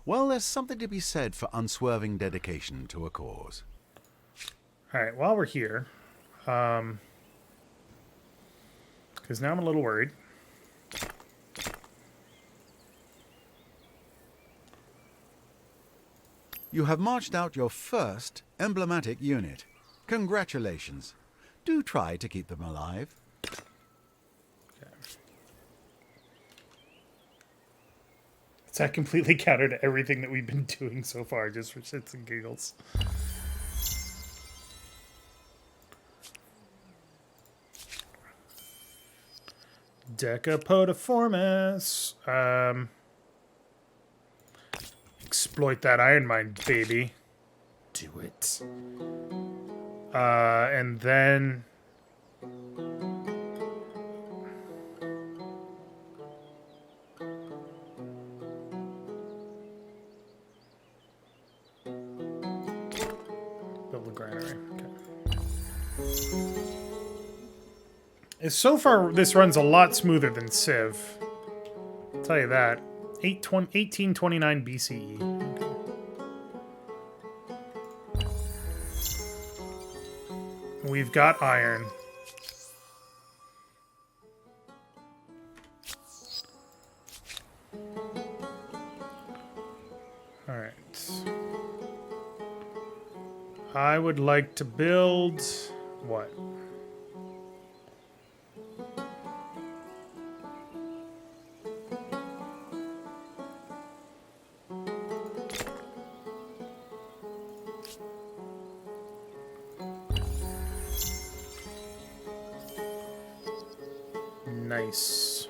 Well, there's something to be said for unswerving dedication to a cause. Alright, while we're here, because now I'm a little worried. You have marched out your first emblematic unit. Congratulations. Do try to keep them alive. It's that completely counter to everything that we've been doing so far, just for shits and giggles. Decapotiformis. Exploit that iron mine, baby. Do it. And then... build a granary. Okay. So far, this runs a lot smoother than Civ. I'll tell you that. 1829 BCE. Okay. We've got iron. Alright. I would like to build... what? Nice.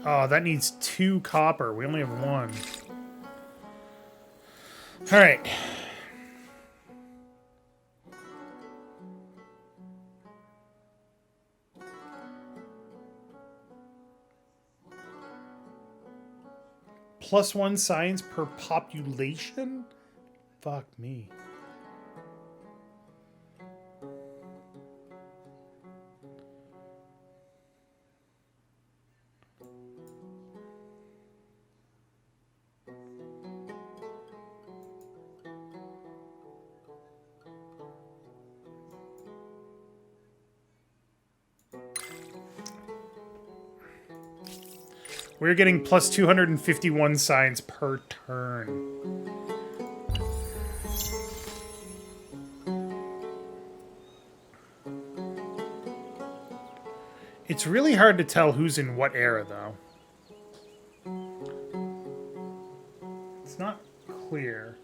Oh, that needs 2 copper. We only have 1. All right. +1 science per population? Fuck me. We're getting plus 251 science per turn. It's really hard to tell who's in what era, though. It's not clear.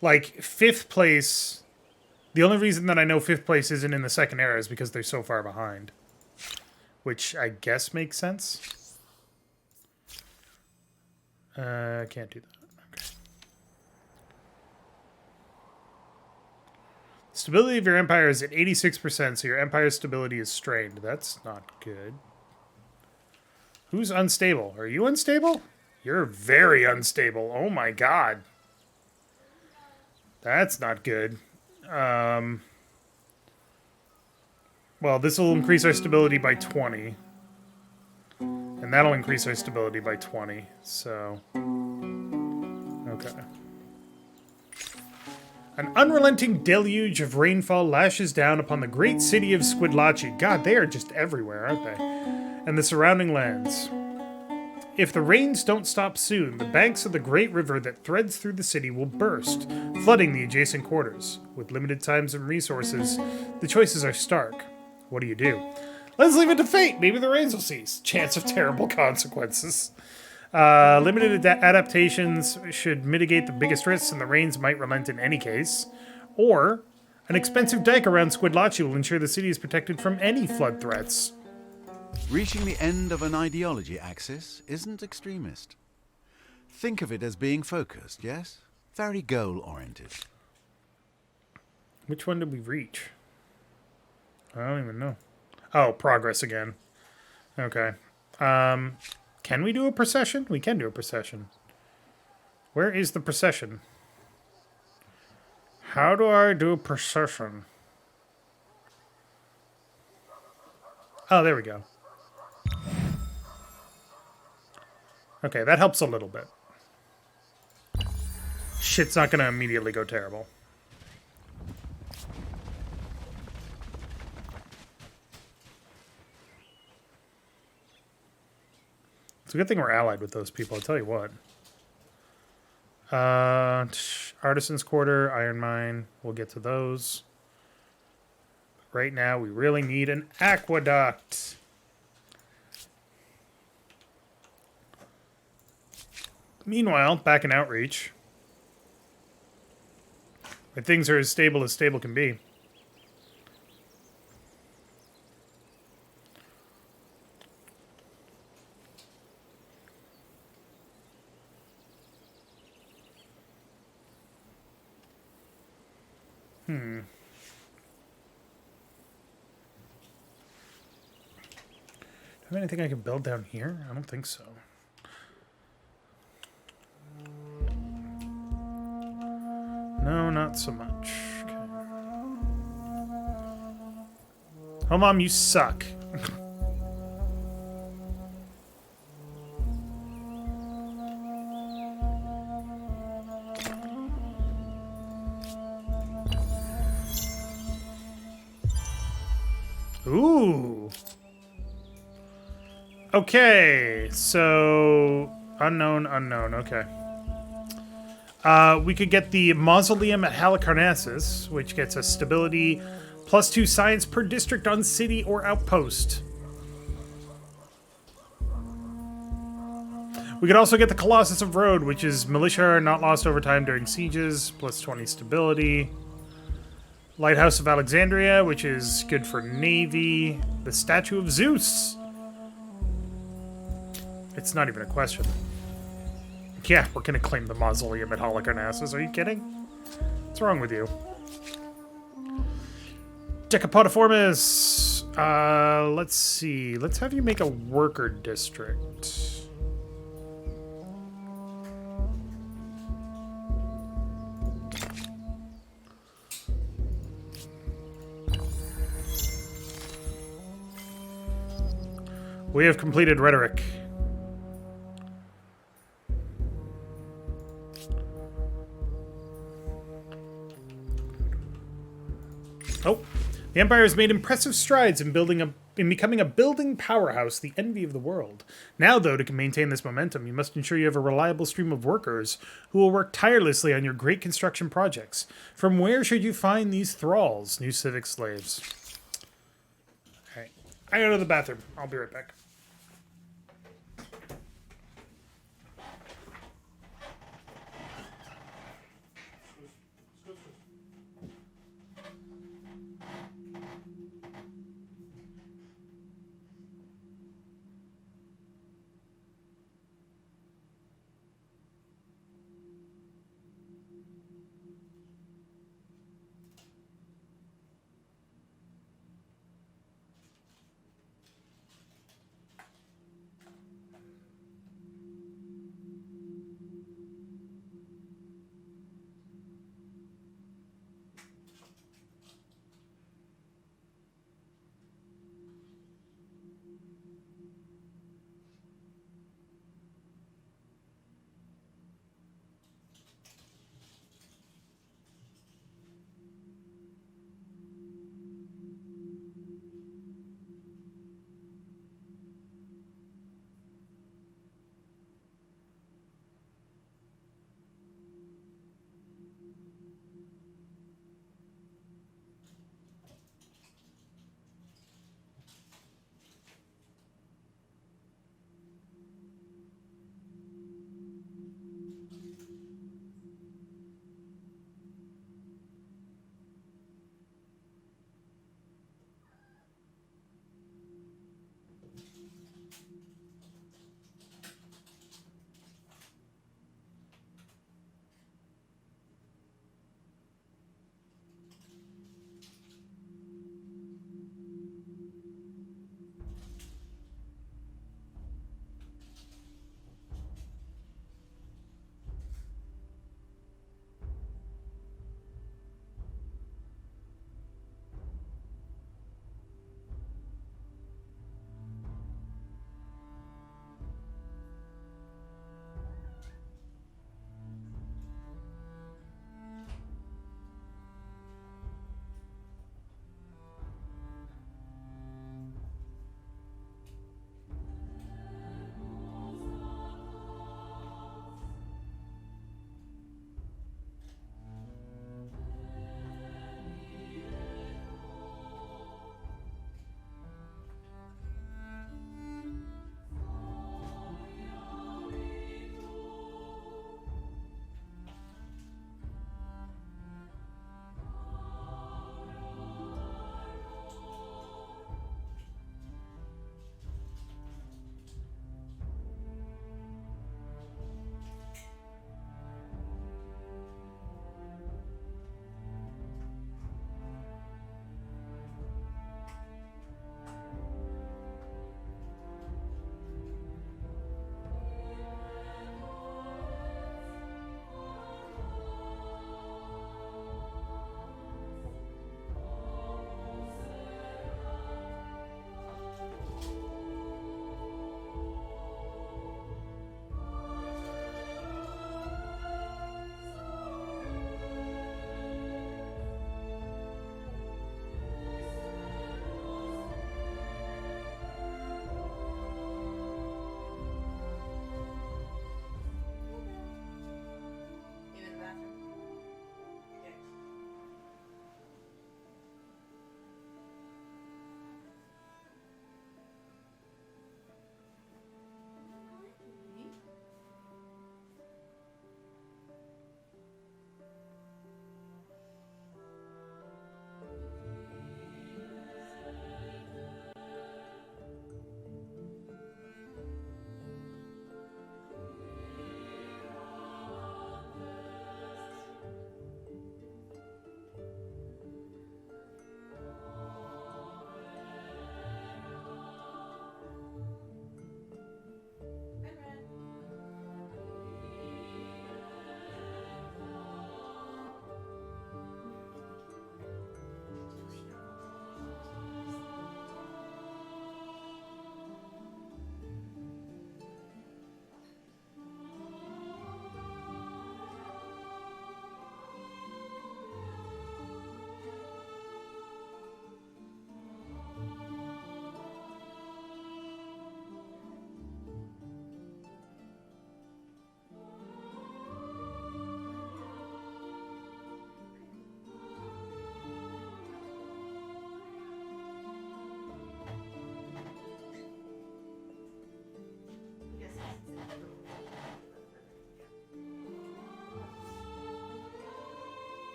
Like, 5th place... The only reason that I know 5th place isn't in the second era is because they're so far behind. Which I guess makes sense. Can't do that. Okay. Stability of your empire is at 86%, so your empire's stability is strained. That's not good. Who's unstable? Are you unstable? You're very unstable. Oh my god. That's not good. Well, this will increase our stability by 20. And that'll increase our stability by 20, so... Okay. An unrelenting deluge of rainfall lashes down upon the great city of Squidlachi. God, they are just everywhere, aren't they? And the surrounding lands. If the rains don't stop soon, the banks of the great river that threads through the city will burst, flooding the adjacent quarters. With limited times and resources, the choices are stark. What do you do? Let's leave it to fate. Maybe the rains will cease. Chance of terrible consequences. Limited adaptations should mitigate the biggest risks, and the rains might relent in any case. Or, an expensive dike around Squidlachi will ensure the city is protected from any flood threats. Reaching the end of an ideology axis isn't extremist. Think of it as being focused, yes? Very goal-oriented. Which one did we reach? I don't even know. Oh, progress again. Okay. Can we do a procession? We can do a procession. Where is the procession? How do I do a procession? Oh, there we go. Okay, that helps a little bit. Shit's not gonna immediately go terrible. It's a good thing we're allied with those people, I'll tell you what. Artisan's Quarter, Iron Mine, we'll get to those. Right now, we really need an aqueduct. Meanwhile, back in Outreach, where things are as stable can be. Do I have anything I can build down here? I don't think so. No, not so much. Okay. Oh, Mom, you suck. Ooh. Okay, so unknown, okay. We could get the Mausoleum at Halicarnassus, which gets us stability, +2 science per district on city or outpost. We could also get the Colossus of Rhodes, which is militia are not lost over time during sieges, +20 stability. Lighthouse of Alexandria, which is good for navy. The Statue of Zeus. It's not even a question. Yeah, we're gonna claim the mausoleum at Halicarnassus. Are you kidding? What's wrong with you? Decapotiformis. Let's see. Let's have you make a worker district. We have completed rhetoric. Oh, the Empire has made impressive strides in becoming a building powerhouse, the envy of the world. Now, though, to maintain this momentum, you must ensure you have a reliable stream of workers who will work tirelessly on your great construction projects. From where should you find these thralls, new civic slaves? All right, I gotta go to the bathroom. I'll be right back.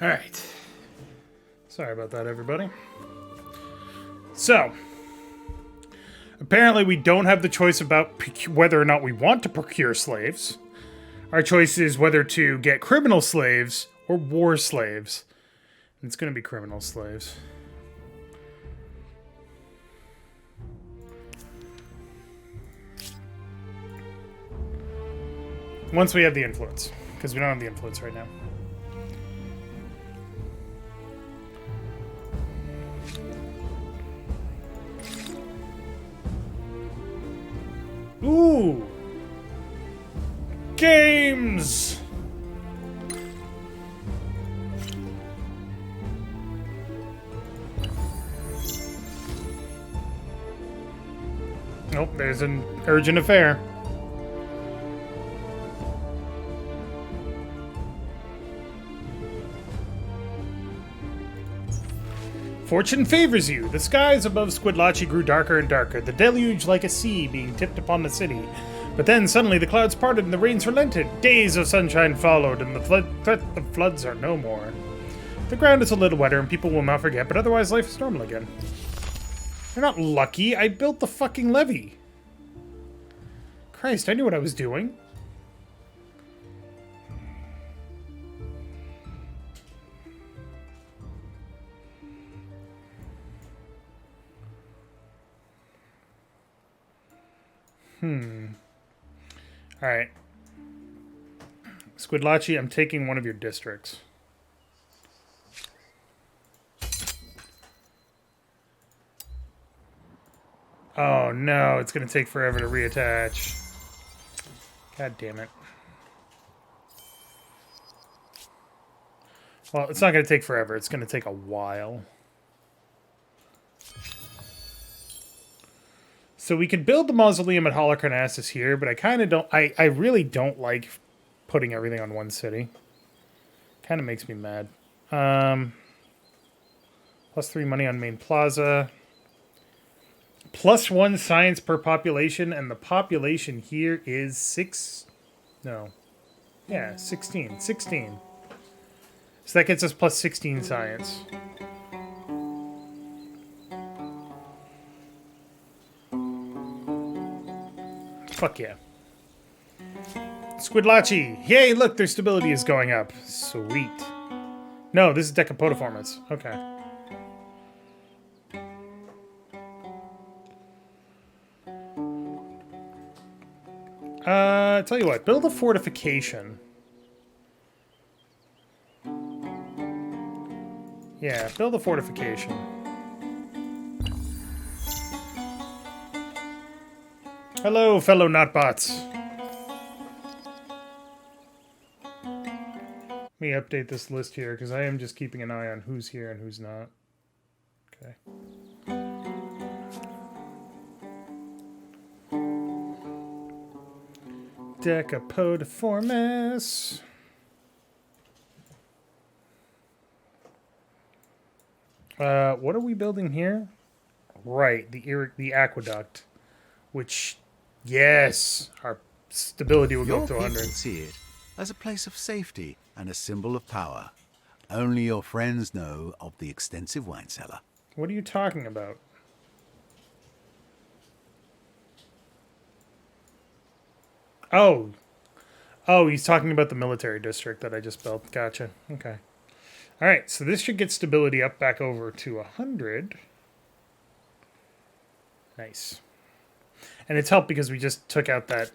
All right. Sorry about that, everybody. So, apparently we don't have the choice about whether or not we want to procure slaves. Our choice is whether to get criminal slaves or war slaves. And it's going to be criminal slaves. Once we have the influence, because we don't have the influence right now. Ooh! Games! Nope, there's an urgent affair. Fortune favors you. The skies above Squidlachi grew darker and darker, the deluge like a sea being tipped upon the city. But then suddenly the clouds parted and the rains relented. Days of sunshine followed, and the threat of floods are no more. The ground is a little wetter and people will not forget, but otherwise life is normal again. You're not lucky. I built the fucking levee. Christ, I knew what I was doing. Alright. Squidlachi, I'm taking one of your districts. Oh no, it's going to take forever to reattach. God damn it. Well, it's not going to take forever. It's going to take a while. So we could build the mausoleum at Holocarnassus here, but I kind of don't... I really don't like putting everything on one city. Kind of makes me mad. +3 money on main plaza. +1 science per population, and the population here is 6... No. Yeah, 16. 16. So that gets us +16 science. Fuck yeah. Squidlachi! Yay, look, their stability is going up. Sweet. No, this is Decapotiformis. Okay. Tell you what, build a fortification. Yeah, build a fortification. Hello, fellow notbots. Let me update this list here, because I am just keeping an eye on who's here and who's not. Okay. Decapotiformis. What are we building here? Right, the aqueduct. Which, yes, our stability will go up to 100. People see it as a place of safety and a symbol of power. Only your friends know of the extensive wine cellar. What are you talking about? Oh. Oh, he's talking about the military district that I just built. Gotcha. Okay. All right, so this should get stability up back over to 100. Nice. And it's helped because we just took out that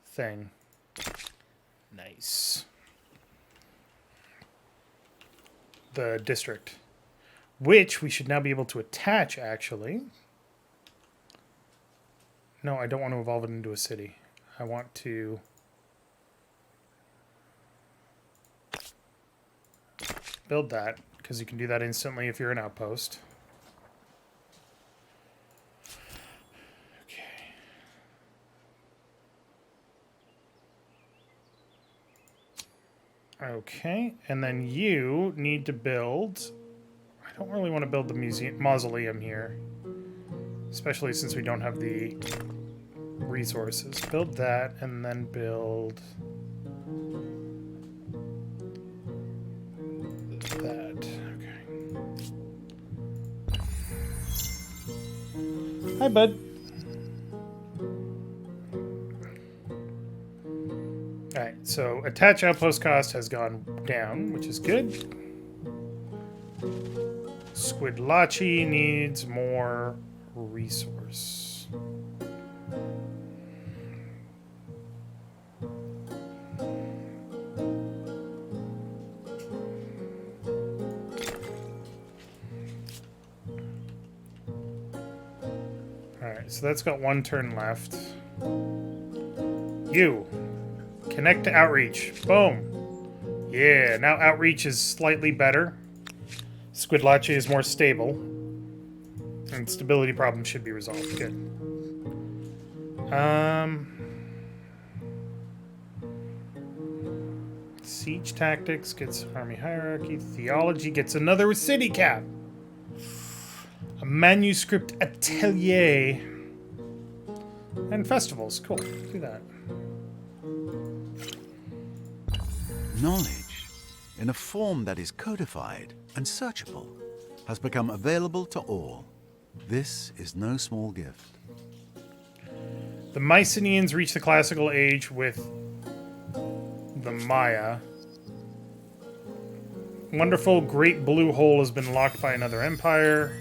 thing. Nice. The district. Which we should now be able to attach, actually. No, I don't want to evolve it into a city. I want to... build that, because you can do that instantly if you're an outpost. Okay, and then you need to build... I don't really want to build the mausoleum here. Especially since we don't have the resources. Build that, and then build... Hi, bud. Alright, so attach outpost cost has gone down, which is good. Squidlachi needs more resource. Alright, so that's got 1 turn left. You. Connect to outreach. Boom. Yeah, now outreach is slightly better. Squidlachi is more stable. And stability problems should be resolved. Good. Siege tactics gets army hierarchy. Theology gets another city cap. A manuscript atelier. And festivals. Cool. Do that. Knowledge, in a form that is codified and searchable, has become available to all. This is no small gift. The Mycenaeans reached the classical age with the Maya. Wonderful Great Blue Hole has been locked by another empire.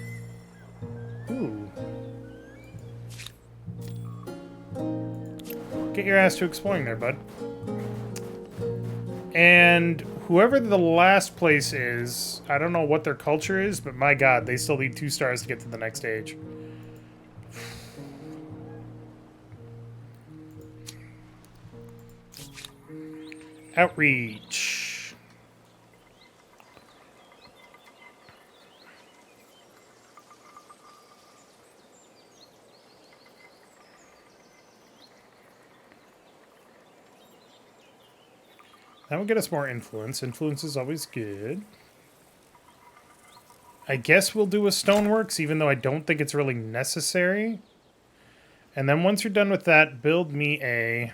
Ooh. Get your ass to exploring there, bud. And whoever the last place is, I don't know what their culture is, but my god, they still need 2 stars to get to the next stage. Outreach. That will get us more influence. Influence is always good. I guess we'll do a stoneworks, even though I don't think it's really necessary. And then once you're done with that, build me a...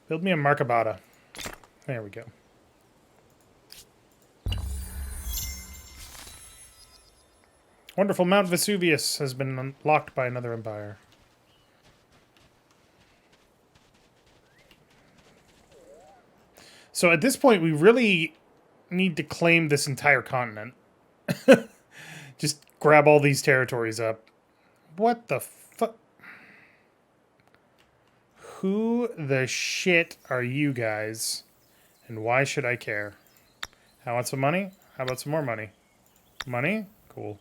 Build me a Markabata. There we go. Wonderful Mount Vesuvius has been unlocked by another empire. So at this point, we really need to claim this entire continent. Just grab all these territories up. What the fuck? Who the shit are you guys? And why should I care? How about some money? How about some more money? Money? Cool.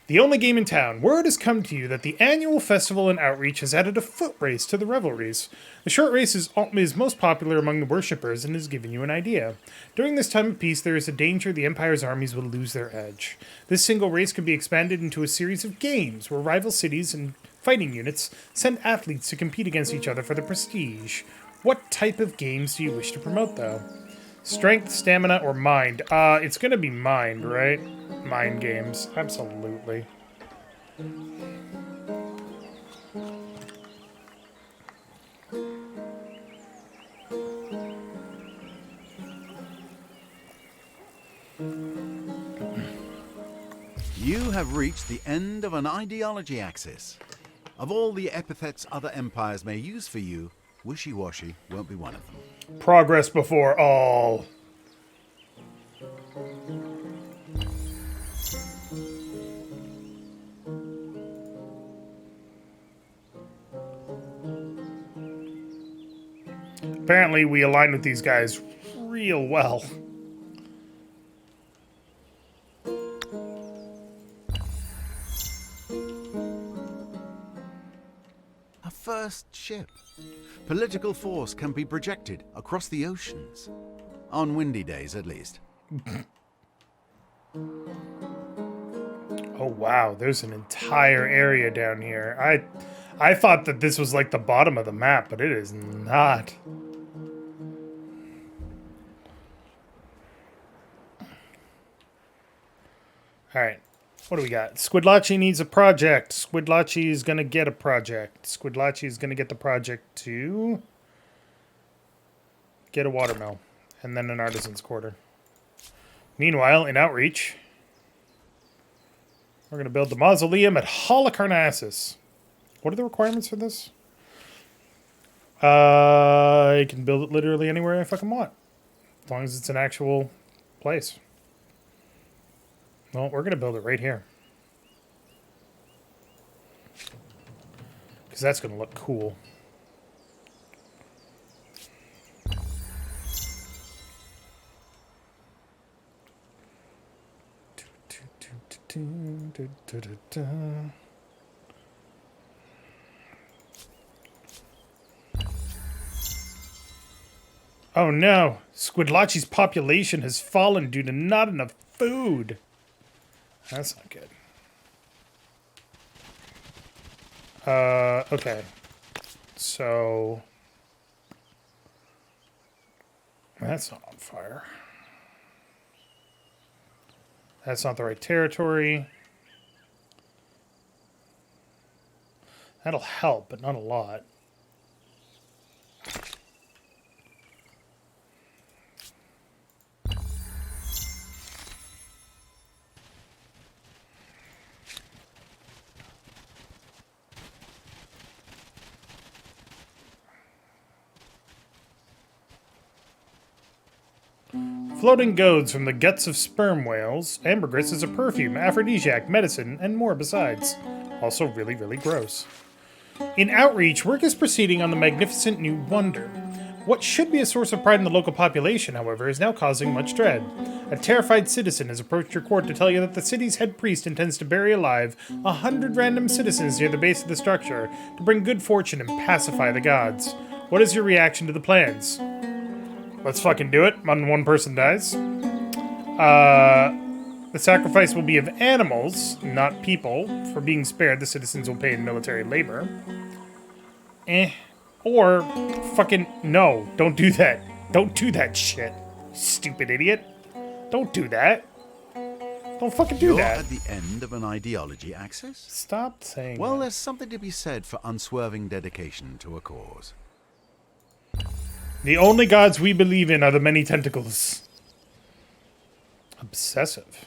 The only game in town. Word has come to you that the annual festival and outreach has added a foot race to the revelries. The short race is most popular among the worshippers and has given you an idea. During this time of peace, there is a danger the Empire's armies will lose their edge. This single race could be expanded into a series of games where rival cities and fighting units send athletes to compete against each other for the prestige. What type of games do you wish to promote, though? Strength, stamina, or mind? It's gonna be mind, right? Mind games. Absolutely. You have reached the end of an ideology axis. Of all the epithets other empires may use for you, wishy-washy won't be one of them. Progress before all. Apparently, we align with these guys real well. A first ship. Political force can be projected across the oceans. On windy days, at least. Oh wow, there's an entire area down here. I thought that this was like the bottom of the map, but it is not. Alright, what do we got? Squidlachi needs a project. Squidlachi is going to get a project. Squidlachi is going to get the project to get a watermill. and then an artisan's quarter. Meanwhile, in Outreach, we're going to build the mausoleum at Halicarnassus. What are the requirements for this? I can build it literally anywhere I fucking want. As long as it's an actual place. Well, we're going to build it right here. Because that's going to look cool. Oh no! Squidlachi's population has fallen due to not enough food. That's not good. Okay. So... that's not on fire. That's not the right territory. That'll help, but not a lot. Floating goads from the guts of sperm whales. Ambergris is a perfume, aphrodisiac, medicine, and more besides. Also really, really gross. In Outreach, work is proceeding on the magnificent new wonder. What should be a source of pride in the local population, however, is now causing much dread. A terrified citizen has approached your court to tell you that the city's head priest intends to bury alive 100 random citizens near the base of the structure to bring good fortune and pacify the gods. What is your reaction to the plans? Let's fucking do it. One person dies. The sacrifice will be of animals, not people. For being spared, the citizens will pay in military labor. Or, fucking, no. Don't do that. Don't do that shit. Stupid idiot. Don't do that. Don't fucking do You're that. at the end of an ideology axis? Stop saying Well, that. there's something to be said for unswerving dedication to a cause. The only gods we believe in are the many tentacles. Obsessive.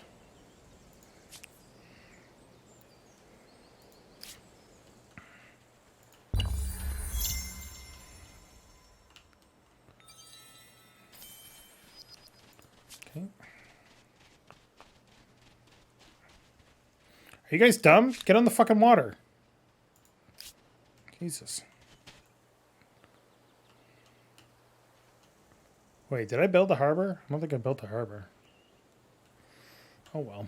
Okay. Are you guys dumb? Get on the fucking water. Jesus. Wait, did I build a harbor? I don't think I built a harbor. Oh well.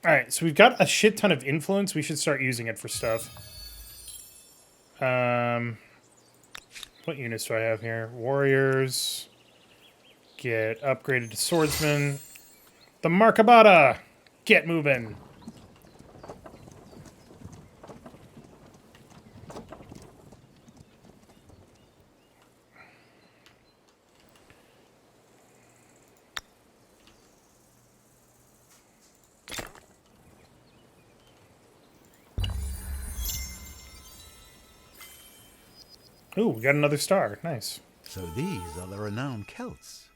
Alright, so we've got a shit ton of influence. We should start using it for stuff. What units do I have here? Warriors. Get upgraded to swordsman. The Markabata! Get moving! Ooh, we got another star. Nice. So these are the renowned Celts.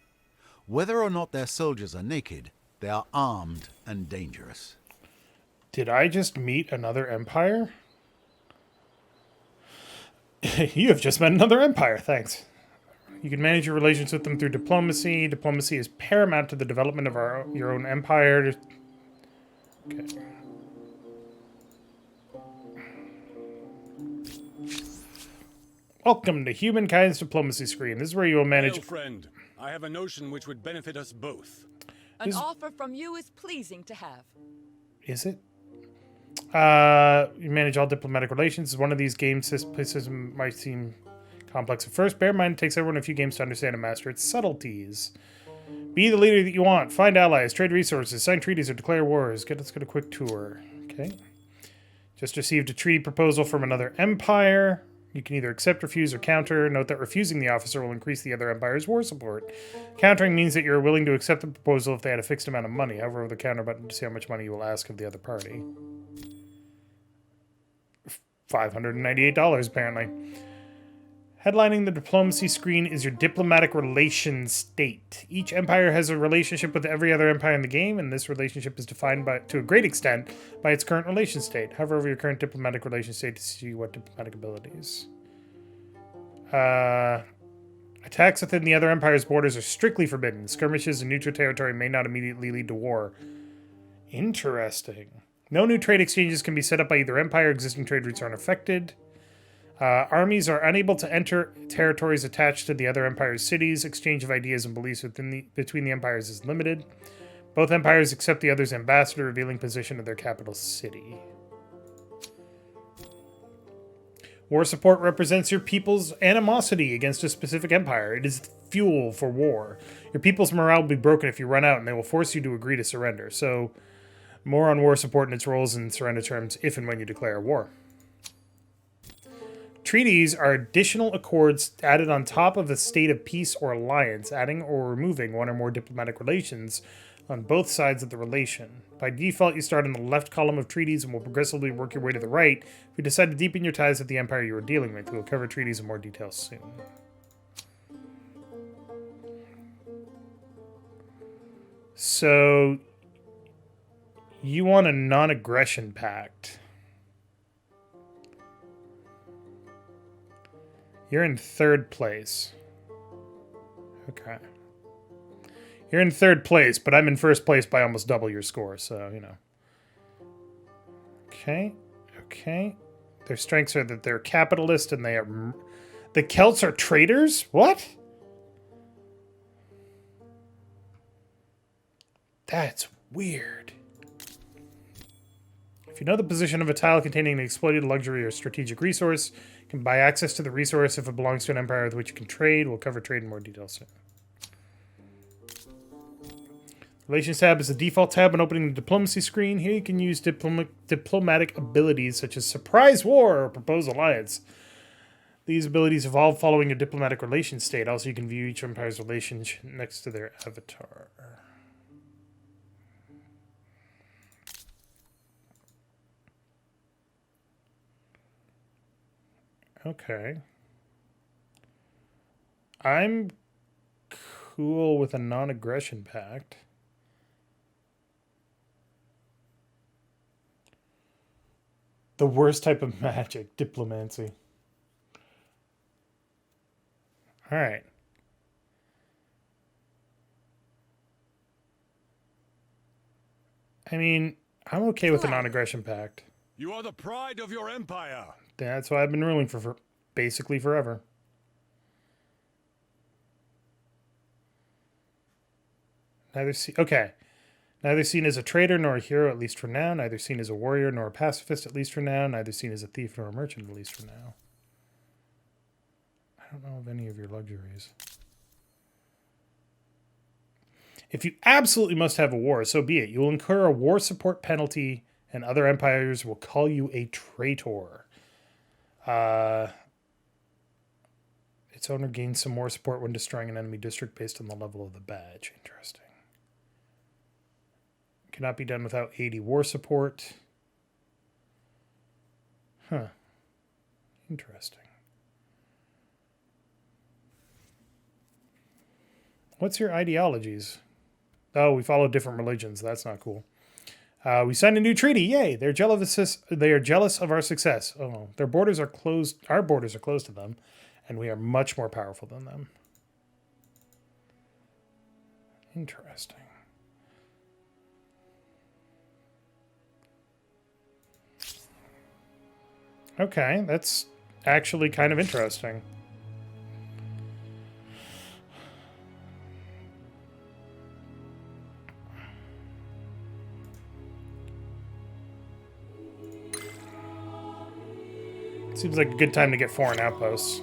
Whether or not their soldiers are naked, they are armed and dangerous. Did I just meet another empire? You have just met another empire, thanks. You can manage your relations with them through diplomacy. Diplomacy is paramount to the development of your own empire. Okay. Welcome to Humankind's diplomacy screen. This is where you will manage... Hail, friend. I have a notion which would benefit us both. An offer from you is pleasing to have. Is it? You manage all diplomatic relations. One of these game systems might seem complex at first. Bear in mind, it takes everyone a few games to understand and master its subtleties. Be the leader that you want. Find allies, trade resources, sign treaties, or declare wars. Let's get a quick tour. Okay. Just received a treaty proposal from another empire. You can either accept, refuse, or counter. Note that refusing the officer will increase the other empire's war support. Countering means that you're willing to accept the proposal if they had a fixed amount of money. Hover over the counter button to see how much money you will ask of the other party. $598, apparently. Headlining the diplomacy screen is your diplomatic relations state. Each empire has a relationship with every other empire in the game, and this relationship is defined to a great extent by its current relation state. Hover over your current diplomatic relation state to see what diplomatic abilities. Attacks within the other empire's borders are strictly forbidden. Skirmishes in neutral territory may not immediately lead to war. Interesting. No new trade exchanges can be set up by either empire. Existing trade routes are unaffected. Armies are unable to enter territories attached to the other empire's cities. Exchange of ideas and beliefs between the empires is limited. Both empires accept the other's ambassador, revealing position of their capital city. War support represents your people's animosity against a specific empire. It is fuel for war. Your people's morale will be broken if you run out, and they will force you to agree to surrender. So, more on war support and its roles and surrender terms if and when you declare war. Treaties are additional accords added on top of a state of peace or alliance, adding or removing one or more diplomatic relations on both sides of the relation. By default, you start in the left column of treaties and will progressively work your way to the right. If you decide to deepen your ties with the empire you are dealing with, we will cover treaties in more detail soon. So, you want a non-aggression pact. You're in third place. Okay. You're in third place, but I'm in first place by almost double your score, so, you know. Okay. Okay. Their strengths are that they're capitalist and they are... The Celts are traitors? What? That's weird. If you know the position of a tile containing an exploited luxury or strategic resource, you can buy access to the resource if it belongs to an empire with which you can trade. We'll cover trade in more detail soon. Relations tab is the default tab when opening the diplomacy screen. Here you can use diplomatic abilities such as surprise war or propose alliance. These abilities evolve following a diplomatic relations state. Also, you can view each empire's relationship next to their avatar. Okay. I'm cool with a non-aggression pact. The worst type of magic, diplomancy. All right. I mean, I'm okay with a non-aggression pact. You are the pride of your empire. That's why I've been ruling for basically forever. Neither seen as a traitor nor a hero, at least for now. Neither seen as a warrior nor a pacifist, at least for now. Neither seen as a thief nor a merchant, at least for now. I don't know of any of your luxuries. If you absolutely must have a war, so be it. You will incur a war support penalty, and other empires will call you a traitor. Its owner gains some more support when destroying an enemy district based on the level of the badge. Interesting. Cannot be done without 80 war support. Huh. Interesting. What's your ideologies? Oh, we follow different religions. That's not cool. We signed a new treaty. Yay! They are jealous of our success. Oh, their borders are closed. Our borders are closed to them, and we are much more powerful than them. Interesting. Okay, that's actually kind of interesting. Seems like a good time to get foreign outposts.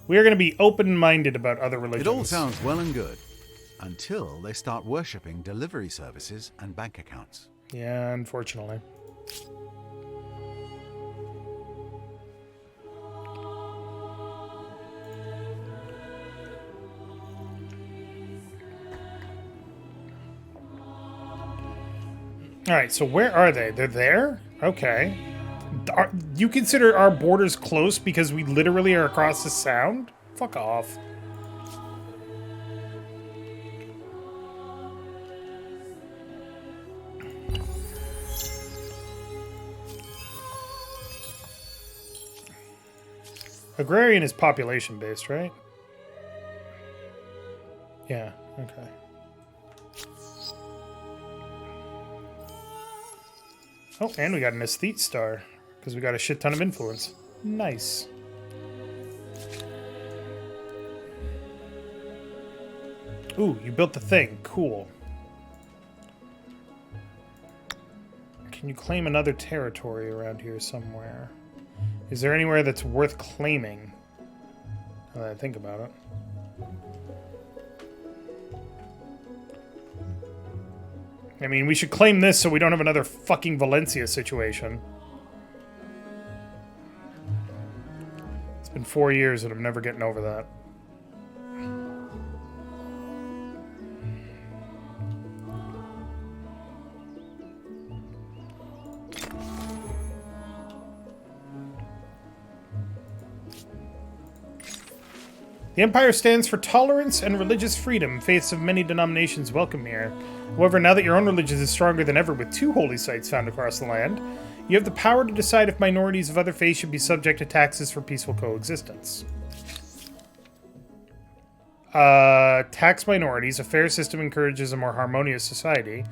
We are going to be open-minded about other religions. It all sounds well and good, until they start worshipping delivery services and bank accounts. Yeah, unfortunately. Alright, so where are they? They're there? Okay. You consider our borders close because we literally are across the sound? Fuck off. Agrarian is population-based, right? Yeah, okay. Oh, and we got an aesthete star, because we got a shit ton of influence. Nice. Ooh, you built the thing. Cool. Can you claim another territory around here somewhere? Is there anywhere that's worth claiming? Now that I think about it. I mean, we should claim this so we don't have another fucking Valencia situation. It's been 4 years and I'm never getting over that. The Empire stands for tolerance and religious freedom. Faiths of many denominations welcome here. However, now that your own religion is stronger than ever with 2 holy sites found across the land, you have the power to decide if minorities of other faiths should be subject to taxes for peaceful coexistence. Tax minorities. A fair system encourages a more harmonious society.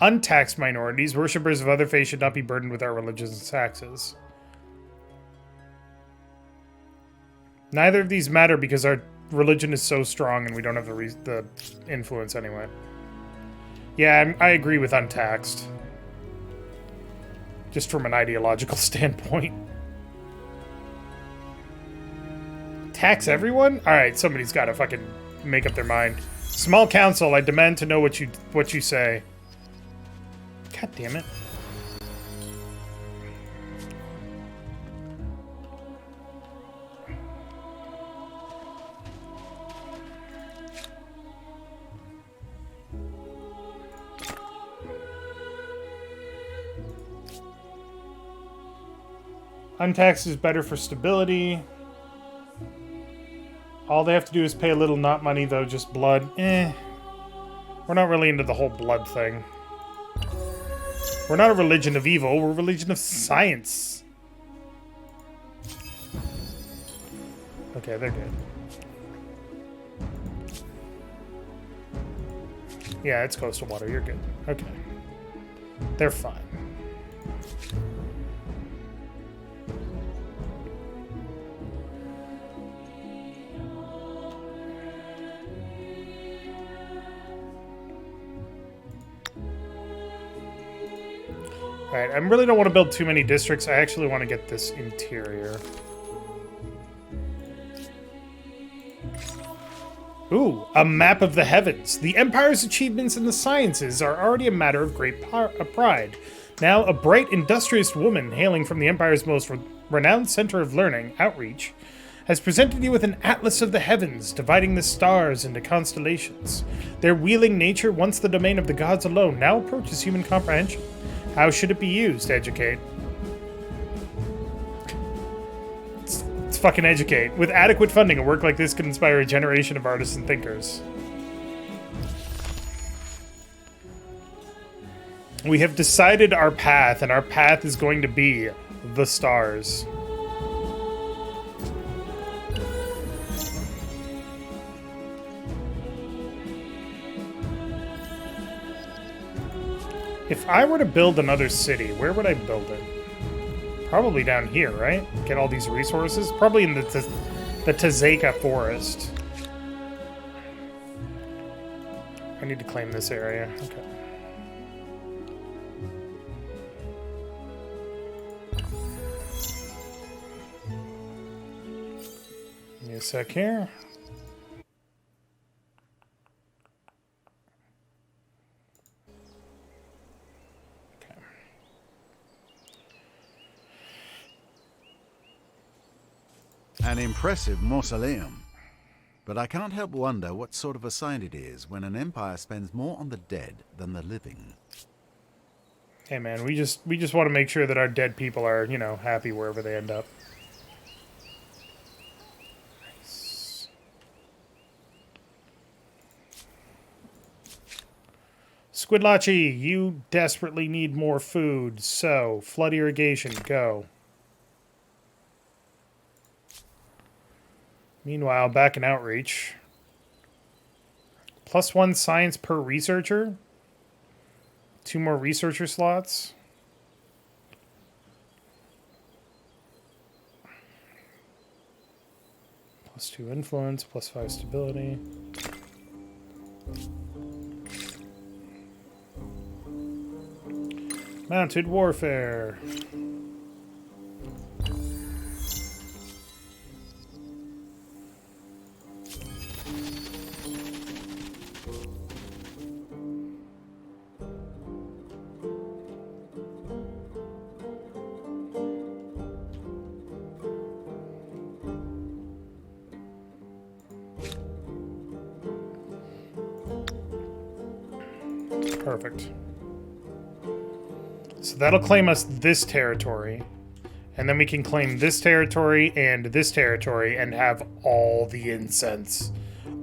Untaxed minorities. Worshippers of other faiths should not be burdened with our religious taxes. Neither of these matter because our religion is so strong and we don't have the influence anyway. Yeah, I agree with untaxed. Just from an ideological standpoint. Tax everyone? Alright, somebody's got to fucking make up their mind. Small council, I demand to know what you say. God damn it. Untaxed is better for stability. All they have to do is pay a little, not money though, just blood. We're not really into the whole blood thing. We're not a religion of evil, we're a religion of science. Okay, they're good. Yeah, it's coastal water, you're good. Okay. They're fine. Alright, I really don't want to build too many districts. I actually want to get this interior. Ooh, a map of the heavens. The Empire's achievements in the sciences are already a matter of great pride. Now, a bright, industrious woman hailing from the Empire's most renowned center of learning, Outreach, has presented you with an atlas of the heavens, dividing the stars into constellations. Their wheeling nature, once the domain of the gods alone, now approaches human comprehension. How should it be used? Educate. It's fucking educate. With adequate funding, a work like this could inspire a generation of artists and thinkers. We have decided our path, and our path is going to be the stars. If I were to build another city, where would I build it? Probably down here, right? Get all these resources? Probably in the Tazeka forest. I need to claim this area. Okay. Give me a sec here. An impressive mausoleum. But I can't help wonder what sort of a sign it is when an empire spends more on the dead than the living. Hey man, we just want to make sure that our dead people are, you know, happy wherever they end up. Nice. Squidlachi, you desperately need more food, so flood irrigation, go. Meanwhile, back in outreach. +1 science per researcher. 2 more researcher slots. +2 influence, +5 stability. Mounted warfare. Perfect. So that'll claim us this territory. And then we can claim this territory and have all the incense.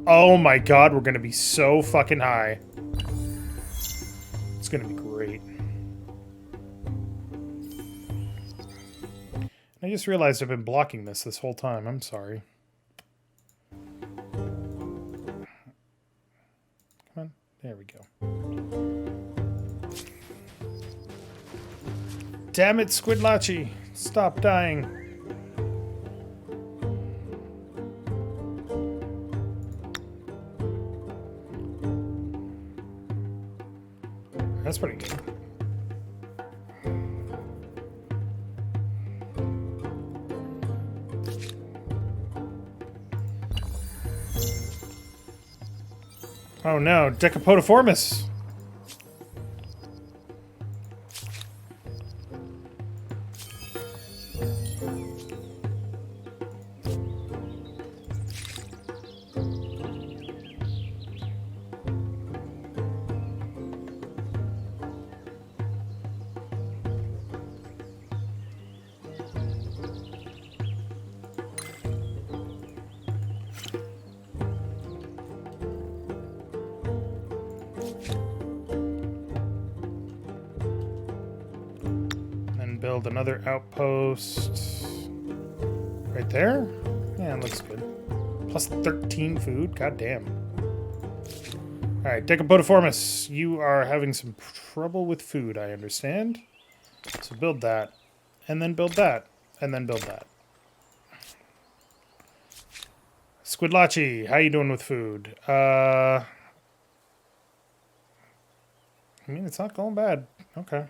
Oh my god, we're gonna be so fucking high. It's gonna be great. I just realized I've been blocking this whole time. I'm sorry. Come on. There we go. Damn it, Squidlachi! Stop dying. That's pretty good. Oh no, Decapotiformis! Build another outpost right there. Yeah, it looks good. Plus 13 food. God damn. All right, Decapotiformis, you are having some trouble with food, I understand. So build that, and then build that, and then build that. Squidlachi, how you doing with food? I mean, it's not going bad. Okay.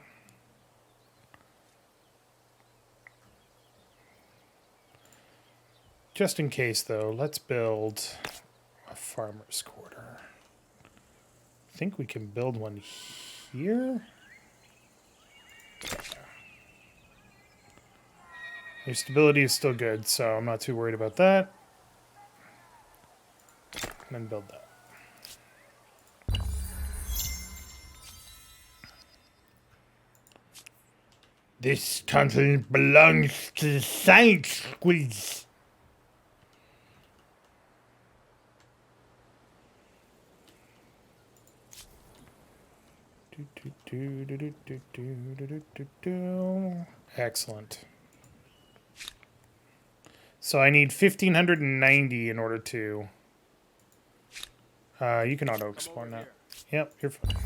Just in case, though, let's build a farmer's quarter. I think we can build one here. Your stability is still good, so I'm not too worried about that. And then build that. This continent belongs to the science squids. Excellent. So I need 1,590 in order to... you can auto-explore now. Yep, you're fine.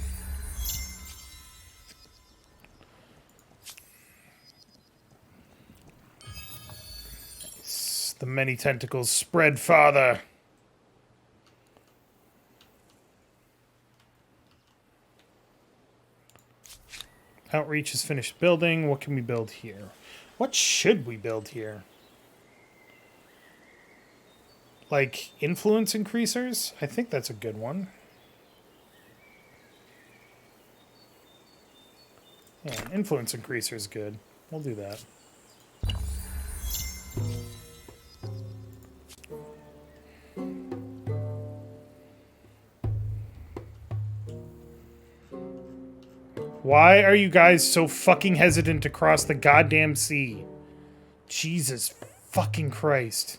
Nice. The many tentacles spread farther. Outreach is finished building. What can we build here? What should we build here? Like, influence increasers? I think that's a good one. Yeah, influence increaser is good. We'll do that. Why are you guys so fucking hesitant to cross the goddamn sea? Jesus fucking Christ.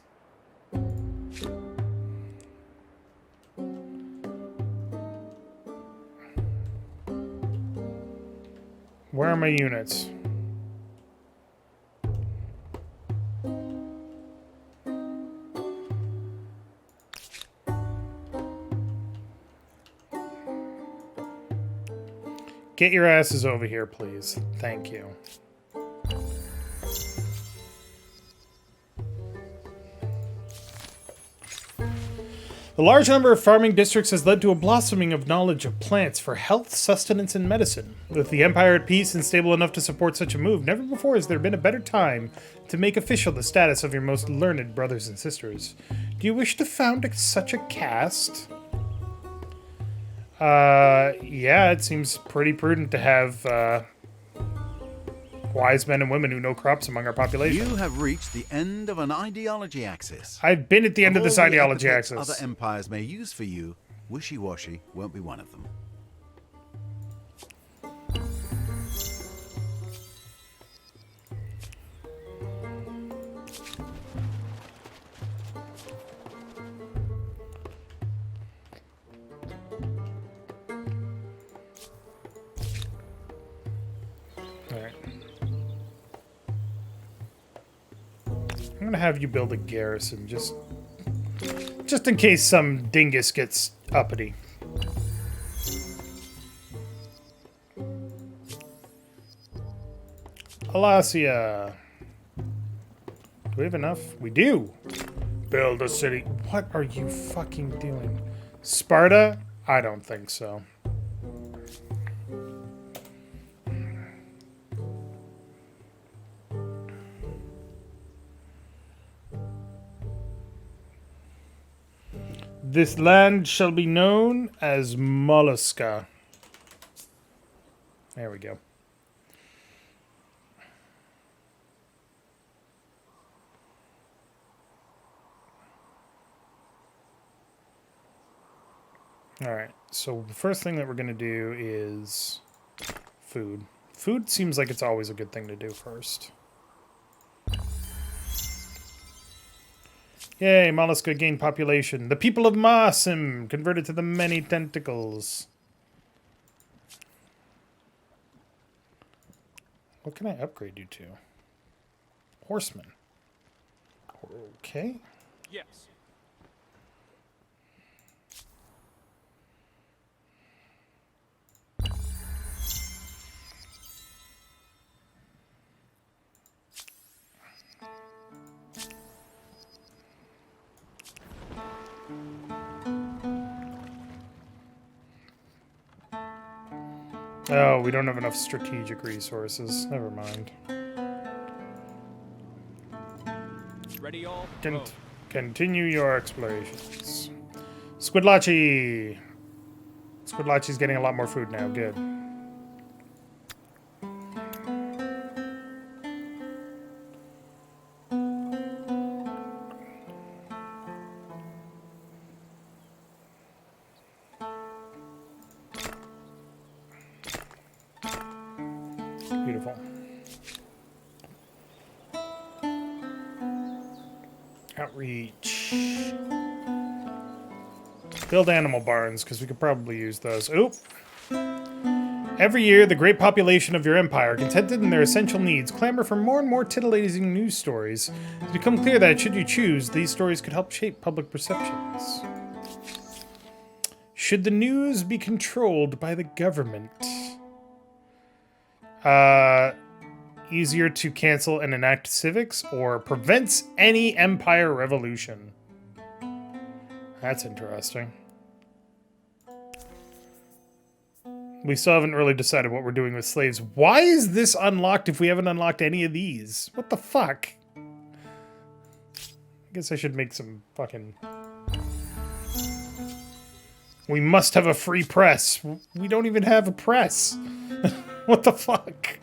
Where are my units? Get your asses over here, please. Thank you. The large number of farming districts has led to a blossoming of knowledge of plants for health, sustenance, and medicine. With the Empire at peace and stable enough to support such a move, never before has there been a better time to make official the status of your most learned brothers and sisters. Do you wish to found such a caste? Yeah, it seems pretty prudent to have, wise men and women who know crops among our population. You have reached the end of an ideology axis. I've been at the end of all this the ideology epithets axis. Other empires may use for you, wishy-washy won't be one of them. Alright. I'm gonna have you build a garrison, just in case some dingus gets uppity. Alasia. Do we have enough? We do! Build a city. What are you fucking doing? Sparta? I don't think so. This land shall be known as Mollusca. There we go. Alright, so the first thing that we're going to do is food. Food seems like it's always a good thing to do first. Yay, Mollusca gained population. The people of Marsim converted to the many tentacles. What can I upgrade you to? Horseman. Okay. Yes. Oh, we don't have enough strategic resources. Never mind. Ready, all? Continue your explorations. Squidlachi! Squidlachi's getting a lot more food now. Good. Beautiful. Outreach. Build animal barns, because we could probably use those. Oop! Every year, the great population of your empire, contented in their essential needs, clamor for more and more titillating news stories. It's become clear that, should you choose, these stories could help shape public perceptions. Should the news be controlled by the government? Easier to cancel and enact civics, or prevents any empire revolution? That's interesting. We still haven't really decided what we're doing with slaves. Why is this unlocked if we haven't unlocked any of these? What the fuck? I guess I should make some fucking... We must have a free press. We don't even have a press. What the fuck?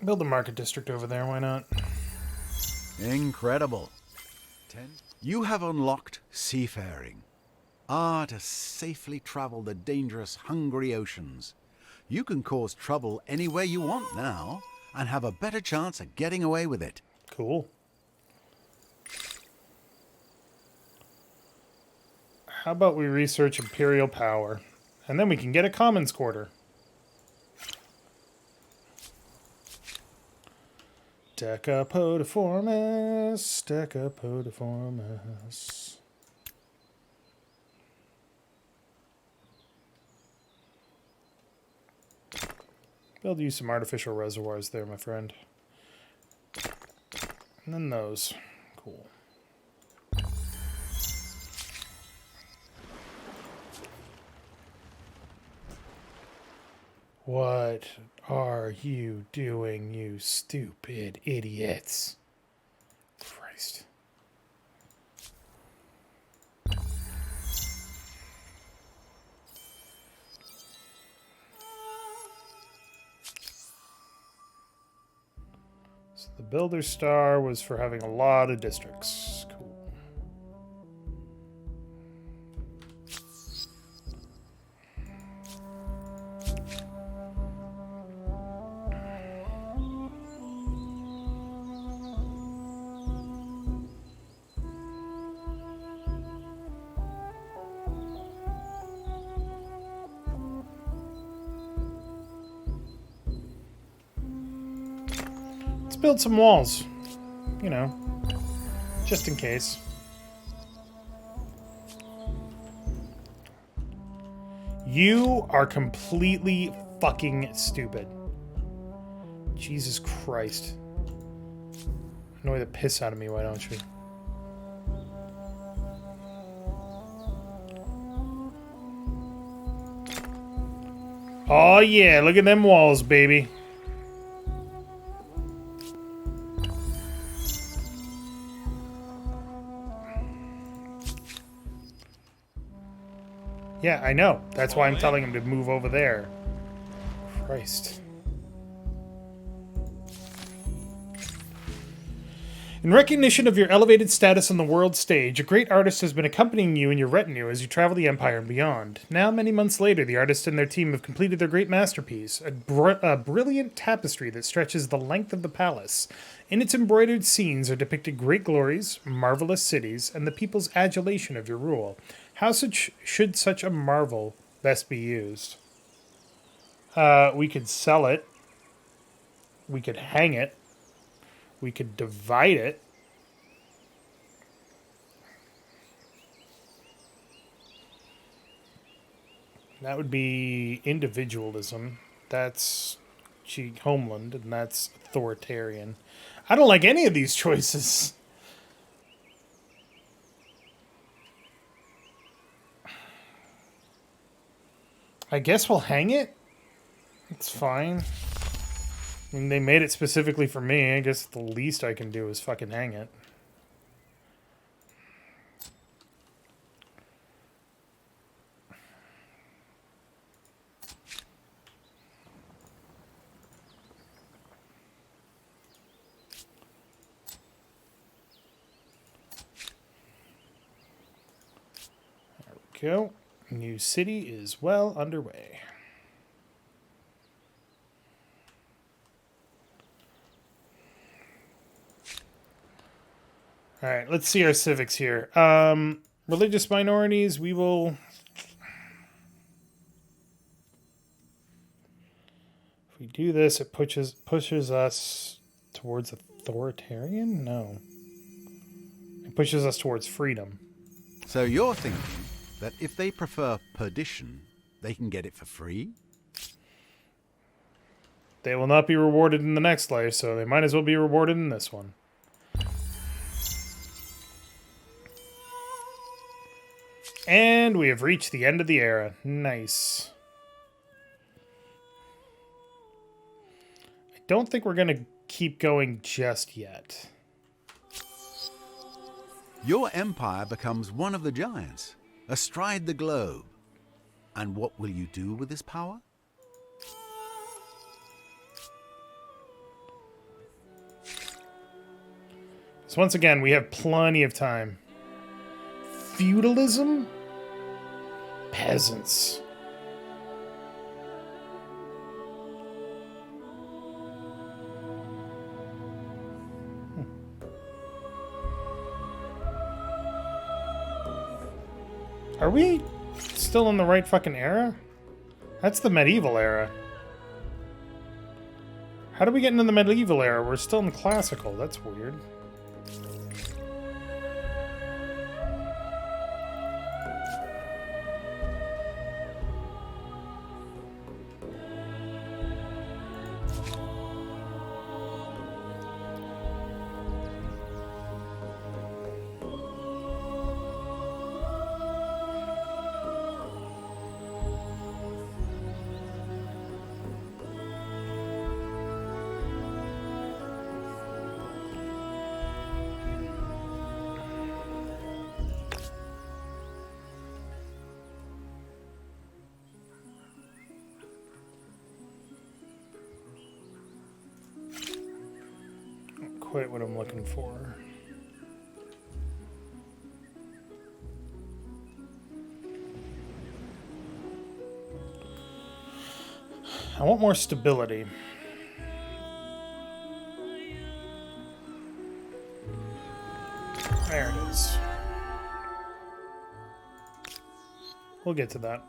Build a market district over there, why not? Incredible. You have unlocked seafaring. To safely travel the dangerous, hungry oceans. You can cause trouble anywhere you want now, and have a better chance of getting away with it. Cool. How about we research Imperial power? And then we can get a Commons Quarter. Decapotiformis, Decapotiformis. Build you some artificial reservoirs there, my friend. And then those. Cool. What are you doing, you stupid idiots? Christ. So the Builder Star was for having a lot of districts. Cool. Build some walls, you know, just in case. You are completely fucking stupid. Jesus Christ. Annoy the piss out of me, why don't you? Oh yeah, look at them walls, baby. Yeah, I know. That's why I'm telling him to move over there. Christ. In recognition of your elevated status on the world stage, a great artist has been accompanying you and your retinue as you travel the Empire and beyond. Now, many months later, the artist and their team have completed their great masterpiece, a brilliant tapestry that stretches the length of the palace. In its embroidered scenes are depicted great glories, marvelous cities, and the people's adulation of your rule. How should such a marvel best be used? We could sell it. We could hang it. We could divide it. That would be individualism. That's homeland, and that's authoritarian. I don't like any of these choices. I guess we'll hang it. It's fine. I mean, they made it specifically for me. I guess the least I can do is fucking hang it. There we go. New city is well underway. All right, let's see our civics here. Religious minorities, we will... If we do this, it pushes us towards authoritarian? No. It pushes us towards freedom. So you're thinking that if they prefer perdition, they can get it for free? They will not be rewarded in the next life, so they might as well be rewarded in this one. And we have reached the end of the era. Nice. don't think we're going to keep going just yet. Your empire becomes one of the giants, astride the globe. And what will you do with this power? So once again, we have plenty of time. Feudalism? Peasants. Are we still in the right fucking era? That's the medieval era. How do we get into the medieval era? We're still in the classical. That's weird. Quite what I'm looking for. I want more stability. There it is. We'll get to that.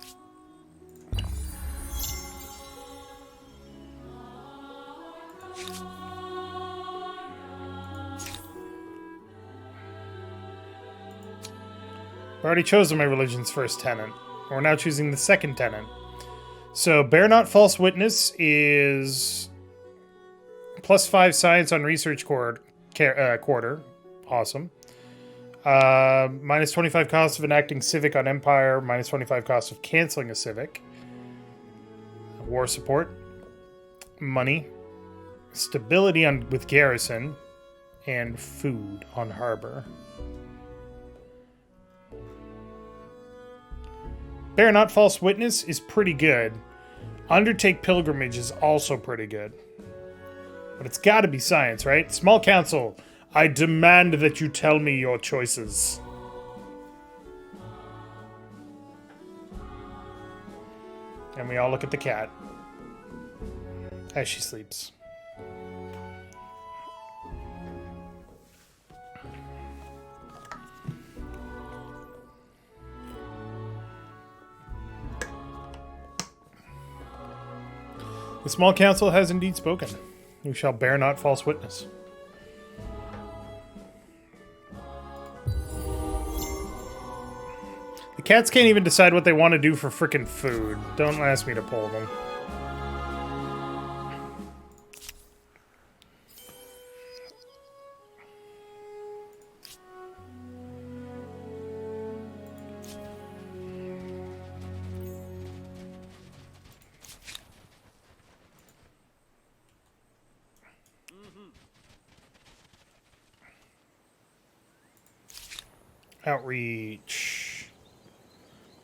I already chosen my religion's first tenant. We're now choosing the second tenant. So, bear not false witness is +5 science on research quarter. Awesome. -25 cost of enacting civic on empire. -25 cost of canceling a civic. War support. Money. Stability on with garrison. And food on harbor. Bear not false witness is pretty good. Undertake pilgrimage is also pretty good. But it's gotta be science, right? Small council, I demand that you tell me your choices. And we all look at the cat as she sleeps. The small council has indeed spoken. You shall bear not false witness. The cats can't even decide what they want to do for frickin' food. Don't ask me to pull them. Outreach.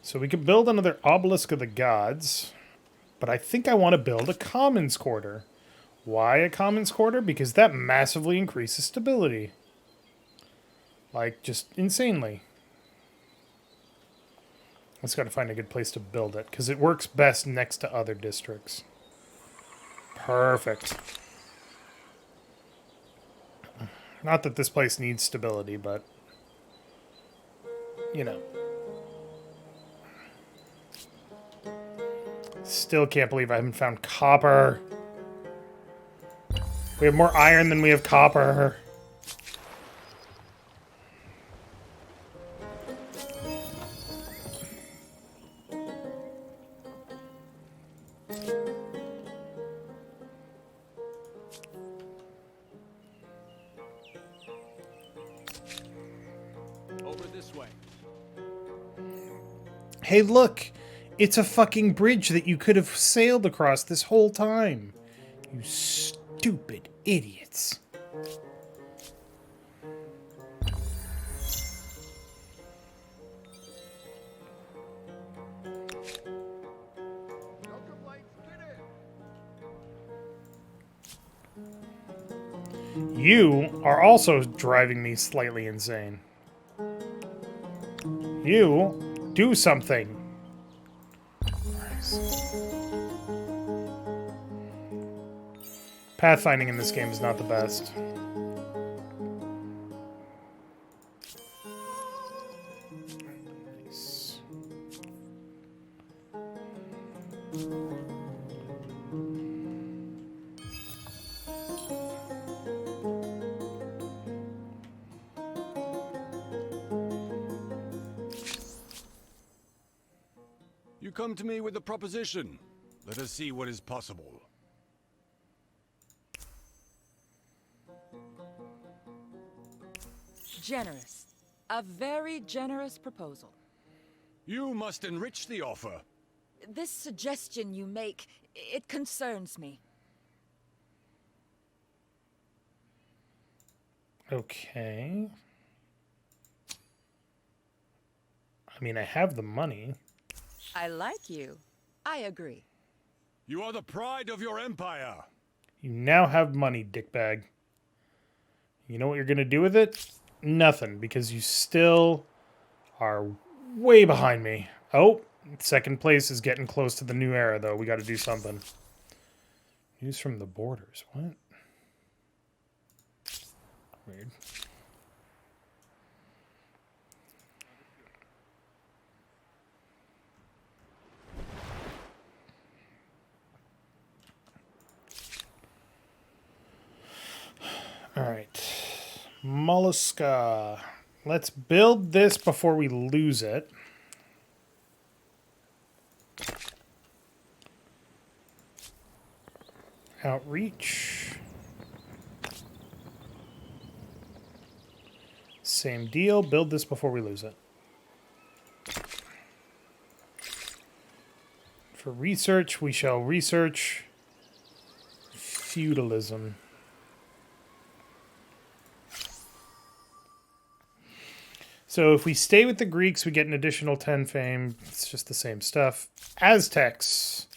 So we could build another obelisk of the gods, but I think I want to build a commons quarter. Why a commons quarter? Because that massively increases stability. Like, just insanely. I just got to find a good place to build it, because it works best next to other districts. Perfect. Not that this place needs stability, but you know. Still can't believe I haven't found copper. We have more iron than we have copper. Over this way. Hey, look! It's a fucking bridge that you could have sailed across this whole time. You stupid Stupid idiots. No complaints. Get in. You are also driving me slightly insane. You do something. Pathfinding in this game is not the best. Nice. You come to me with a proposition. Let us see what is possible. Generous. A very generous proposal. You must enrich the offer. This suggestion you make, it concerns me. Okay. I mean, I have the money. I like you. I agree. You are the pride of your empire. You now have money, dickbag. You know what you're going to do with it? Nothing, because you still are way behind me. Oh, second place is getting close to the new era, though. We got to do something. News from the borders. What? Weird. All right. Mollusca. Let's build this before we lose it. Outreach. Same deal. Build this before we lose it. For research, we shall research feudalism. So if we stay with the Greeks, we get an additional 10 fame. It's just the same stuff. Aztecs.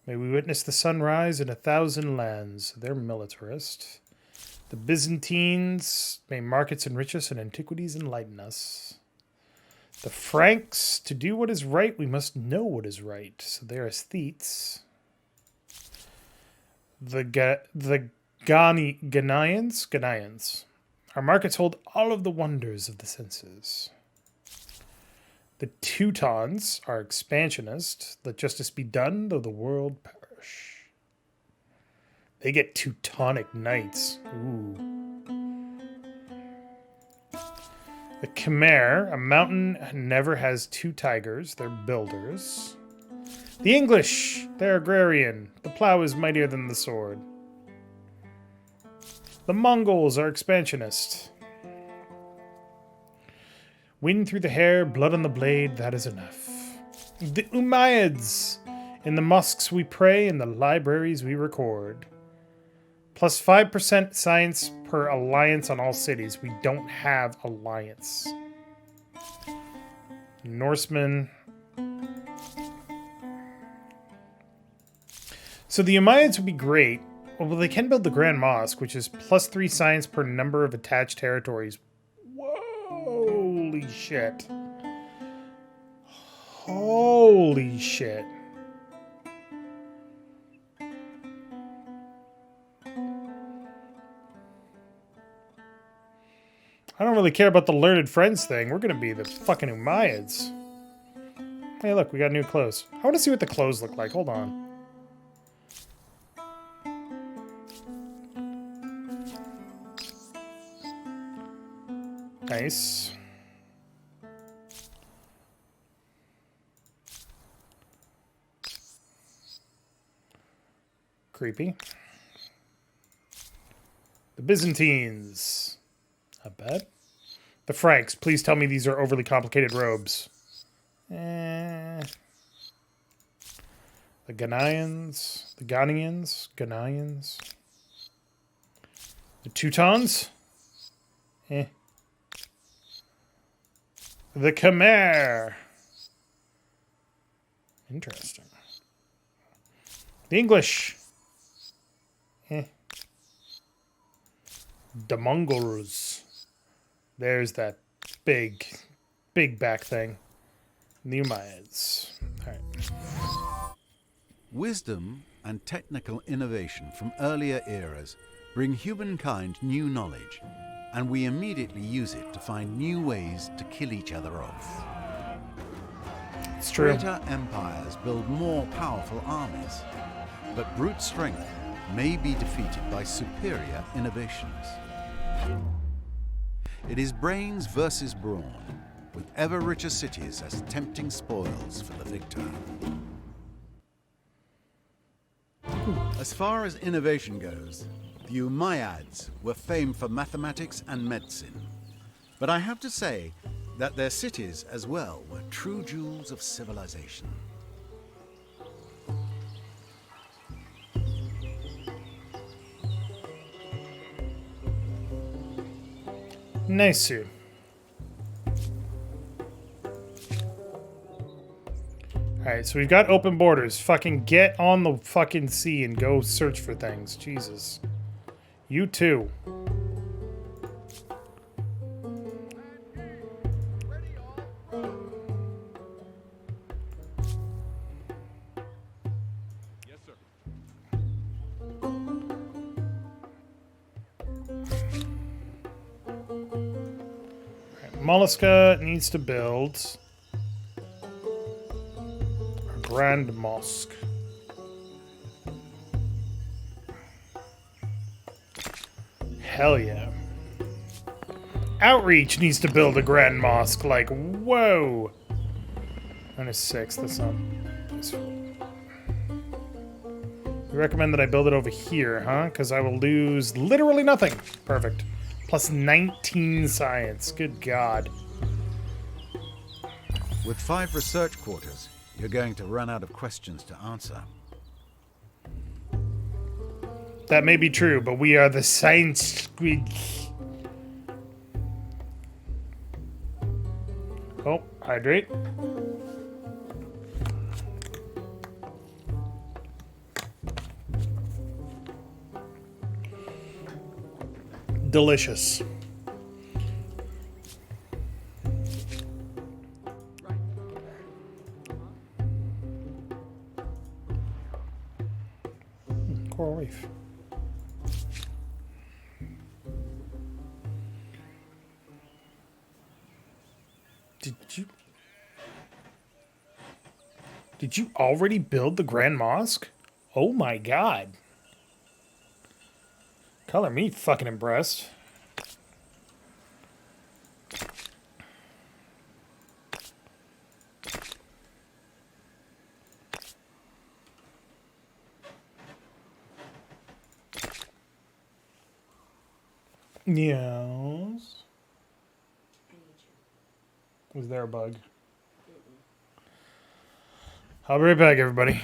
May we witness the sunrise in 1,000 lands. They're militarist. The Byzantines. May markets enrich us and antiquities enlighten us. The Franks. To do what is right, we must know what is right. So they're aesthetes. The Ghanaians. Our markets hold all of the wonders of the senses. The Teutons are expansionist. Let justice be done, though the world perish. They get Teutonic knights. Ooh. The Khmer, a mountain never has two tigers. They're builders. The English, they're agrarian. The plow is mightier than the sword. The Mongols are expansionist. Wind through the hair, blood on the blade, that is enough. The Umayyads. In the mosques we pray, in the libraries we record. Plus 5% science per alliance on all cities. We don't have alliance. Norsemen. So the Umayyads would be great. Well, they can build the Grand Mosque, which is plus 3 science per number of attached territories. Holy shit. Holy shit. I don't really care about the Learned Friends thing. We're going to be the fucking Umayyads. Hey, look, we got new clothes. I want to see what the clothes look like. Hold on. Nice. Creepy. The Byzantines. Not bad. The Franks. Please tell me these are overly complicated robes. The Ghanaians. The Ghanaians. The Teutons? Eh. The Khmer. Interesting. The English. Eh. The Mongols. There's that big back thing. The Umayyads. Alright. Wisdom and technical innovation from earlier eras bring humankind new knowledge, and we immediately use it to find new ways to kill each other off. It's true. Greater empires build more powerful armies, but brute strength may be defeated by superior innovations. It is brains versus brawn, with ever richer cities as tempting spoils for the victor. As far as innovation goes, the Umayyads were famed for mathematics and medicine. But I have to say that their cities as well were true jewels of civilization. Nice. Alright, so we've got open borders. Fucking get on the fucking sea and go search for things. Jesus. You too. Yes, sir. Molluska needs to build a grand mosque. Hell yeah. Outreach needs to build a grand mosque. Like, whoa. -6, that's not useful. You recommend that I build it over here, huh? Because I will lose literally nothing. Perfect. Plus 19 science. Good God. With 5 research quarters, you're going to run out of questions to answer. That may be true, but we are the science squids. Oh, hydrate. Delicious. Coral reef. Did you already build the Grand Mosque? Oh my God. Color me fucking impressed. Yes. Was there a bug? I'll be right back, everybody.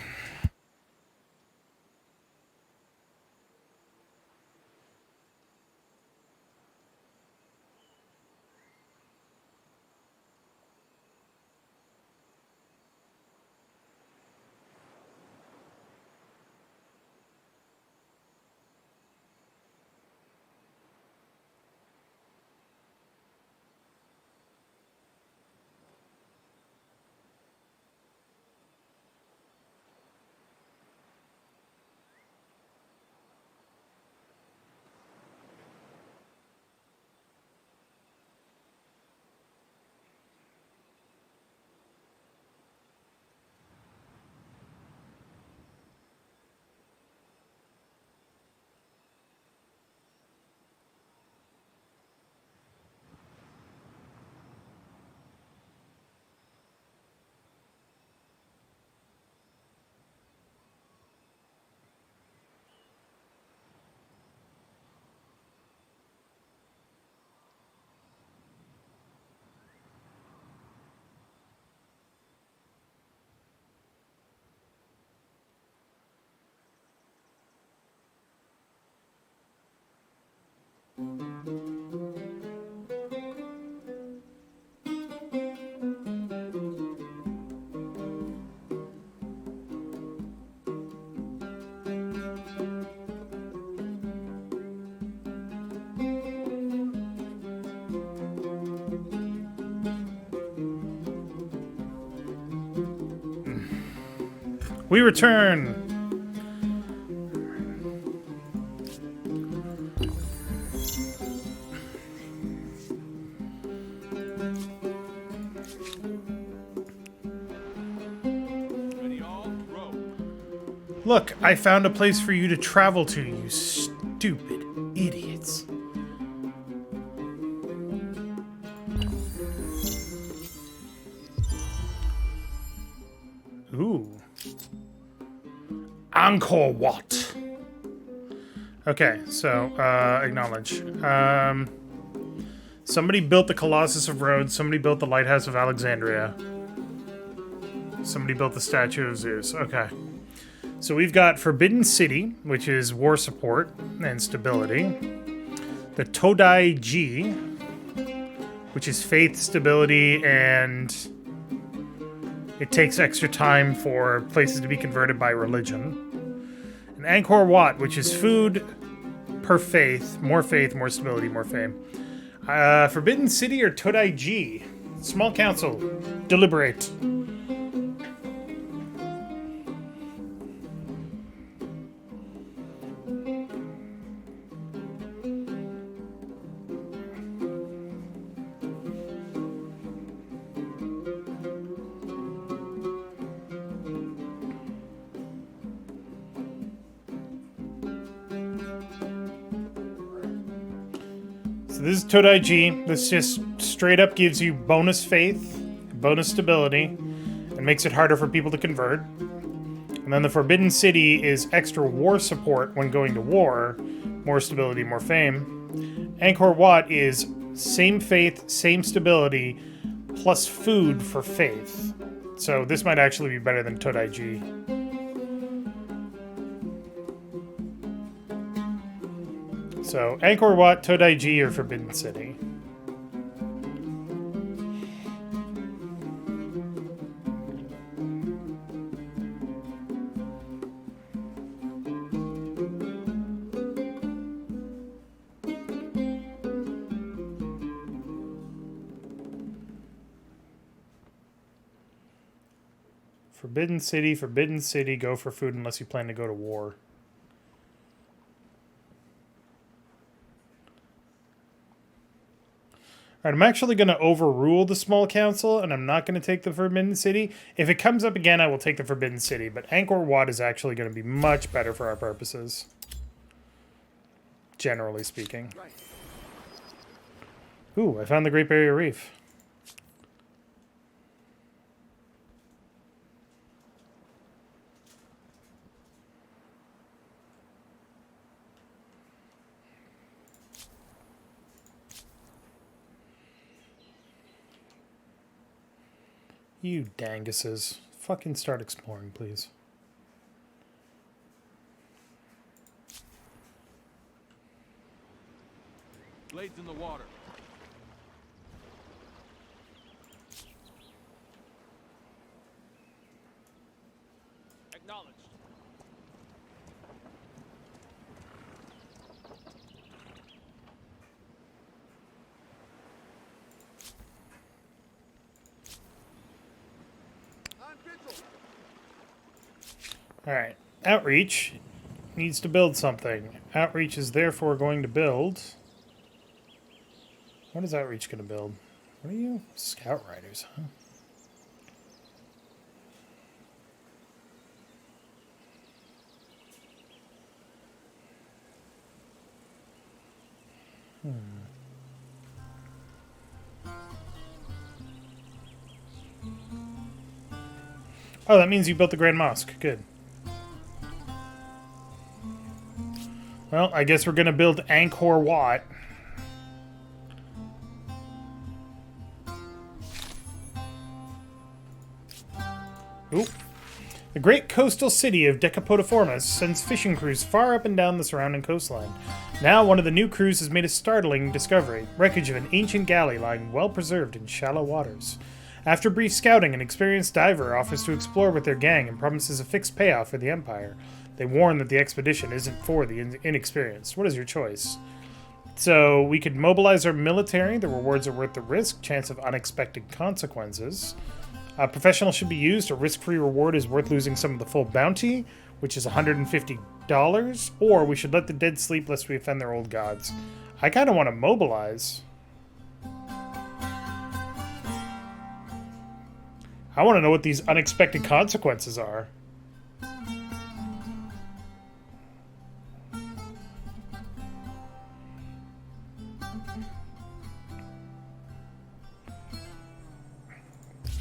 We return. Ready all, row. Look, I found a place for you to travel to, you stupid idiots. Ooh. Angkor Wat. Okay, so, acknowledge. Somebody built the Colossus of Rhodes, somebody built the Lighthouse of Alexandria. Somebody built the Statue of Zeus. Okay. So we've got Forbidden City, which is war support and stability. The Todai Ji, which is faith, stability, and it takes extra time for places to be converted by religion. And Angkor Wat, which is food per faith, more stability, more fame. Forbidden City or Todai Ji? Small council, deliberate. So this is Todai Ji. This just straight up gives you bonus faith, bonus stability, and makes it harder for people to convert. And then the Forbidden City is extra war support when going to war, more stability, more fame. Angkor Wat is same faith, same stability, plus food for faith. So this might actually be better than Todai Ji. So, Angkor Wat, Todai Ji, or Forbidden City. Forbidden City, go for food unless you plan to go to war. Alright, I'm actually going to overrule the small council, and I'm not going to take the Forbidden City. If it comes up again, I will take the Forbidden City, but Angkor Wat is actually going to be much better for our purposes. Generally speaking. Ooh, I found the Great Barrier Reef. You danguses. Fucking start exploring, please. Blades in the water. Acknowledged. Alright, Outreach needs to build something. Outreach is therefore going to build... What is Outreach going to build? What are you? Scout Riders, huh? Oh, that means you built the Grand Mosque. Good. Well, I guess we're going to build Angkor Wat. Oop. The great coastal city of Decapotiformis sends fishing crews far up and down the surrounding coastline. Now, one of the new crews has made a startling discovery. Wreckage of an ancient galley lying well preserved in shallow waters. After brief scouting, an experienced diver offers to explore with their gang and promises a fixed payoff for the Empire. They warn that the expedition isn't for the inexperienced. What is your choice? So, we could mobilize our military. The rewards are worth the risk. Chance of unexpected consequences. Professional should be used. A risk-free reward is worth losing some of the full bounty, which is $150. Or we should let the dead sleep lest we offend their old gods. I kind of want to mobilize. I want to know what these unexpected consequences are.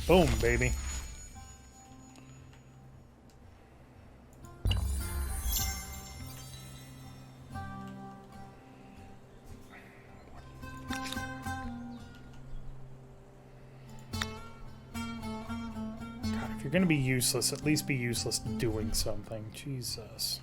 Boom, baby. God, if you're going to be useless, at least be useless doing something. Jesus.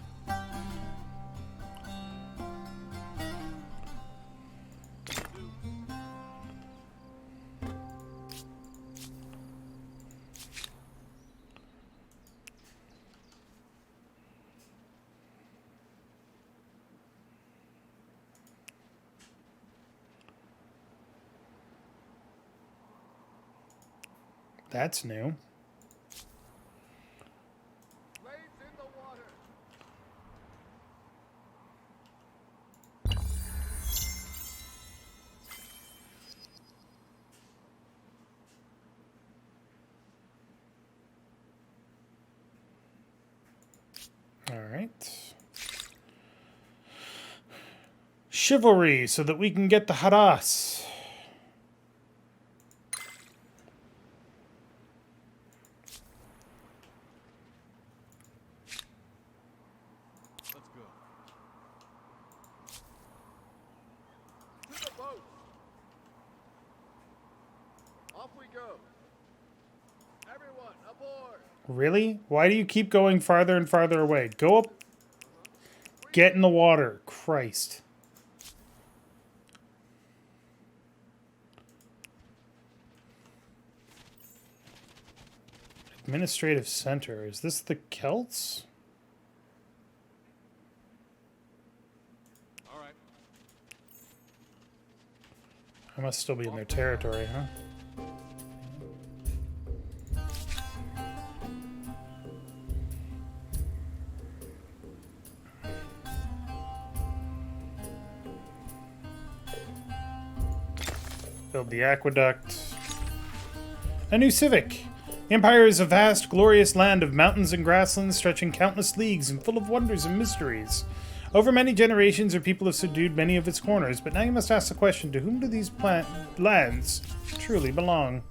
That's new. Blades in the water. All right. Chivalry, so that we can get the harass. Let's go. To the boat. Off we go. Everyone aboard. Really? Why do you keep going farther and farther away? Go up. Get in the water. Christ. Administrative center. Is this the Celts? All right. I must still be in their territory, huh? Build the aqueduct. A new civic. The Empire is a vast, glorious land of mountains and grasslands stretching countless leagues and full of wonders and mysteries. Over many generations, our people have subdued many of its corners, but now you must ask the question, to whom do these lands truly belong?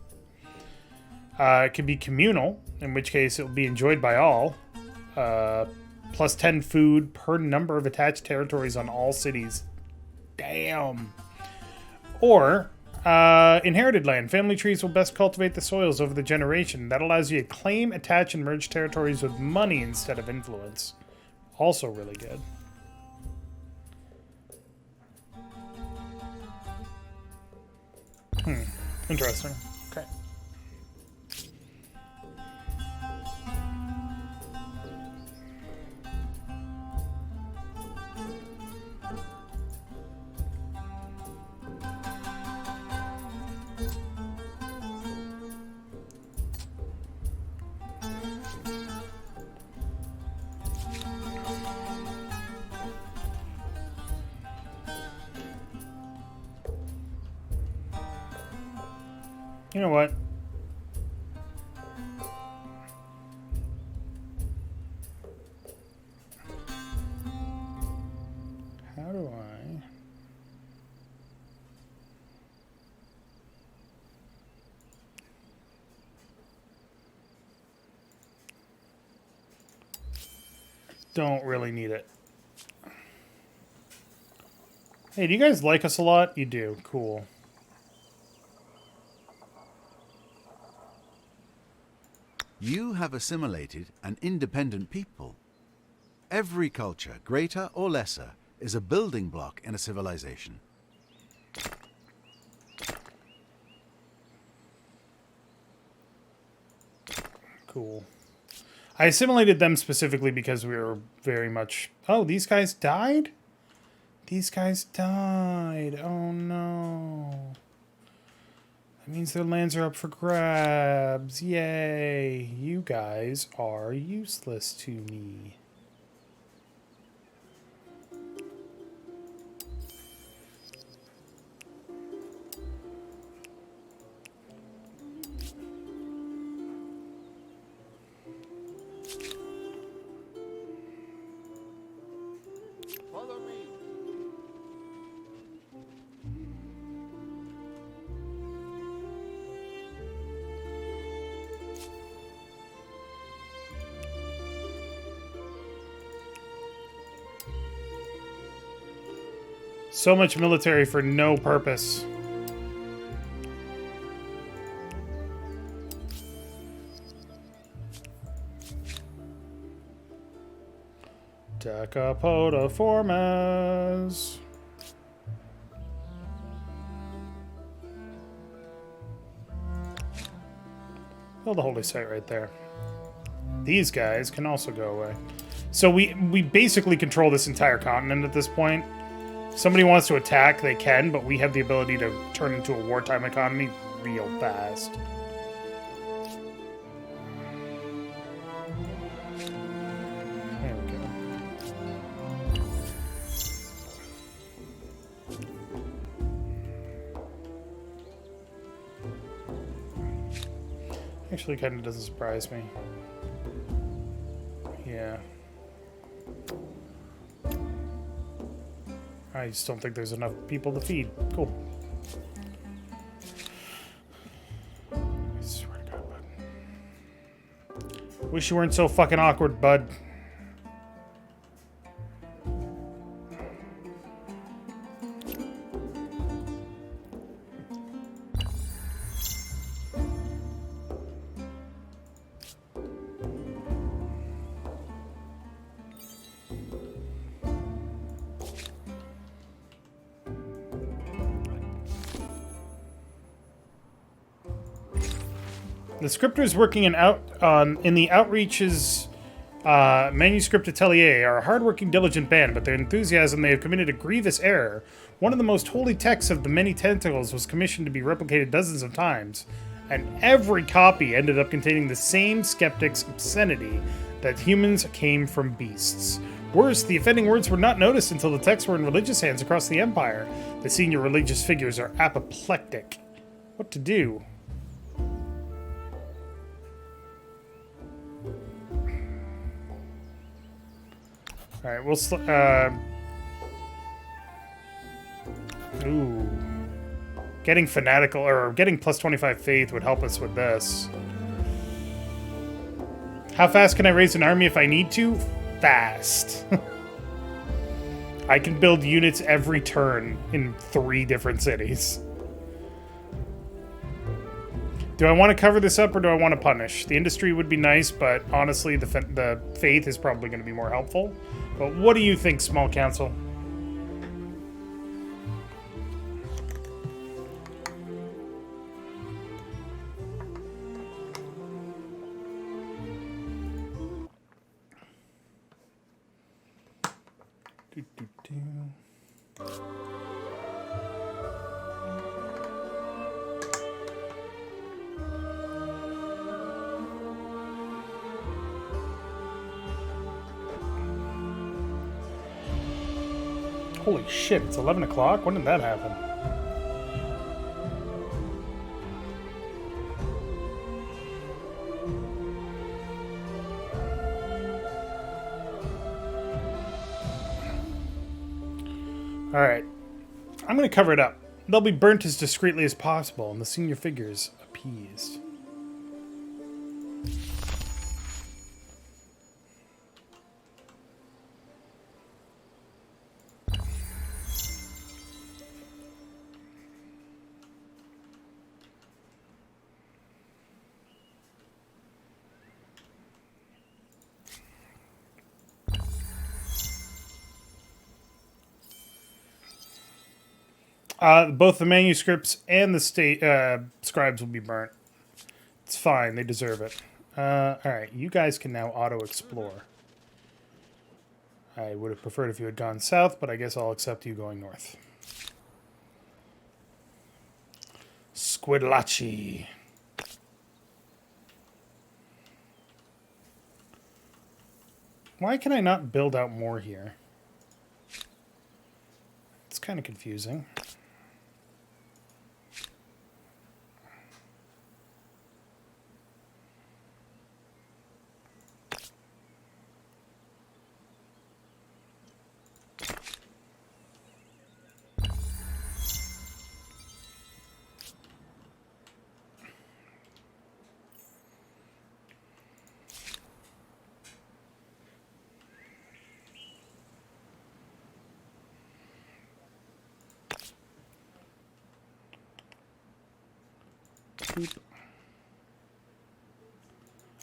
It could be communal, in which case it will be enjoyed by all. Plus 10 food per number of attached territories on all cities. Damn. Or inherited land. Family trees will best cultivate the soils over the generation. That allows you to claim, attach, and merge territories with money instead of influence. Also really good. Interesting. Okay. You know what? How do I... Don't really need it. Hey, do you guys like us a lot? You do. Cool. You have assimilated an independent people. Every culture, greater or lesser, is a building block in a civilization. Cool. I assimilated them specifically because we were very much... Oh, these guys died? These guys died. Oh, no. That Means their lands are up for grabs. Yay! You guys are useless to me. Follow me. So much military for no purpose. Decapotiformes. Build the holy site right there. These guys can also go away. So we basically control this entire continent at this point. If somebody wants to attack, they can, but we have the ability to turn into a wartime economy real fast. There we go. Actually, kind of doesn't surprise me. Yeah. I just don't think there's enough people to feed. Cool. I swear to God, bud. Wish you weren't so fucking awkward, bud. The scripters working in the Outreach's manuscript atelier are a hardworking, diligent band, but their enthusiasm they have committed a grievous error. One of the most holy texts of the many tentacles was commissioned to be replicated dozens of times, and every copy ended up containing the same skeptic's obscenity that humans came from beasts. Worse, the offending words were not noticed until the texts were in religious hands across the empire. The senior religious figures are apoplectic. What to do? All right, we'll ooh. Getting fanatical or getting plus 25 faith would help us with this. How fast can I raise an army if I need to? Fast. I can build units every turn in 3 different cities. Do I want to cover this up or do I want to punish? The industry would be nice, but honestly, the faith is probably going to be more helpful. But what do you think, small council? Holy shit, it's 11 o'clock? When did that happen? Alright. I'm going to cover it up. They'll be burnt as discreetly as possible, and the senior figures appeased. Both the manuscripts and the scribes will be burnt. It's fine. They deserve it. Alright, you guys can now auto-explore. I would have preferred if you had gone south, but I guess I'll accept you going north. Squidlachi. Why can I not build out more here? It's kind of confusing.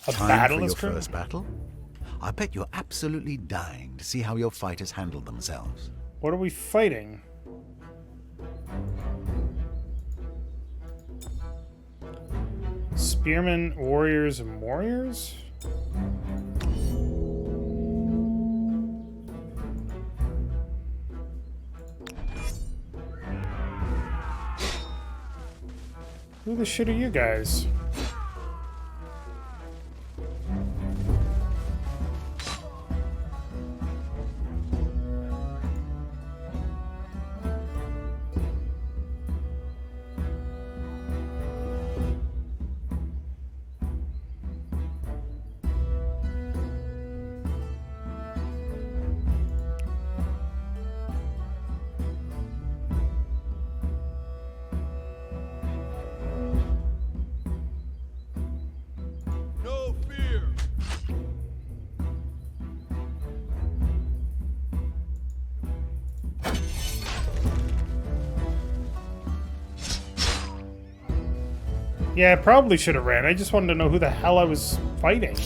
A Time battle for is your current- first battle? I bet you're absolutely dying to see how your fighters handle themselves. What are we fighting? Spearmen, warriors, and warriors? Who the shit are you guys? No fear. Yeah, I probably should have ran. I just wanted to know who the hell I was fighting.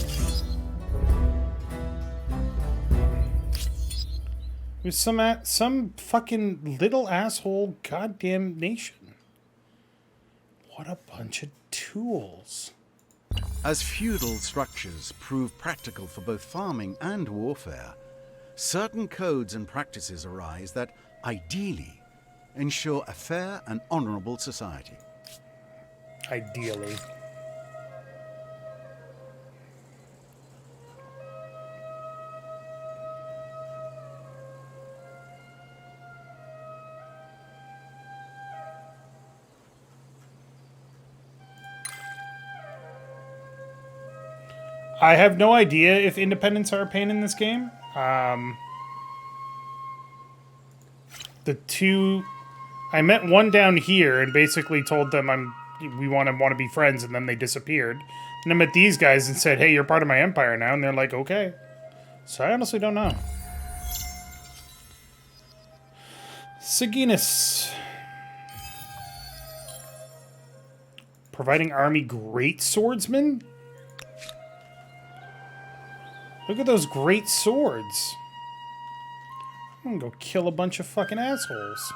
It was some fucking little asshole goddamn nation. What a bunch of tools. As feudal structures prove practical for both farming and warfare, certain codes and practices arise that, ideally, ensure a fair and honorable society. Ideally. I have no idea if independents are a pain in this game. The two, I met one down here and basically told them we want to be friends, and then they disappeared. And I met these guys and said, "Hey, you're part of my empire now," and they're like, "Okay." So I honestly don't know. Saginas. Providing army great swordsmen? Look at those great swords. I'm gonna go kill a bunch of fucking assholes.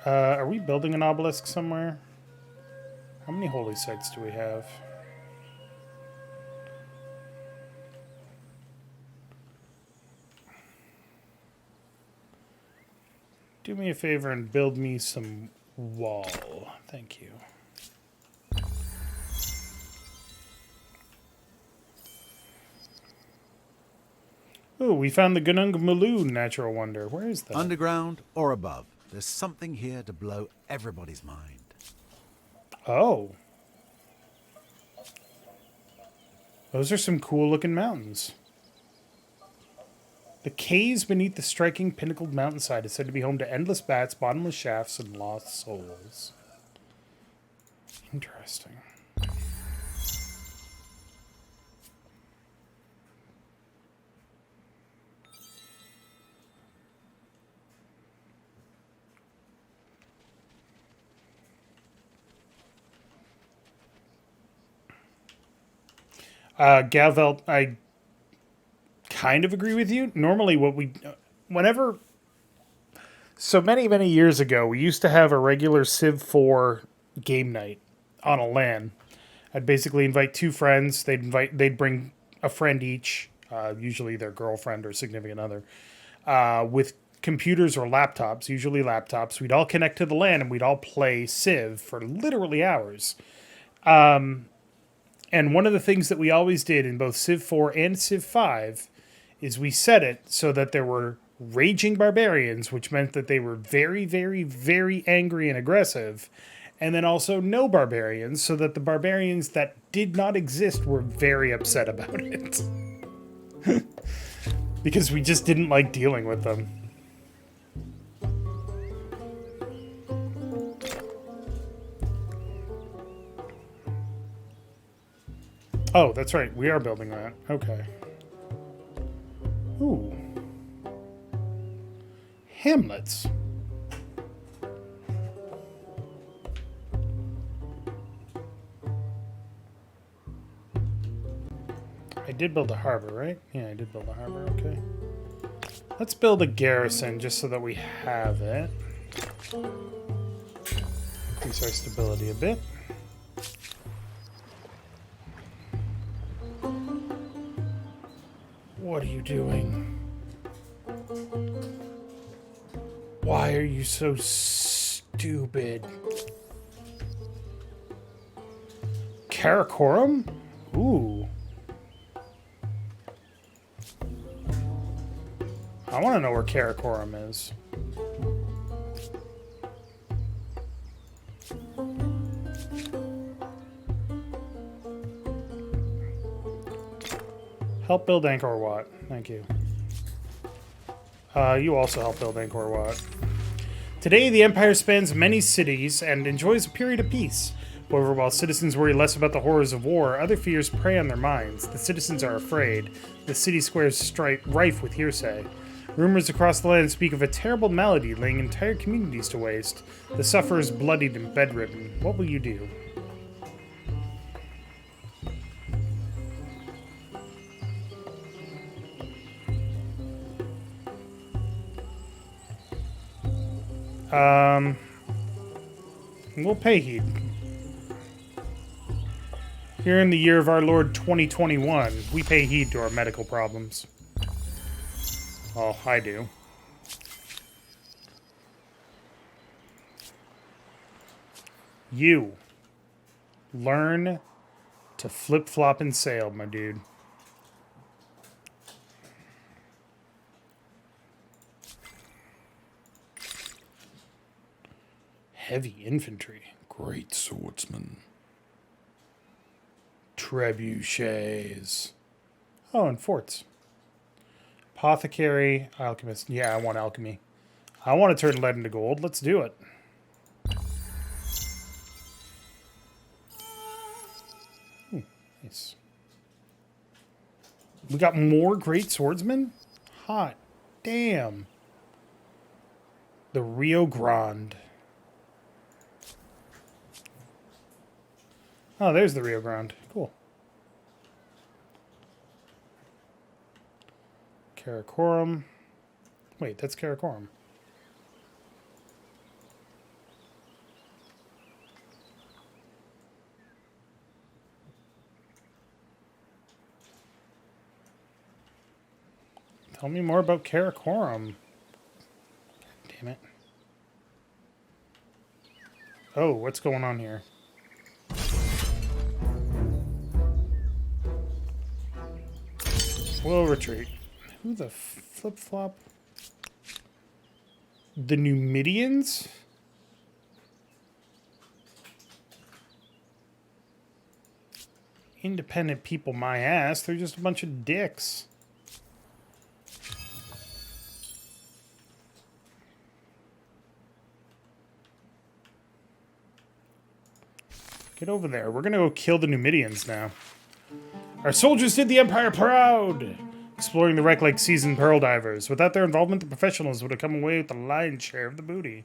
Are we building an obelisk somewhere? How many holy sites do we have? Do me a favor and build me some wall. Thank you. Oh, we found the Gunung natural wonder. Where is that? Underground or above, there's something here to blow everybody's mind. Oh. Those are some cool looking mountains. The caves beneath the striking pinnacled mountainside is said to be home to endless bats, bottomless shafts, and lost souls. Interesting. Galvelt, I kind of agree with you. Normally so many years ago, we used to have a regular Civ 4 game night on a LAN. I'd basically invite two friends. They'd bring a friend each, usually their girlfriend or significant other, with computers or laptops, usually laptops. We'd all connect to the LAN and we'd all play Civ for literally hours. And one of the things that we always did in both Civ 4 and Civ 5 is we set it so that there were raging barbarians, which meant that they were very, very, very angry and aggressive, and then also no barbarians, so that the barbarians that did not exist were very upset about it. Because we just didn't like dealing with them. Oh, that's right. We are building that. Okay. Ooh. Hamlets. I did build a harbor, right? Yeah, I did build a harbor. Okay. Let's build a garrison just so that we have it. Increase our stability a bit. What are you doing? Why are you so stupid? Karakoram? Ooh. I want to know where Karakoram is. Help build Angkor Wat. Thank you. You also help build Angkor Wat. Today, the Empire spans many cities and enjoys a period of peace. However, while citizens worry less about the horrors of war, other fears prey on their minds. The citizens are afraid. The city squares rife with hearsay. Rumors across the land speak of a terrible malady laying entire communities to waste. The sufferers bloodied and bedridden. What will you do? We'll pay heed. Here in the year of our Lord 2021, we pay heed to our medical problems. Oh, I do. You. Learn to flip-flop and sail, my dude. Heavy infantry. Great swordsman. Trebuchets. Oh, and forts. Apothecary, alchemist. Yeah, I want alchemy. I want to turn lead into gold. Let's do it. Nice. We got more great swordsmen? Hot damn. The Rio Grande. Oh, there's the Rio Grande. Cool. Karakoram. Wait, that's Karakoram. Tell me more about Karakoram. Damn it. Oh, what's going on here? We'll retreat. Who the flip-flop? The Numidians? Independent people, my ass. They're just a bunch of dicks. Get over there. We're gonna go kill the Numidians now. Our soldiers did the Empire proud! Exploring the wreck like seasoned pearl divers. Without their involvement, the professionals would have come away with the lion's share of the booty.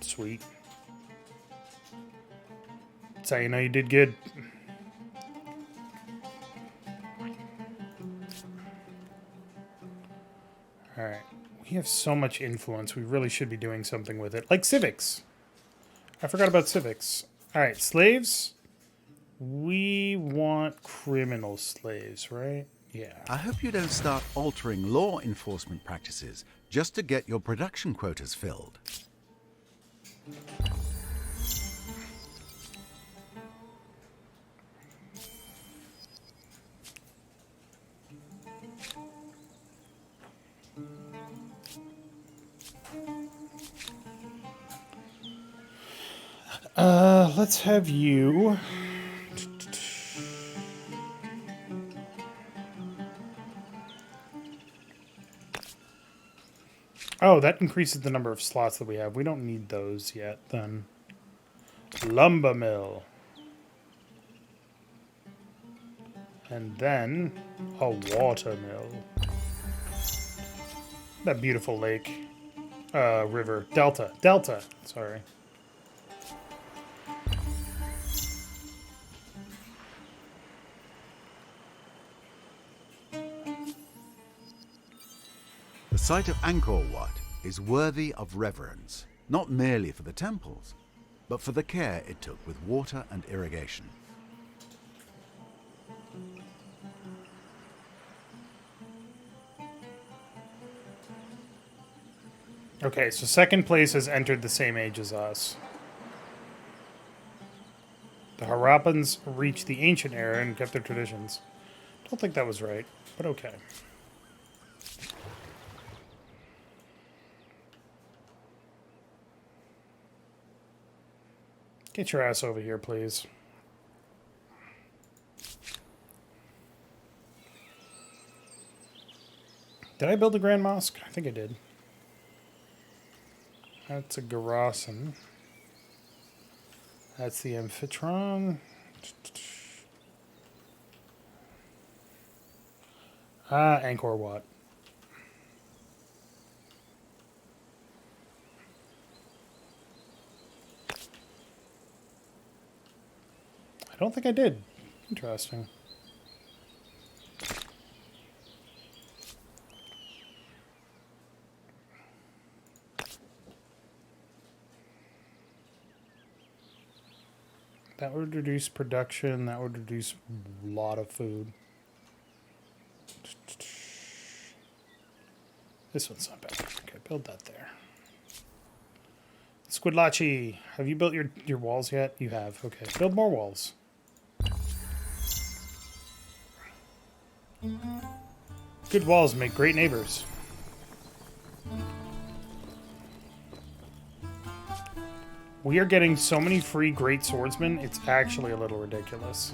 Sweet. That's how you know you did good. Alright. We have so much influence, we really should be doing something with it. Like civics. I forgot about civics. Alright, slaves. We want criminal slaves, right? Yeah. I hope you don't start altering law enforcement practices just to get your production quotas filled. Let's have you. Oh, that increases the number of slots that we have. We don't need those yet, then. Lumber mill. And then a water mill. That beautiful lake. River. Delta. Delta. Sorry. The site of Angkor Wat is worthy of reverence, not merely for the temples, but for the care it took with water and irrigation. Okay, so second place has entered the same age as us. The Harappans reached the ancient era and kept their traditions. Don't think that was right, but okay. Get your ass over here, please. Did I build a Grand Mosque? I think I did. That's a Garasan. That's the Amphitryon. Angkor Wat. I don't think I did. Interesting. That would reduce production. That would reduce a lot of food. This one's not bad. Okay, build that there. Squidlachi, have you built your walls yet? You have. Okay, build more walls. Good walls make great neighbors. We are getting so many free great swordsmen, it's actually a little ridiculous.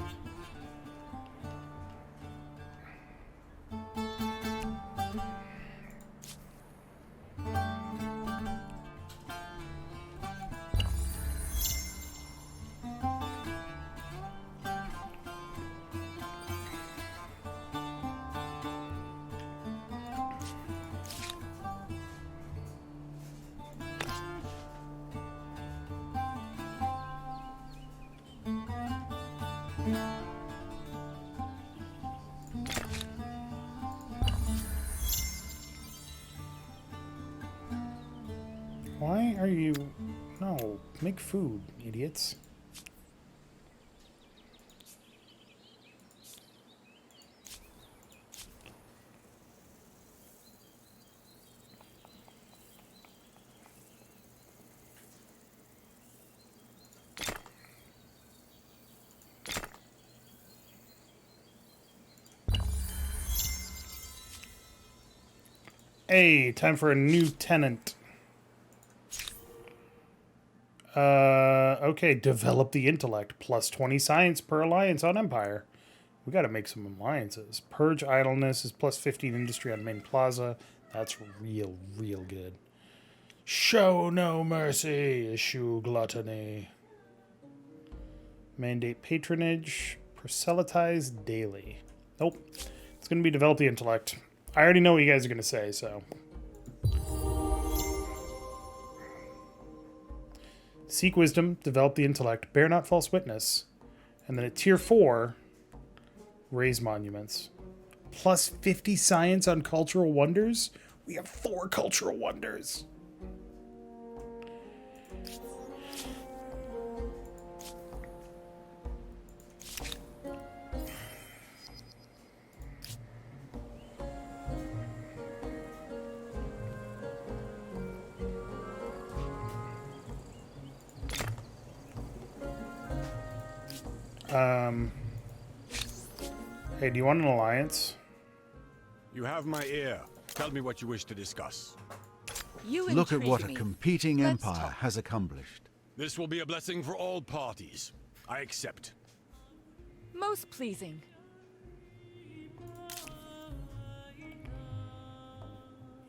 Why are you... No, make food, idiots. Hey, time for a new tenant. Okay, develop the intellect. Plus 20 science per alliance on Empire. We gotta make some alliances. Purge idleness is plus 15 industry on main plaza. That's real good. Show no mercy. Eschew gluttony. Mandate patronage. Proselytize daily. Nope. It's gonna be develop the intellect. I already know what you guys are gonna say, so... Seek wisdom, develop the intellect, bear not false witness. And then at tier 4, raise monuments. Plus 50 science on cultural wonders? We have 4 cultural wonders. Hey, do you want an alliance? You have my ear. Tell me what you wish to discuss. You Look at intrigue what a me. competing Let's empire talk. has accomplished. This will be a blessing for all parties. I accept. Most pleasing.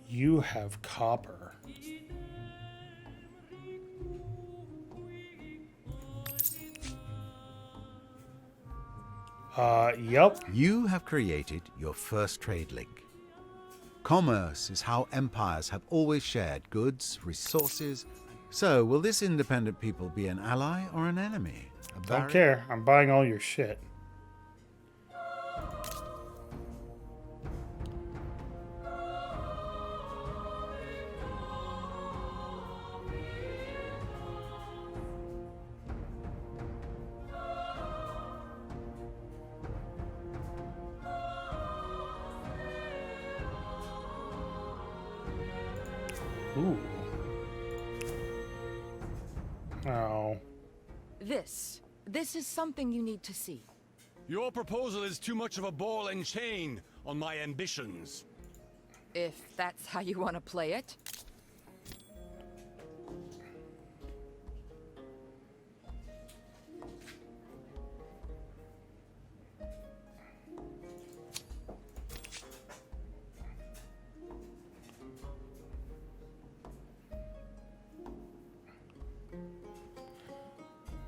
You have copper. Yep. You have created your first trade link. Commerce is how empires have always shared goods, resources. So, will this independent people be an ally or an enemy? A Don't barrier? care. I'm buying all your shit. Ooh. Oh. This is something you need to see. Your proposal is too much of a ball and chain on my ambitions. If that's how you want to play it.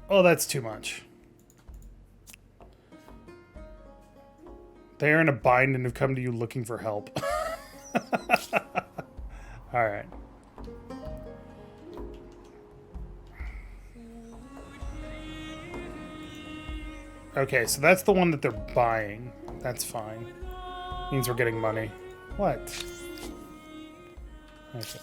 Oh, that's too much. They are in a bind and have come to you looking for help. Alright. Okay, so that's the one that they're buying. That's fine. Means we're getting money. What? Okay.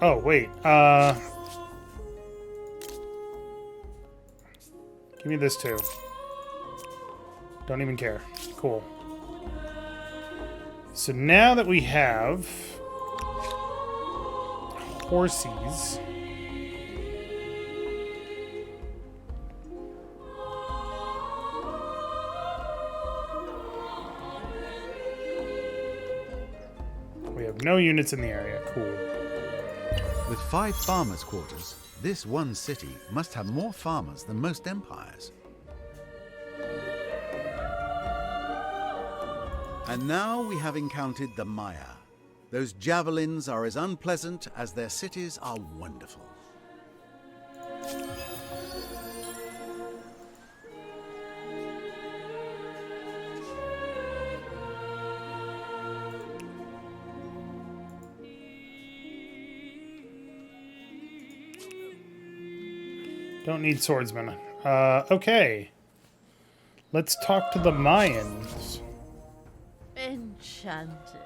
Oh, wait. Give me this too. Don't even care. Cool. So now that we have horsies, we have no units in the area. Cool. With 5 farmers' quarters, this one city must have more farmers than most empires. And now we have encountered the Maya. Those javelins are as unpleasant as their cities are wonderful. Don't need swordsmen. Okay. Let's talk to the Mayans. Enchanted.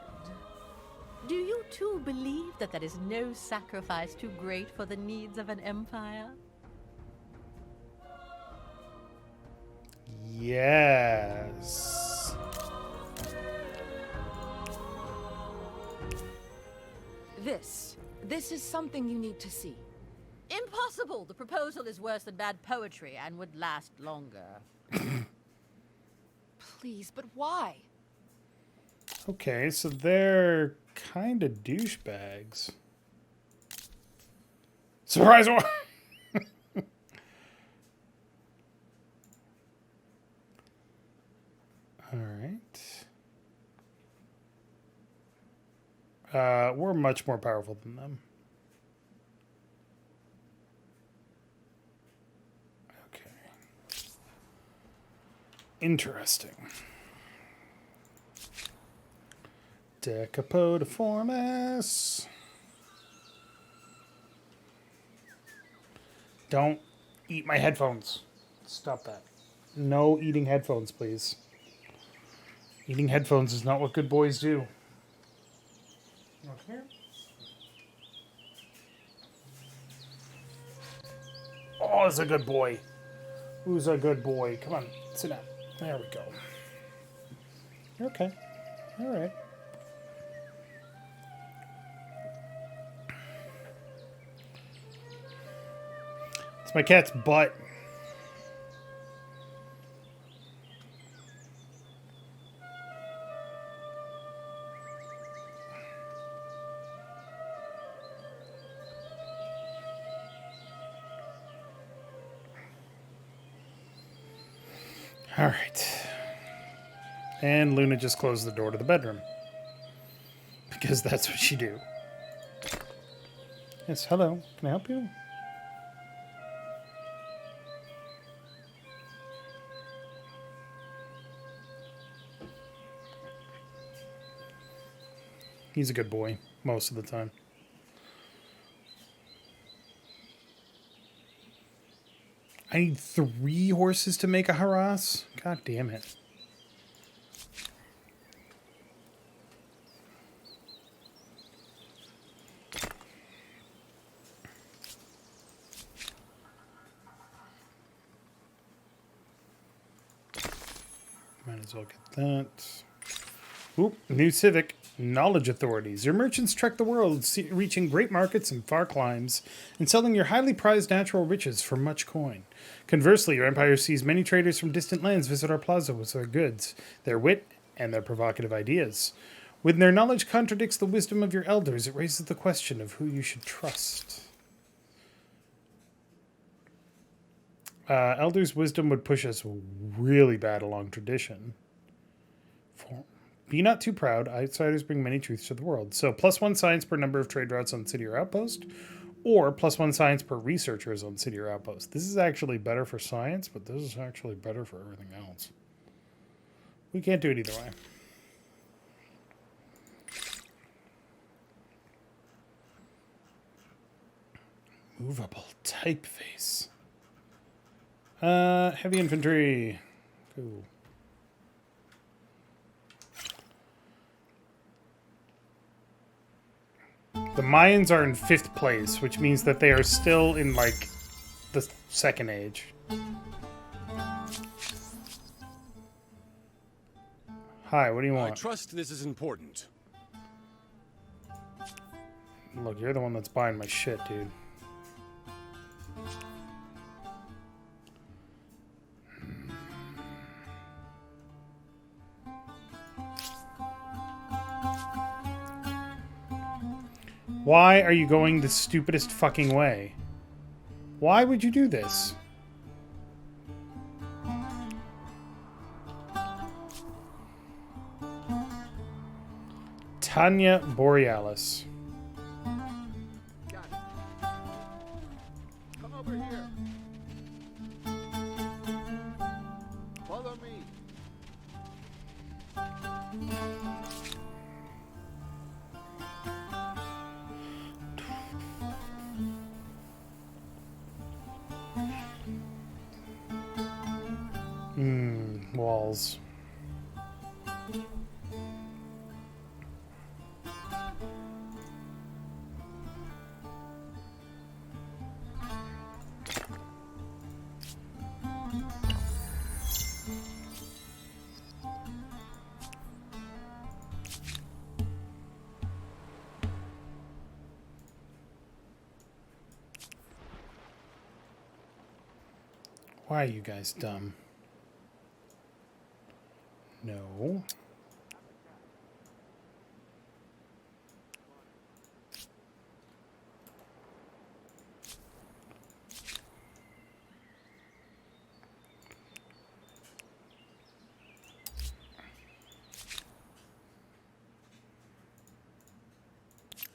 Do you too believe that there is no sacrifice too great for the needs of an empire? Yes. This is something you need to see. Impossible! The proposal is worse than bad poetry and would last longer. Please, but why? Okay, so they're kind of douchebags. Surprise! Alright. We're much more powerful than them. Okay. Interesting. Decapotiformis. Don't eat my headphones. Stop that. No eating headphones, please. Eating headphones is not what good boys do. Okay. Oh, that's a good boy. Who's a good boy? Come on, sit down. There we go. Okay. All right. It's my cat's butt. All right. And Luna just closed the door to the bedroom. Because that's what she do. Yes, hello. Can I help you? He's a good boy most of the time. I need 3 horses to make a harass? God damn it. Might as well get that. Oop, new civic. Knowledge authorities. Your merchants trek the world, reaching great markets and far climes, and selling your highly prized natural riches for much coin. Conversely, your empire sees many traders from distant lands visit our plaza with their goods, their wit, and their provocative ideas. When their knowledge contradicts the wisdom of your elders, it raises the question of who you should trust. Elders' wisdom would push us really bad along tradition. Be not too proud. Outsiders bring many truths to the world. So +1 science per number of trade routes on city or outpost, or +1 science per researchers on city or outpost. This is actually better for science, but this is actually better for everything else. We can't do it either way. Movable typeface. Heavy infantry. Cool. The Mayans are in 5th place, which means that they are still in, like, the Second Age. Hi, what do you I want? trust this is important. Look, you're the one that's buying my shit, dude. Why are you going the stupidest fucking way? Why would you do this? Tanya Borealis. Got it. Come over here. Follow me. Walls. Why are you guys dumb? No.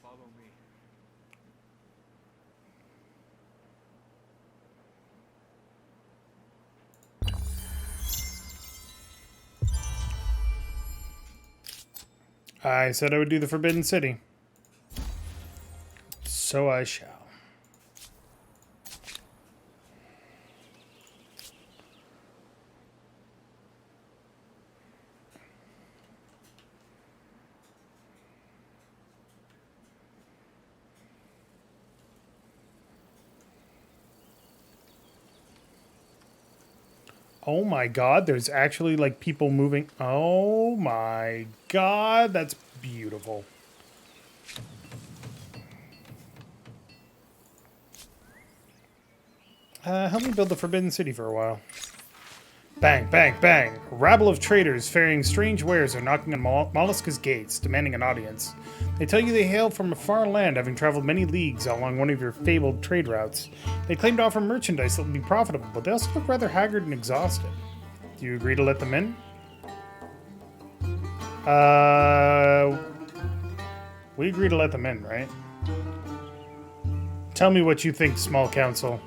Follow me. I said I would do the Forbidden City. So I shall. Oh my god, there's actually like people moving. Oh my god, that's beautiful. Help me build the Forbidden City for a while. Bang, bang, bang. A rabble of traders carrying strange wares are knocking on Mollusca's gates, demanding an audience. They tell you they hail from a far land, having traveled many leagues along one of your fabled trade routes. They claim to offer merchandise that will be profitable, but they also look rather haggard and exhausted. Do you agree to let them in? We agree to let them in, right? Tell me what you think, small council.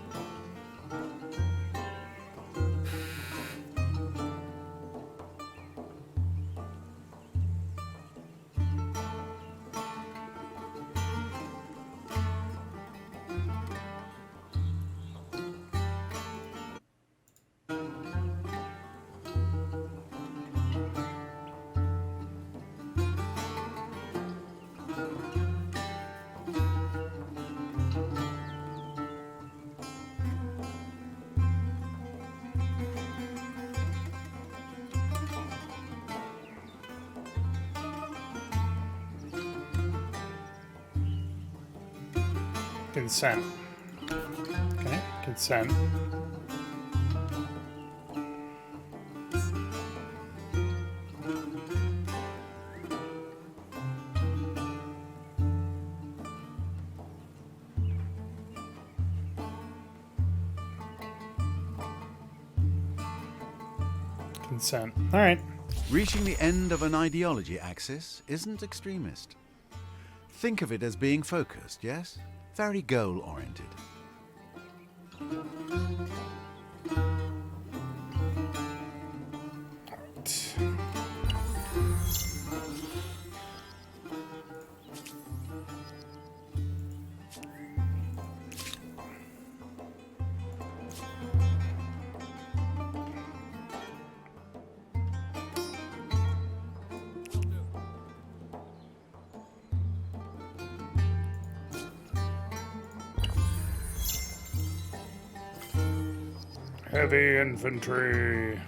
Consent. Okay, consent. Consent. All right. Reaching the end of an ideology axis isn't extremist. Think of it as being focused, yes? Very goal-oriented. Heavy infantry.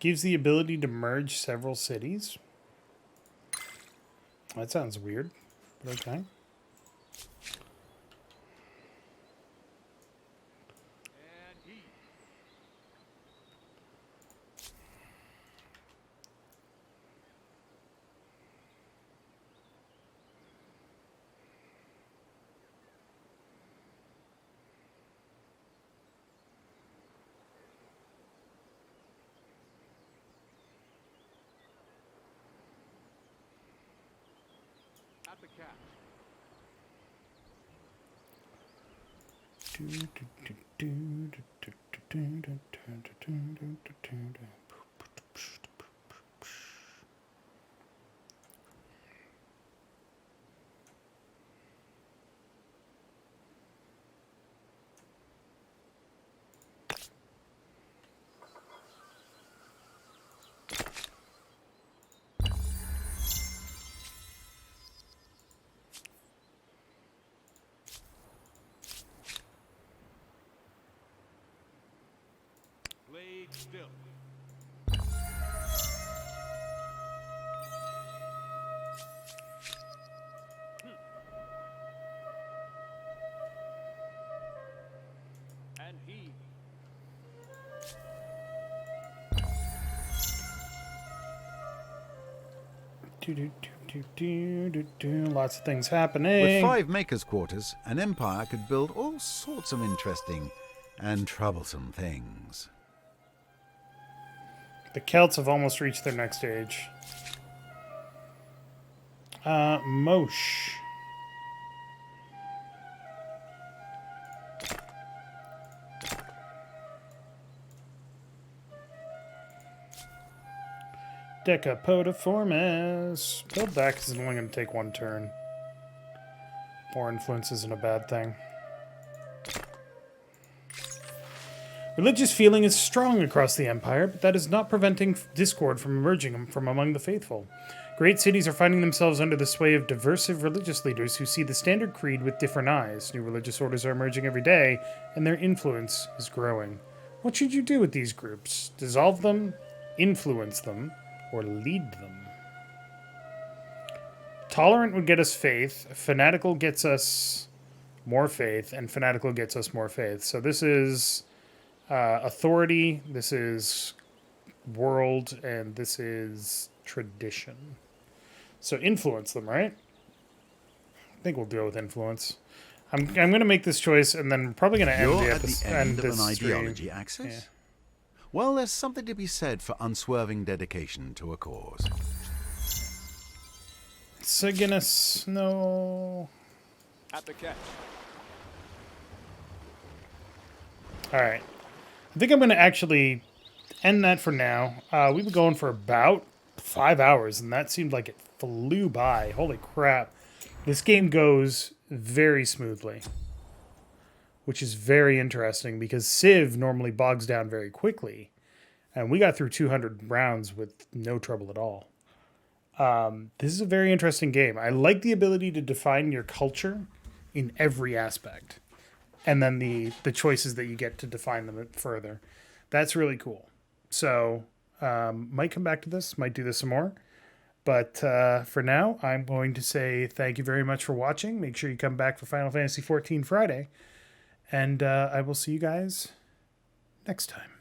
Gives the ability to merge several cities. That sounds weird, but okay. At the catch. Blade still. And he. Lots of things happening. With 5 makers' quarters, an empire could build all sorts of interesting and troublesome things. The Celts have almost reached their next age. Mosh. Decapotiformis. Build back is only going to take 1 turn. More influence isn't a bad thing. Religious feeling is strong across the Empire, but that is not preventing discord from emerging from among the faithful. Great cities are finding themselves under the sway of diversive religious leaders who see the standard creed with different eyes. New religious orders are emerging every day, and their influence is growing. What should you do with these groups? Dissolve them, influence them, or lead them? Tolerant would get us faith. Fanatical gets us more faith, and fanatical gets us more faith. So this is authority. This is world, and this is tradition. So influence them, right? I think we'll go with influence. I'm going to make this choice, and then I'm probably going to end You're the at the episode. end of an stream. ideology axis? Yeah. Well, there's something to be said for unswerving dedication to a cause. Siginus, no. At the catch. All right. I think I'm going to actually end that for now. We've been going for about 5 hours, and that seemed like it flew by. Holy crap. This game goes very smoothly, which is very interesting because Civ normally bogs down very quickly, and we got through 200 rounds with no trouble at all. This is a very interesting game. I like the ability to define your culture in every aspect, and then the choices that you get to define them further. That's really cool. So might come back to this, might do this some more. But for now, I'm going to say thank you very much for watching. Make sure you come back for Final Fantasy XIV Friday. And I will see you guys next time.